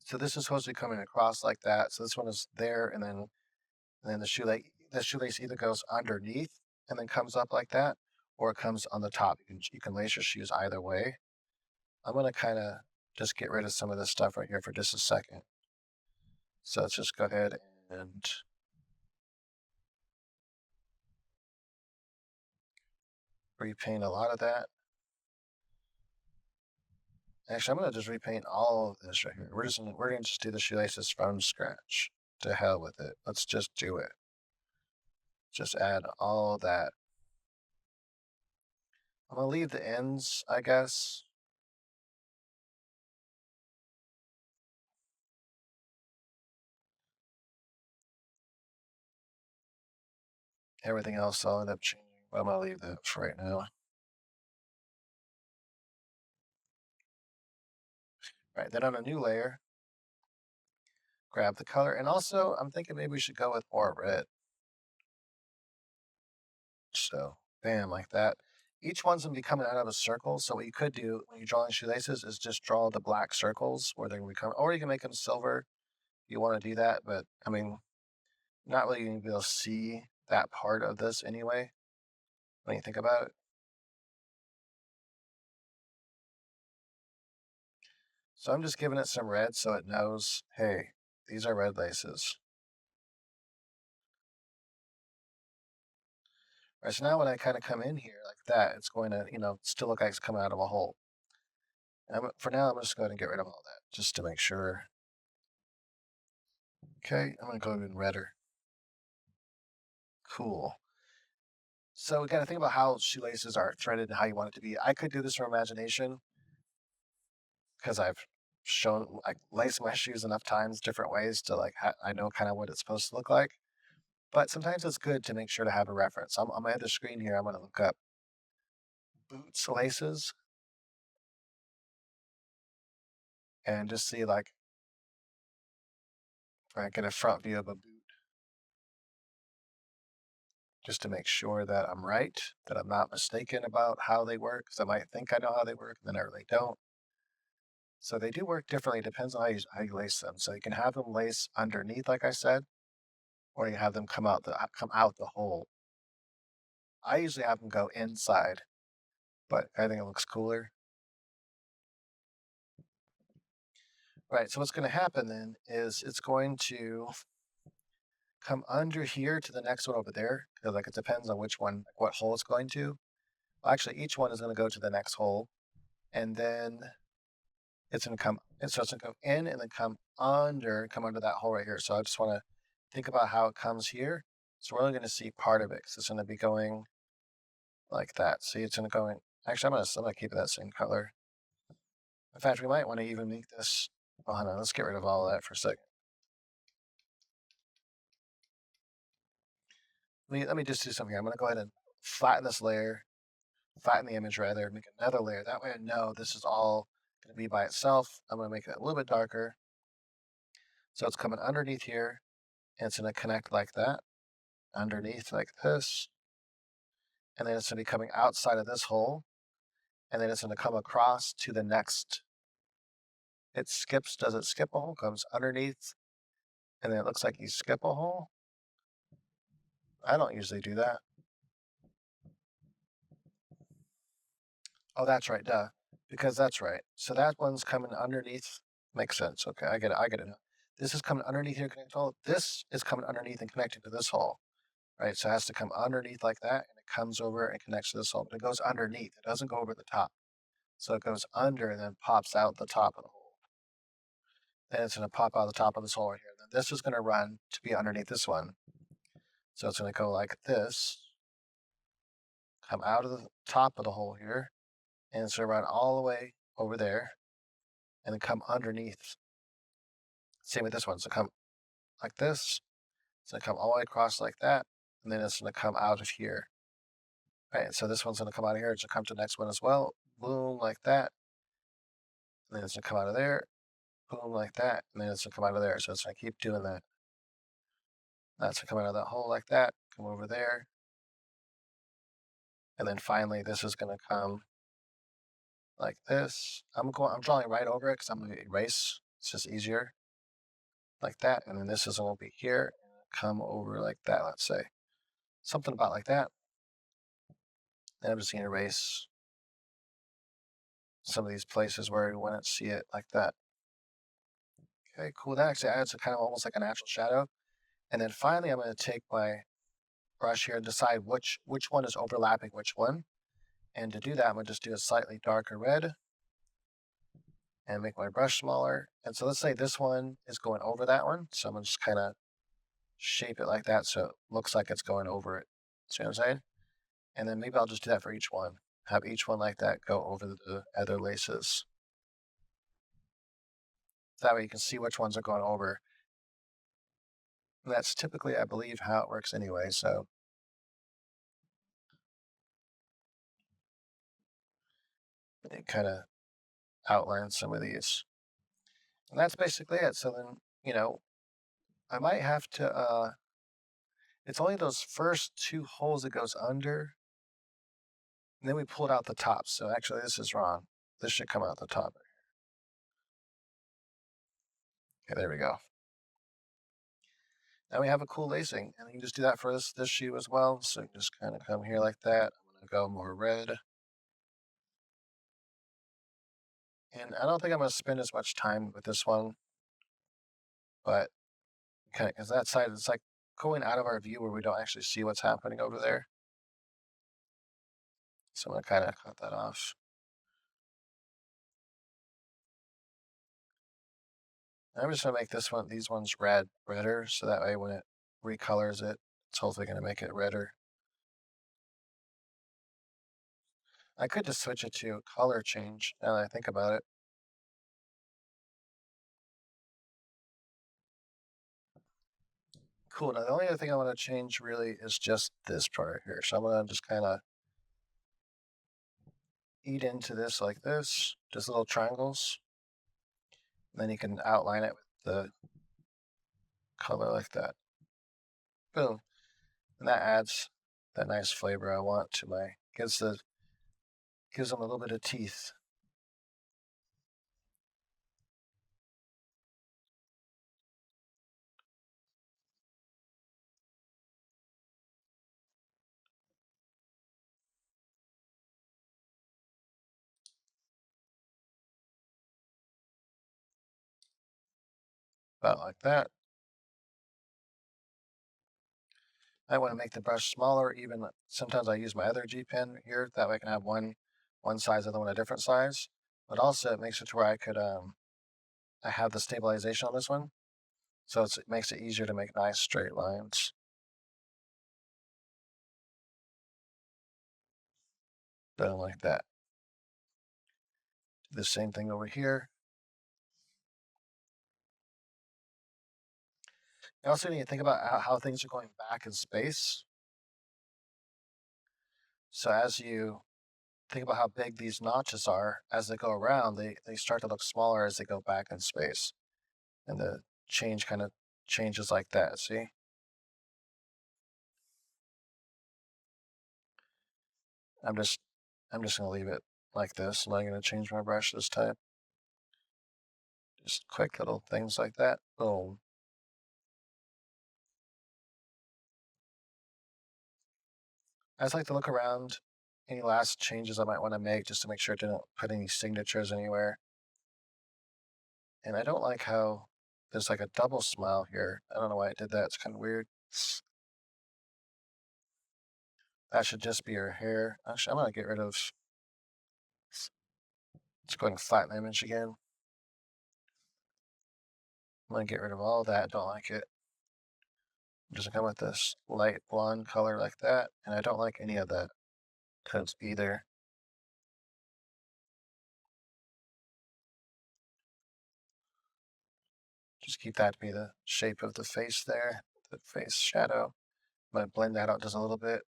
So this is supposed to be coming across like that. So this one is there, and then the shoelace either goes underneath and then comes up like that, or it comes on the top. You can lace your shoes either way. I'm gonna kind of just get rid of some of this stuff right here for just a second. So let's just go ahead and repaint a lot of that. Actually, I'm gonna just repaint all of this right here. We're gonna just do the shoelaces from scratch. To hell with it. Let's just do it. Just add all that. I'm gonna leave the ends, I guess. Everything else I'll end up changing, but I'm gonna leave that for right now. Right, then on a new layer, grab the color, and also I'm thinking maybe we should go with more red. So, bam, like that. Each one's gonna be coming out of a circle. So what you could do when you're drawing shoelaces is just draw the black circles where they're gonna become, or you can make them silver if you want to do that. But I mean, not really gonna be able to see that part of this anyway when you think about it. So I'm just giving it some red so it knows, hey, these are red laces. Right, so now when I kind of come in here like that, it's going to, still look like it's coming out of a hole. And for now, I'm just going to get rid of all that just to make sure. Okay, I'm going to go even redder. Cool. So we got to think about how shoelaces are threaded and how you want it to be. I could do this from imagination because I've shown like lace my shoes enough times different ways to like I know kind of what it's supposed to look like. But sometimes it's good to make sure to have a reference. I'm at the screen here. I'm going to look up boots laces and just see like if I get a front view of a boot just to make sure that I'm right, that I'm not mistaken about how they work, because I might think I know how they work, and then I really don't. So they do work differently. It depends on how you lace them. So you can have them lace underneath, like I said, or you have them come out the hole. I usually have them go inside, but I think it looks cooler. Right, so what's going to happen then is it's going to come under here to the next one over there. 'Cause, like, it depends on which one, what hole it's going to. Well, actually, each one is going to go to the next hole, and then it's going to come. And so it's going to go in and then come under that hole right here. So I just want to think about how it comes here. So we're only going to see part of it because it's going to be going like that. See, it's going to go in. Actually, I'm going to keep it that same color. In fact, we might want to even make this. Oh no, let's get rid of all of that for a second. Let me just do something here. I'm going to go ahead and flatten this layer, flatten the image rather, make another layer. That way I know this is all going to be by itself. I'm going to make it a little bit darker. So it's coming underneath here, and it's going to connect like that, underneath like this. And then it's going to be coming outside of this hole, and then it's going to come across to the next. It skips, does it skip a hole? Comes underneath, and then it looks like you skip a hole. I don't usually do that. Oh, that's right, duh. Because that's right. So that one's coming underneath. Makes sense. Okay, I get it. I get it now. This is coming underneath here, connecting hole. This is coming underneath and connecting to this hole. Right? So it has to come underneath like that, and it comes over and connects to this hole. But it goes underneath. It doesn't go over the top. So it goes under and then pops out the top of the hole. Then it's going to pop out the top of this hole right here. Then this is going to run to be underneath this one. So it's going to go like this, come out of the top of the hole here, and it's going to run all the way over there, and then come underneath. Same with this one. So come like this. It's going to come all the way across like that, and then it's going to come out of here. Right, so this one's going to come out of here. It's going to come to the next one as well. Boom, like that. And then it's going to come out of there. Boom, like that. And then it's going to come out of there. So it's going to keep doing that. That's going to come out of that hole like that. Come over there. And then finally, this is going to come like this. I'm drawing right over it because I'm going to erase. It's just easier. Like that. And then this is going to be here. Come over like that, let's say. Something about like that. And I'm just going to erase some of these places where we wouldn't see it like that. Okay, cool. That actually adds a kind of almost like a natural shadow. And then finally, I'm going to take my brush here and decide which one is overlapping which one. And to do that, I'm going to just do a slightly darker red and make my brush smaller. And so let's say this one is going over that one. So I'm going to just kind of shape it like that so it looks like it's going over it. See what I'm saying? And then maybe I'll just do that for each one. Have each one like that go over the other laces. That way you can see which ones are going over. And that's typically, I believe, how it works anyway. So it kind of outlines some of these. And that's basically it. So then, I might have to, it's only those first two holes that goes under, and then we pulled out the top. So actually, this is wrong. This should come out the top. Okay, there we go. Now we have a cool lacing, and you can just do that for this shoe as well. So you just kind of come here like that. I'm going to go more red. And I don't think I'm going to spend as much time with this one, but kind of, because that side, it's like going out of our view where we don't actually see what's happening over there. So I'm going to kind of cut that off. I'm just going to make these ones redder, so that way when it recolors it, it's hopefully going to make it redder. I could just switch it to color change now that I think about it. Cool. Now the only other thing I want to change really is just this part here. So I'm going to just kind of eat into this like this, just little triangles. And then you can outline it with the color like that. Boom. And that adds that nice flavor I want to gives them a little bit of teeth. about like that. I want to make the brush smaller. Even sometimes I use my other G pen here. That way I can have one size and the one a different size. But also it makes it to where I have the stabilization on this one, so it makes it easier to make nice straight lines. Done like that. Do the same thing over here. You also need to think about how things are going back in space. So as you think about how big these notches are, as they go around, they start to look smaller as they go back in space. And the change kind of changes like that, see? I'm just I'm just gonna leave it like this. I'm not gonna change my brush this time. Just quick little things like that. Boom. I just like to look around any last changes I might want to make just to make sure I didn't put any signatures anywhere. And I don't like how there's like a double smile here. I don't know why I did that. It's kind of weird. That should just be her hair. Actually, I'm gonna get rid of. Let's go ahead and flatten the image again. I'm gonna get rid of all that. Don't like it. I'm just gonna come with this light blonde color like that, and I don't like any of the coats either. Just keep that to be the shape of the face there, the face shadow. I'm gonna blend that out just a little bit.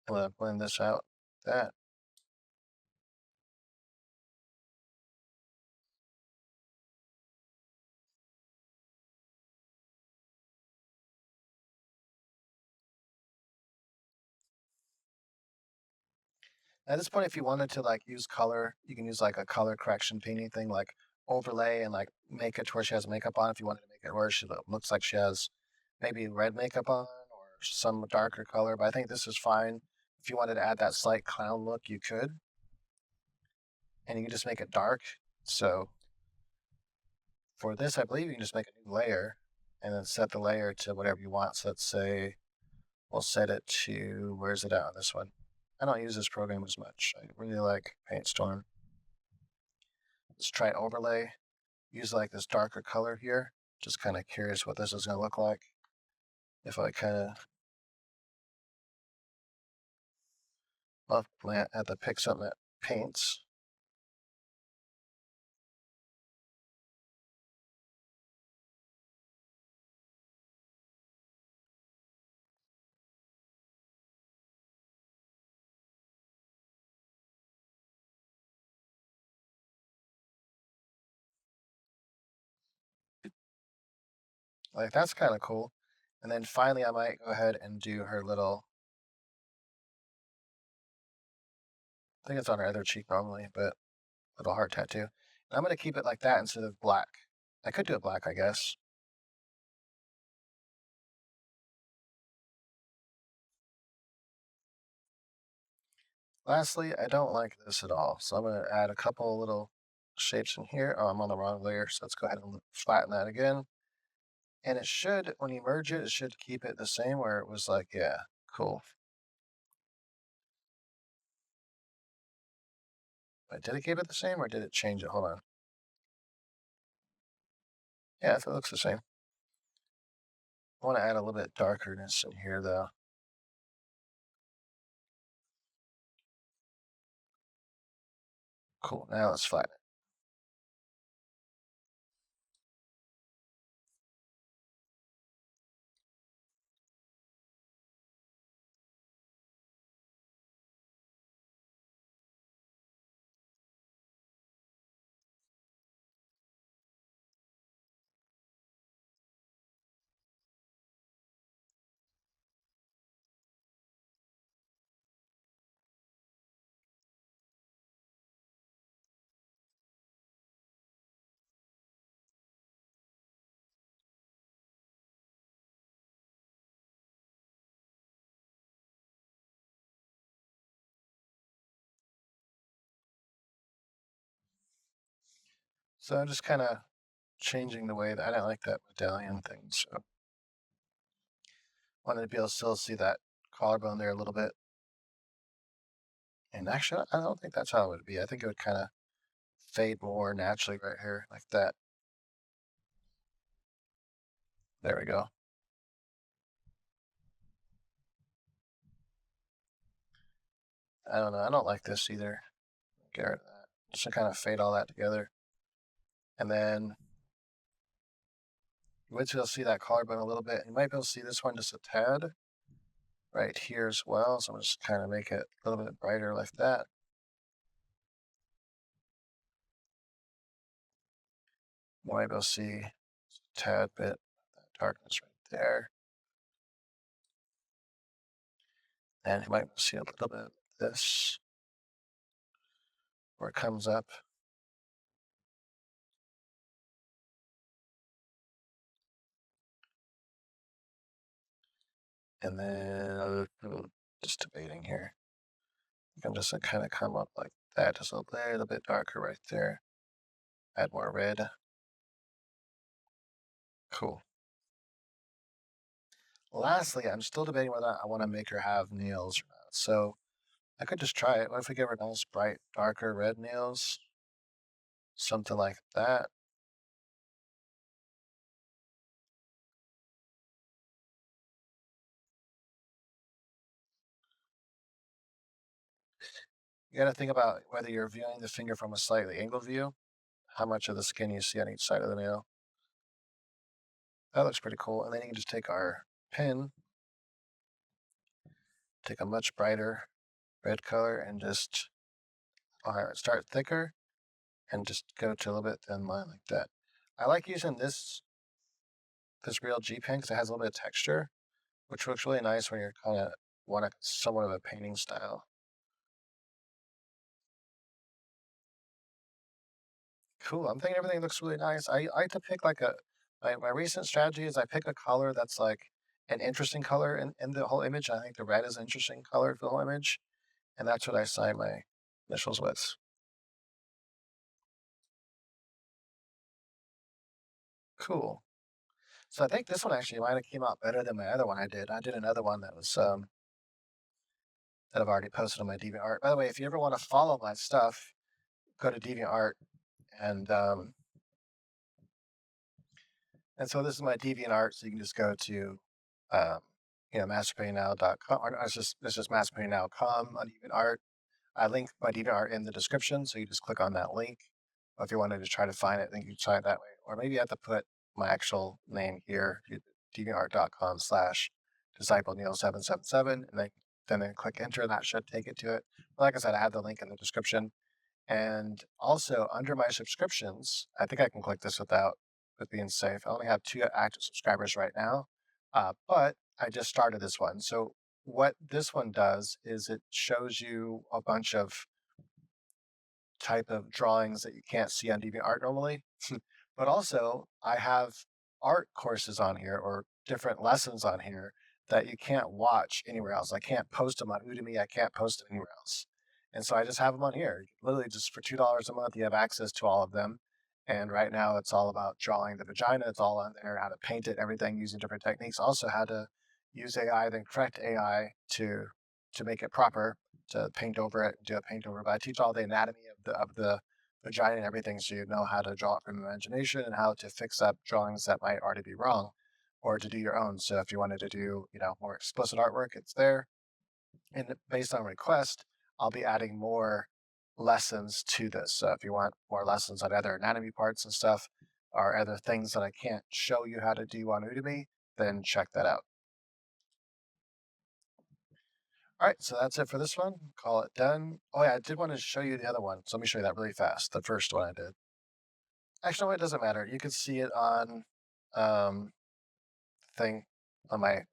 I'm gonna blend this out. That. At this point, if you wanted to like use color, you can use like a color correction painting thing, like overlay and like make it to where she has makeup on. If you wanted to make it where she looks like she has maybe red makeup on or some darker color, but I think this is fine. If you wanted to add that slight clown look, you could, and you can just make it dark. So for this, I believe you can just make a new layer and then set the layer to whatever you want. So let's say we'll set it to, where's it at on this one? I don't use this program as much. I really like PaintStorm. Let's try overlay. Use like this darker color here. Just kind of curious what this is going to look like. If I kind of have to pick something that paints. Like that's kind of cool. And then finally, I might go ahead and do her little. I think it's on her other cheek normally, but little heart tattoo. And I'm going to keep it like that instead of black. I could do it black, I guess. Lastly, I don't like this at all. So I'm going to add a couple little shapes in here. Oh, I'm on the wrong layer. So let's go ahead and flatten that again. And it should, when you merge it, it should keep it the same where it was like, yeah, cool. But did it keep it the same or did it change it? Hold on. Yeah, it looks the same. I want to add a little bit darkerness in here though. Cool. Now let's flatten it. So I'm just kind of changing the way that I didn't like that medallion thing, so wanted to be able to still see that collarbone there a little bit. And actually, I don't think that's how it would be. I think it would kind of fade more naturally right here, like that. There we go. I don't know. I don't like this either. Get rid of that. Just to kind of fade all that together. And then you might be able to see that collarbone a little bit. You might be able to see this one just a tad right here as well. So I'm just kind of make it a little bit brighter like that. You might be able to see a tad bit of that darkness right there. And you might be able to see a little bit of this where it comes up. And then just debating here. I'm just gonna kind of come up like that, just a little bit darker right there. Add more red. Cool. Lastly, I'm still debating whether I want to make her have nails or not. So I could just try it. What if we give her nice, bright, darker red nails? Something like that. You got to think about whether you're viewing the finger from a slightly angled view, how much of the skin you see on each side of the nail. That looks pretty cool. And then you can just take our pen, take a much brighter red color, and just start thicker and just go to a little bit thin line like that. I like using this real G pen because it has a little bit of texture, which looks really nice when you're kind of want somewhat of a painting style. Cool. I'm thinking everything looks really nice. I like to pick like my recent strategy is I pick a color that's like an interesting color in the whole image. I think the red is an interesting color for the whole image, and that's what I sign my initials with. Cool. So I think this one actually might have came out better than my other one I did. I did another one that was that I've already posted on my DeviantArt. By the way, if you ever want to follow my stuff, go to DeviantArt and so this is my DeviantArt. So you can just go to um, masterpaintingnow.com or it's just masterpaintingnow.com on DeviantArt. I link my DeviantArt in the description, so you just click on that link. Or if you wanted to try to find it, then you can try it that way. Or maybe you have to put my actual name here, deviantart.com/disciple Neil777, and then click enter, and that should take it to it. But like I said, I have the link in the description. And also under my subscriptions, I think I can click this without with being safe. I only have 2 active subscribers right now, but I just started this one. So what this one does is it shows you a bunch of type of drawings that you can't see on DeviantArt normally. But also, I have art courses on here or different lessons on here that you can't watch anywhere else. I can't post them on Udemy. I can't post them anywhere else. And so I just have them on here. Literally, just for $2 a month, you have access to all of them. And right now, it's all about drawing the vagina. It's all on there, how to paint it, everything using different techniques. Also, how to use AI, then correct AI to make it proper, to paint over it, do a paint over. But I teach all the anatomy of the vagina and everything, so you know how to draw it from imagination and how to fix up drawings that might already be wrong, or to do your own. So if you wanted to do more explicit artwork, it's there. And based on request, I'll be adding more lessons to this. So if you want more lessons on other anatomy parts and stuff, or other things that I can't show you how to do on Udemy, then check that out. All right, so that's it for this one. Call it done. Oh yeah, I did want to show you the other one. So let me show you that really fast. The first one I did. Actually, no, it doesn't matter. You can see it on um thing on my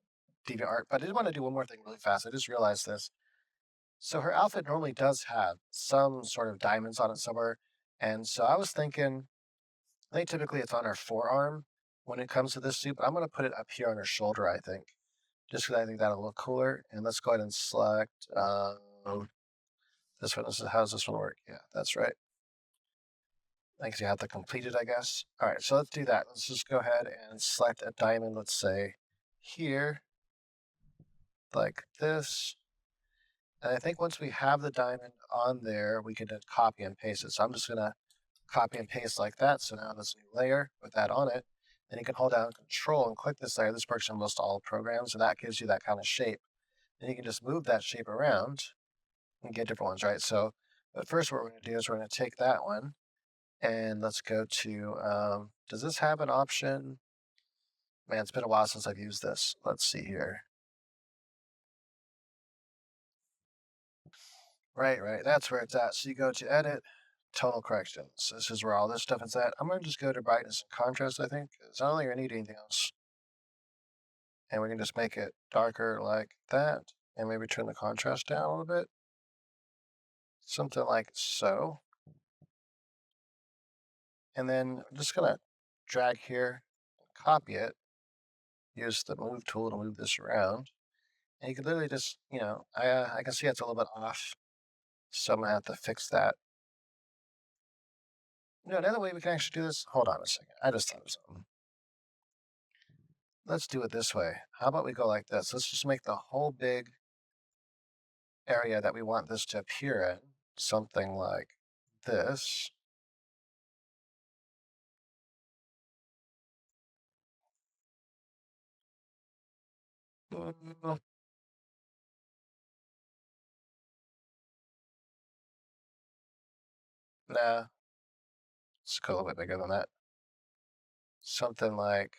DeviantArt. But I did want to do one more thing really fast. I just realized this. So her outfit normally does have some sort of diamonds on it somewhere. And so I was thinking, I think typically it's on her forearm when it comes to this suit, but I'm going to put it up here on her shoulder, I think, just because I think that'll look cooler. And let's go ahead and select this one. How does this one work? Yeah, that's right. Like you have to complete it, I guess. All right, so let's do that. Let's just go ahead and select a diamond, let's say here, like this. And I think once we have the diamond on there, we can just copy and paste it. So I'm just gonna copy and paste like that. So now this new layer with that on it. Then you can hold down Control and click this layer. This works in most all programs, and that gives you that kind of shape. Then you can just move that shape around and get different ones, right? So, but first what we're gonna do is we're gonna take that one and let's go to, does this have an option? Man, it's been a while since I've used this. Let's see here. Right. That's where it's at. So you go to Edit, Tonal Corrections. This is where all this stuff is at. I'm going to just go to Brightness and Contrast, I think, because I don't think I need anything else. And we can just make it darker like that. And maybe turn the contrast down a little bit. Something like so. And then I'm just going to drag here, copy it, use the Move tool to move this around. And you can literally just, I can see it's a little bit off. So I'm going to have to fix that. Another way we can actually do this, hold on a second. I just thought of something. Let's do it this way. How about we go like this? Let's just make the whole big area that we want this to appear in something like this. Mm, Nah, let's go a little bit bigger than that. Something like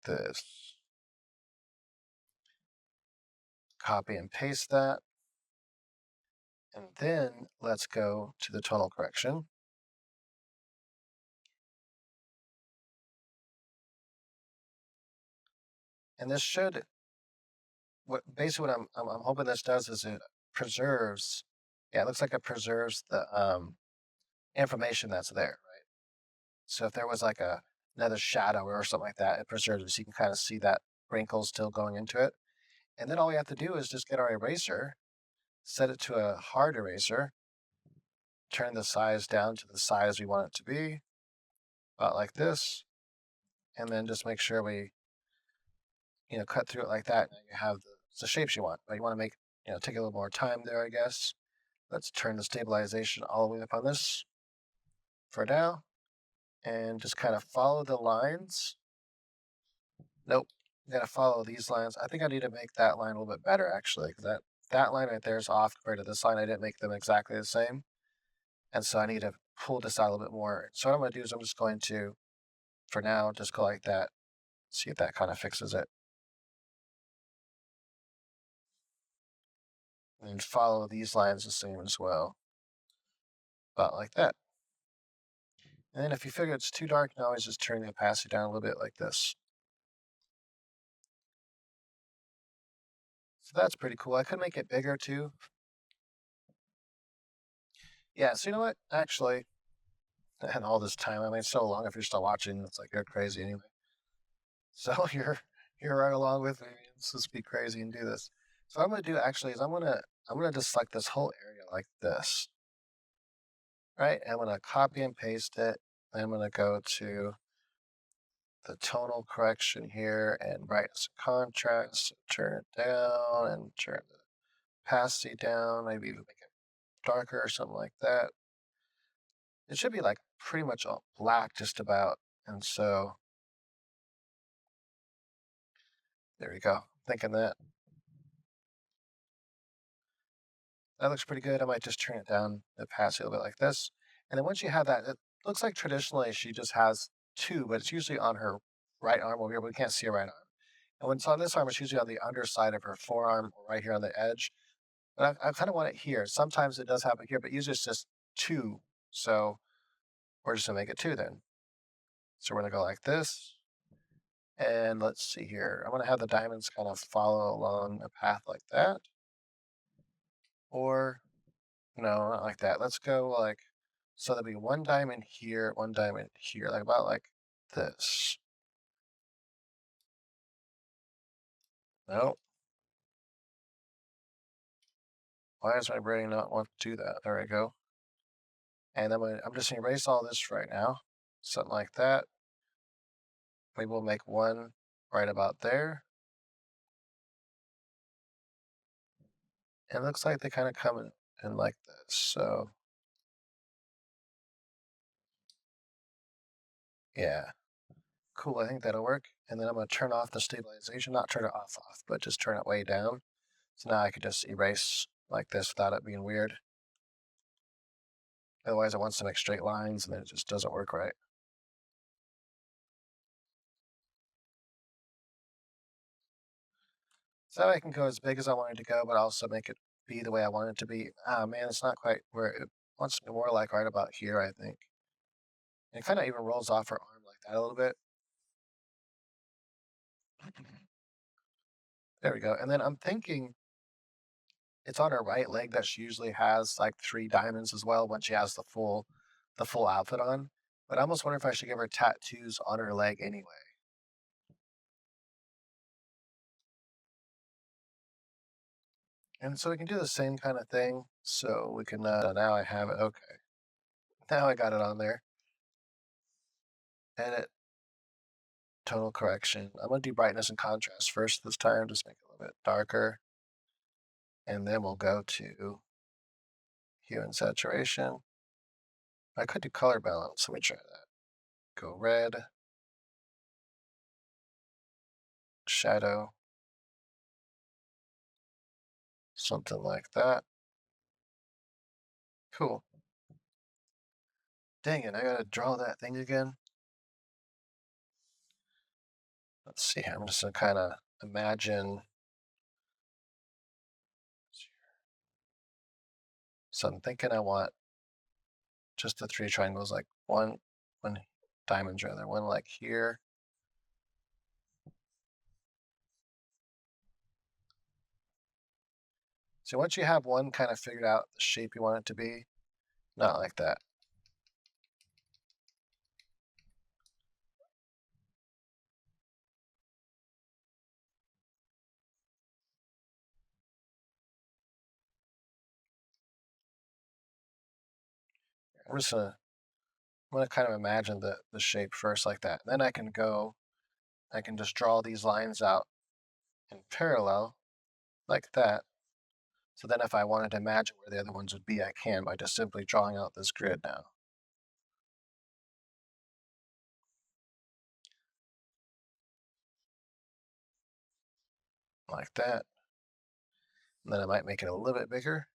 this. Copy and paste that. And then let's go to the tonal correction. And this should, basically what I'm hoping this does is it preserves, yeah, it looks like it preserves the information that's there, right? So if there was like another shadow or something like that, it preserves it so you can kind of see that wrinkle still going into it. And then all we have to do is just get our eraser, set it to a hard eraser, turn the size down to the size we want it to be, about like this, and then just make sure we, cut through it like that. And you have the shapes you want, but you want to make, take a little more time there, I guess. Let's turn the stabilization all the way up on this for now, and just kind of follow the lines. Nope, I'm gonna follow these lines. I think I need to make that line a little bit better actually, because that line right there is off compared to this line. I didn't make them exactly the same, and so I need to pull this out a little bit more. So what I'm gonna do is I'm just going to, for now, just go like that. See if that kind of fixes it, and follow these lines the same as well, about like that. And then if you figure it's too dark, you can always just turn the opacity down a little bit like this. So that's pretty cool. I could make it bigger too. Yeah, so you know what? Actually, and all this time, I mean, it's so long if you're still watching, it's like you're crazy anyway. So you're right along with me. Let's just be crazy and do this. So what I'm gonna do actually is I'm gonna just select this whole area like this. Right? I'm gonna copy and paste it. I'm gonna go to the tonal correction here and brightness and contrast. Turn it down and turn the opacity down. Maybe even make it darker or something like that. It should be like pretty much all black just about. And so there we go. Thinking that looks pretty good. I might just turn it down the opacity a little bit like this. And then once you have that, it looks like traditionally she just has two, but it's usually on her right arm over here. But we can't see her right arm. And when it's on this arm, it's usually on the underside of her forearm or right here on the edge. But I kind of want it here. Sometimes it does happen here, but usually it's just two. So we're just gonna make it two then. So we're gonna go like this. And let's see here. I'm gonna have the diamonds kind of follow along a path like that. Or no, not like that. Let's go like, so there'll be one diamond here, one diamond here, like about like this. No, Why does my brain not want to do that? There we go. And I'm just going to erase all this right now. Something like that. Maybe we'll make one right about there. And it looks like they kind of come in like this. So, yeah. Cool, I think that'll work. And then I'm going to turn off the stabilization. Not turn it off, but just turn it way down. So now I could just erase like this without it being weird. Otherwise, I want to make straight lines, and then it just doesn't work right. So I can go as big as I want it to go, but also make it be the way I want it to be. Ah, man, it's not quite where it wants to be, more like right about here, I think. And it kind of even rolls off her arm like that a little bit. There we go. And then I'm thinking it's on her right leg that she usually has like 3 diamonds as well when she has the full outfit on. But I almost wonder if I should give her tattoos on her leg anyway. And so we can do the same kind of thing. So we can, now I have it. Okay. Now I got it on there. Edit, tonal correction. I'm going to do brightness and contrast first this time. Just make it a little bit darker. And then we'll go to hue and saturation. I could do color balance. Let me try that. Go red, shadow, something like that. Cool. Dang it, I gotta draw that thing again. Let's see, I'm just gonna kind of imagine. So I'm thinking I want just the 3 triangles, like one diamonds rather, one like here. So once you have one kind of figured out the shape you want it to be, not like that. I'm just gonna I'm gonna kind of imagine the shape first like that. Then I can just draw these lines out in parallel like that. So then if I wanted to imagine where the other ones would be, I can by just simply drawing out this grid now. Like that. And then I might make it a little bit bigger.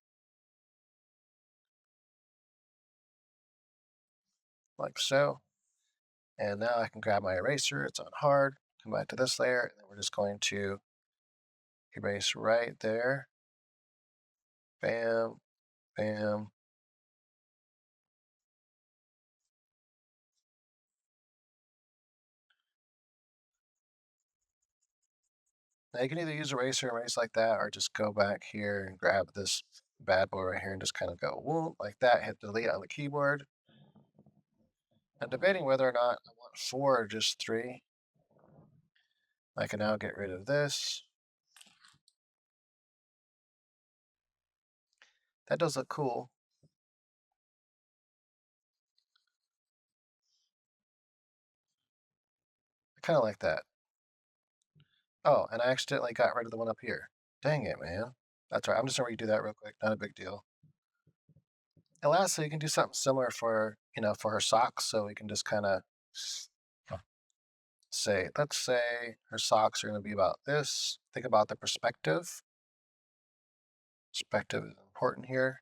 Like so. And now I can grab my eraser, it's on hard, come back to this layer, and then we're just going to erase right there. Bam, bam. Now you can either use eraser, erase like that, or just go back here and grab this bad boy right here and just kind of go whoop, like that, hit delete on the keyboard. I'm debating whether or not I want 4 or just 3. I can now get rid of this. That does look cool. I kind of like that. Oh, and I accidentally got rid of the one up here. Dang it, man. That's right. I'm just gonna redo that real quick. Not a big deal. And lastly, you can do something similar for her socks. So we can just kind of let's say her socks are going to be about this. Think about the perspective. Perspective is important here.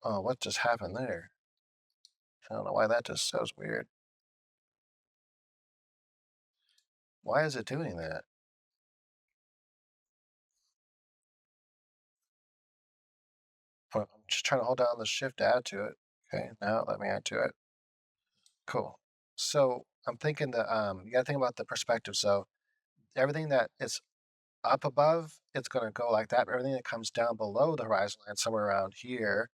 Oh, what just happened there? I don't know why that just sounds weird. Why is it doing that? I'm just trying to hold down the shift to add to it. Okay, now let me add to it. Cool. So I'm thinking that you got to think about the perspective. So everything that is up above, it's going to go like that. But everything that comes down below the horizon line, somewhere around here,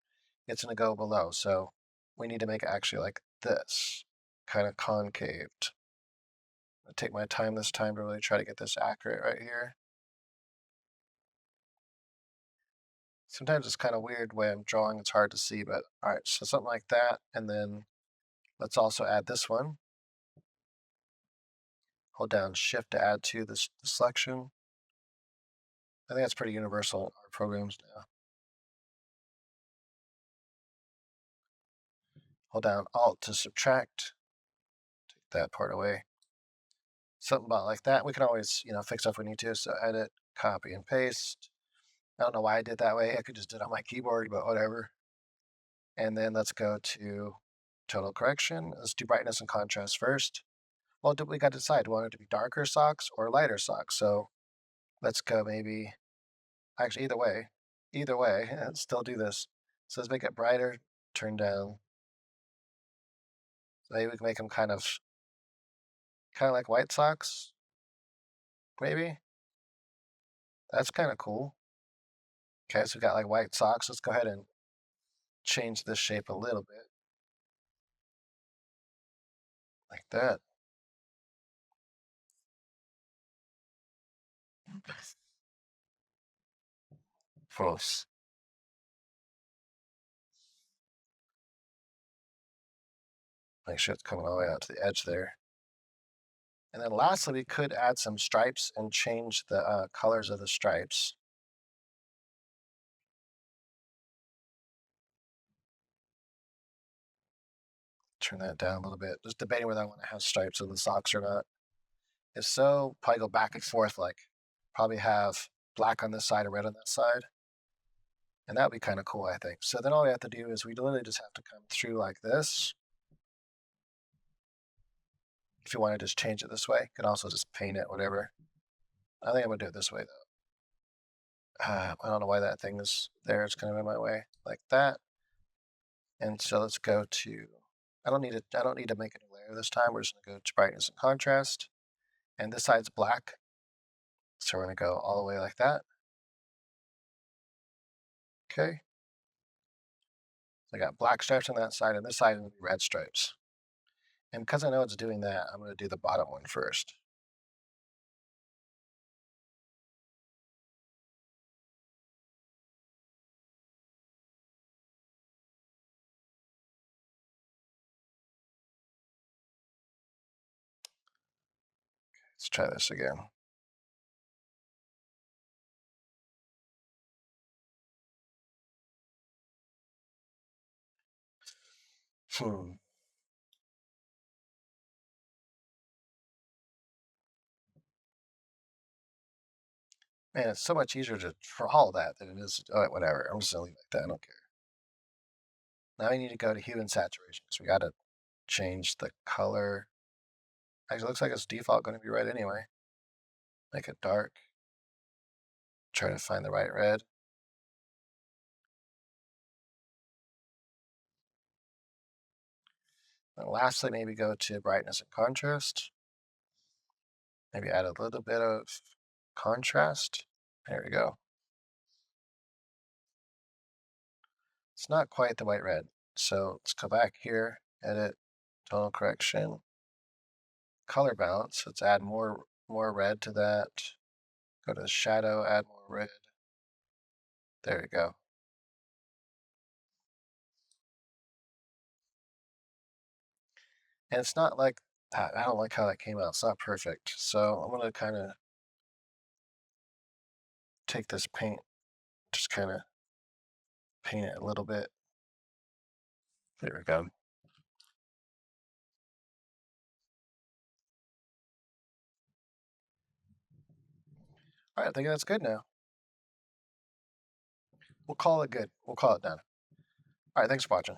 it's going to go below. So we need to make it actually like this, kind of concaved. I'll take my time this time to really try to get this accurate right here. Sometimes it's kind of weird the way I'm drawing. It's hard to see, but all right, so something like that. And then let's also add this one. Hold down Shift to add to this selection. I think that's pretty universal in our programs now. Hold down Alt to subtract. Take that part away. Something about like that. We can always, fix up if we need to. So edit, copy, and paste. I don't know why I did that way. I could just do it on my keyboard, but whatever. And then let's go to total correction. Let's do brightness and contrast first. Well, we got to decide, do we want it to be darker socks or lighter socks? So let's go maybe, actually either way, let's still do this. So let's make it brighter, turn down. So maybe we can make them kind of like white socks, maybe. That's kind of cool. Okay, so we got like white socks. Let's go ahead and change this shape a little bit. Like that. False. Make sure it's coming all the way out to the edge there. And then lastly, we could add some stripes and change the colors of the stripes. Turn that down a little bit. Just debating whether I want to have stripes on the socks or not. If so, probably go back and forth, like probably have black on this side and red on that side. And that would be kind of cool, I think. So then all we have to do is we literally just have to come through like this. If you want to just change it this way, you can also just paint it, whatever. I think I'm gonna do it this way though. I don't know why that thing is there. It's kind of in my way, like that. And so let's go to. I don't need to make a new layer this time. We're just gonna go to brightness and contrast, and this side's black. So we're gonna go all the way like that. Okay. So I got black stripes on that side, and this side is gonna be red stripes. And because I know it's doing that, I'm gonna do the bottom one first. Let's try this again. Hmm. Man, it's so much easier to draw that than it is. Whatever. I'm just gonna leave it like that. I don't care. Now we need to go to hue and saturation. So we gotta change the color. Actually, it looks like it's default going to be red anyway. Make it dark. Try to find the right red. And lastly, maybe go to brightness and contrast. Maybe add a little bit of contrast. There we go. It's not quite the white red. So let's go back here, edit, tonal correction, color balance. Let's add more red to that. Go to the shadow, add more red. There we go. And it's not like, I don't like how that came out. It's not perfect. So I'm going to kind of take this paint, just kind of paint it a little bit. There we go. All right, I think that's good now. We'll call it good. We'll call it done. All right, thanks for watching.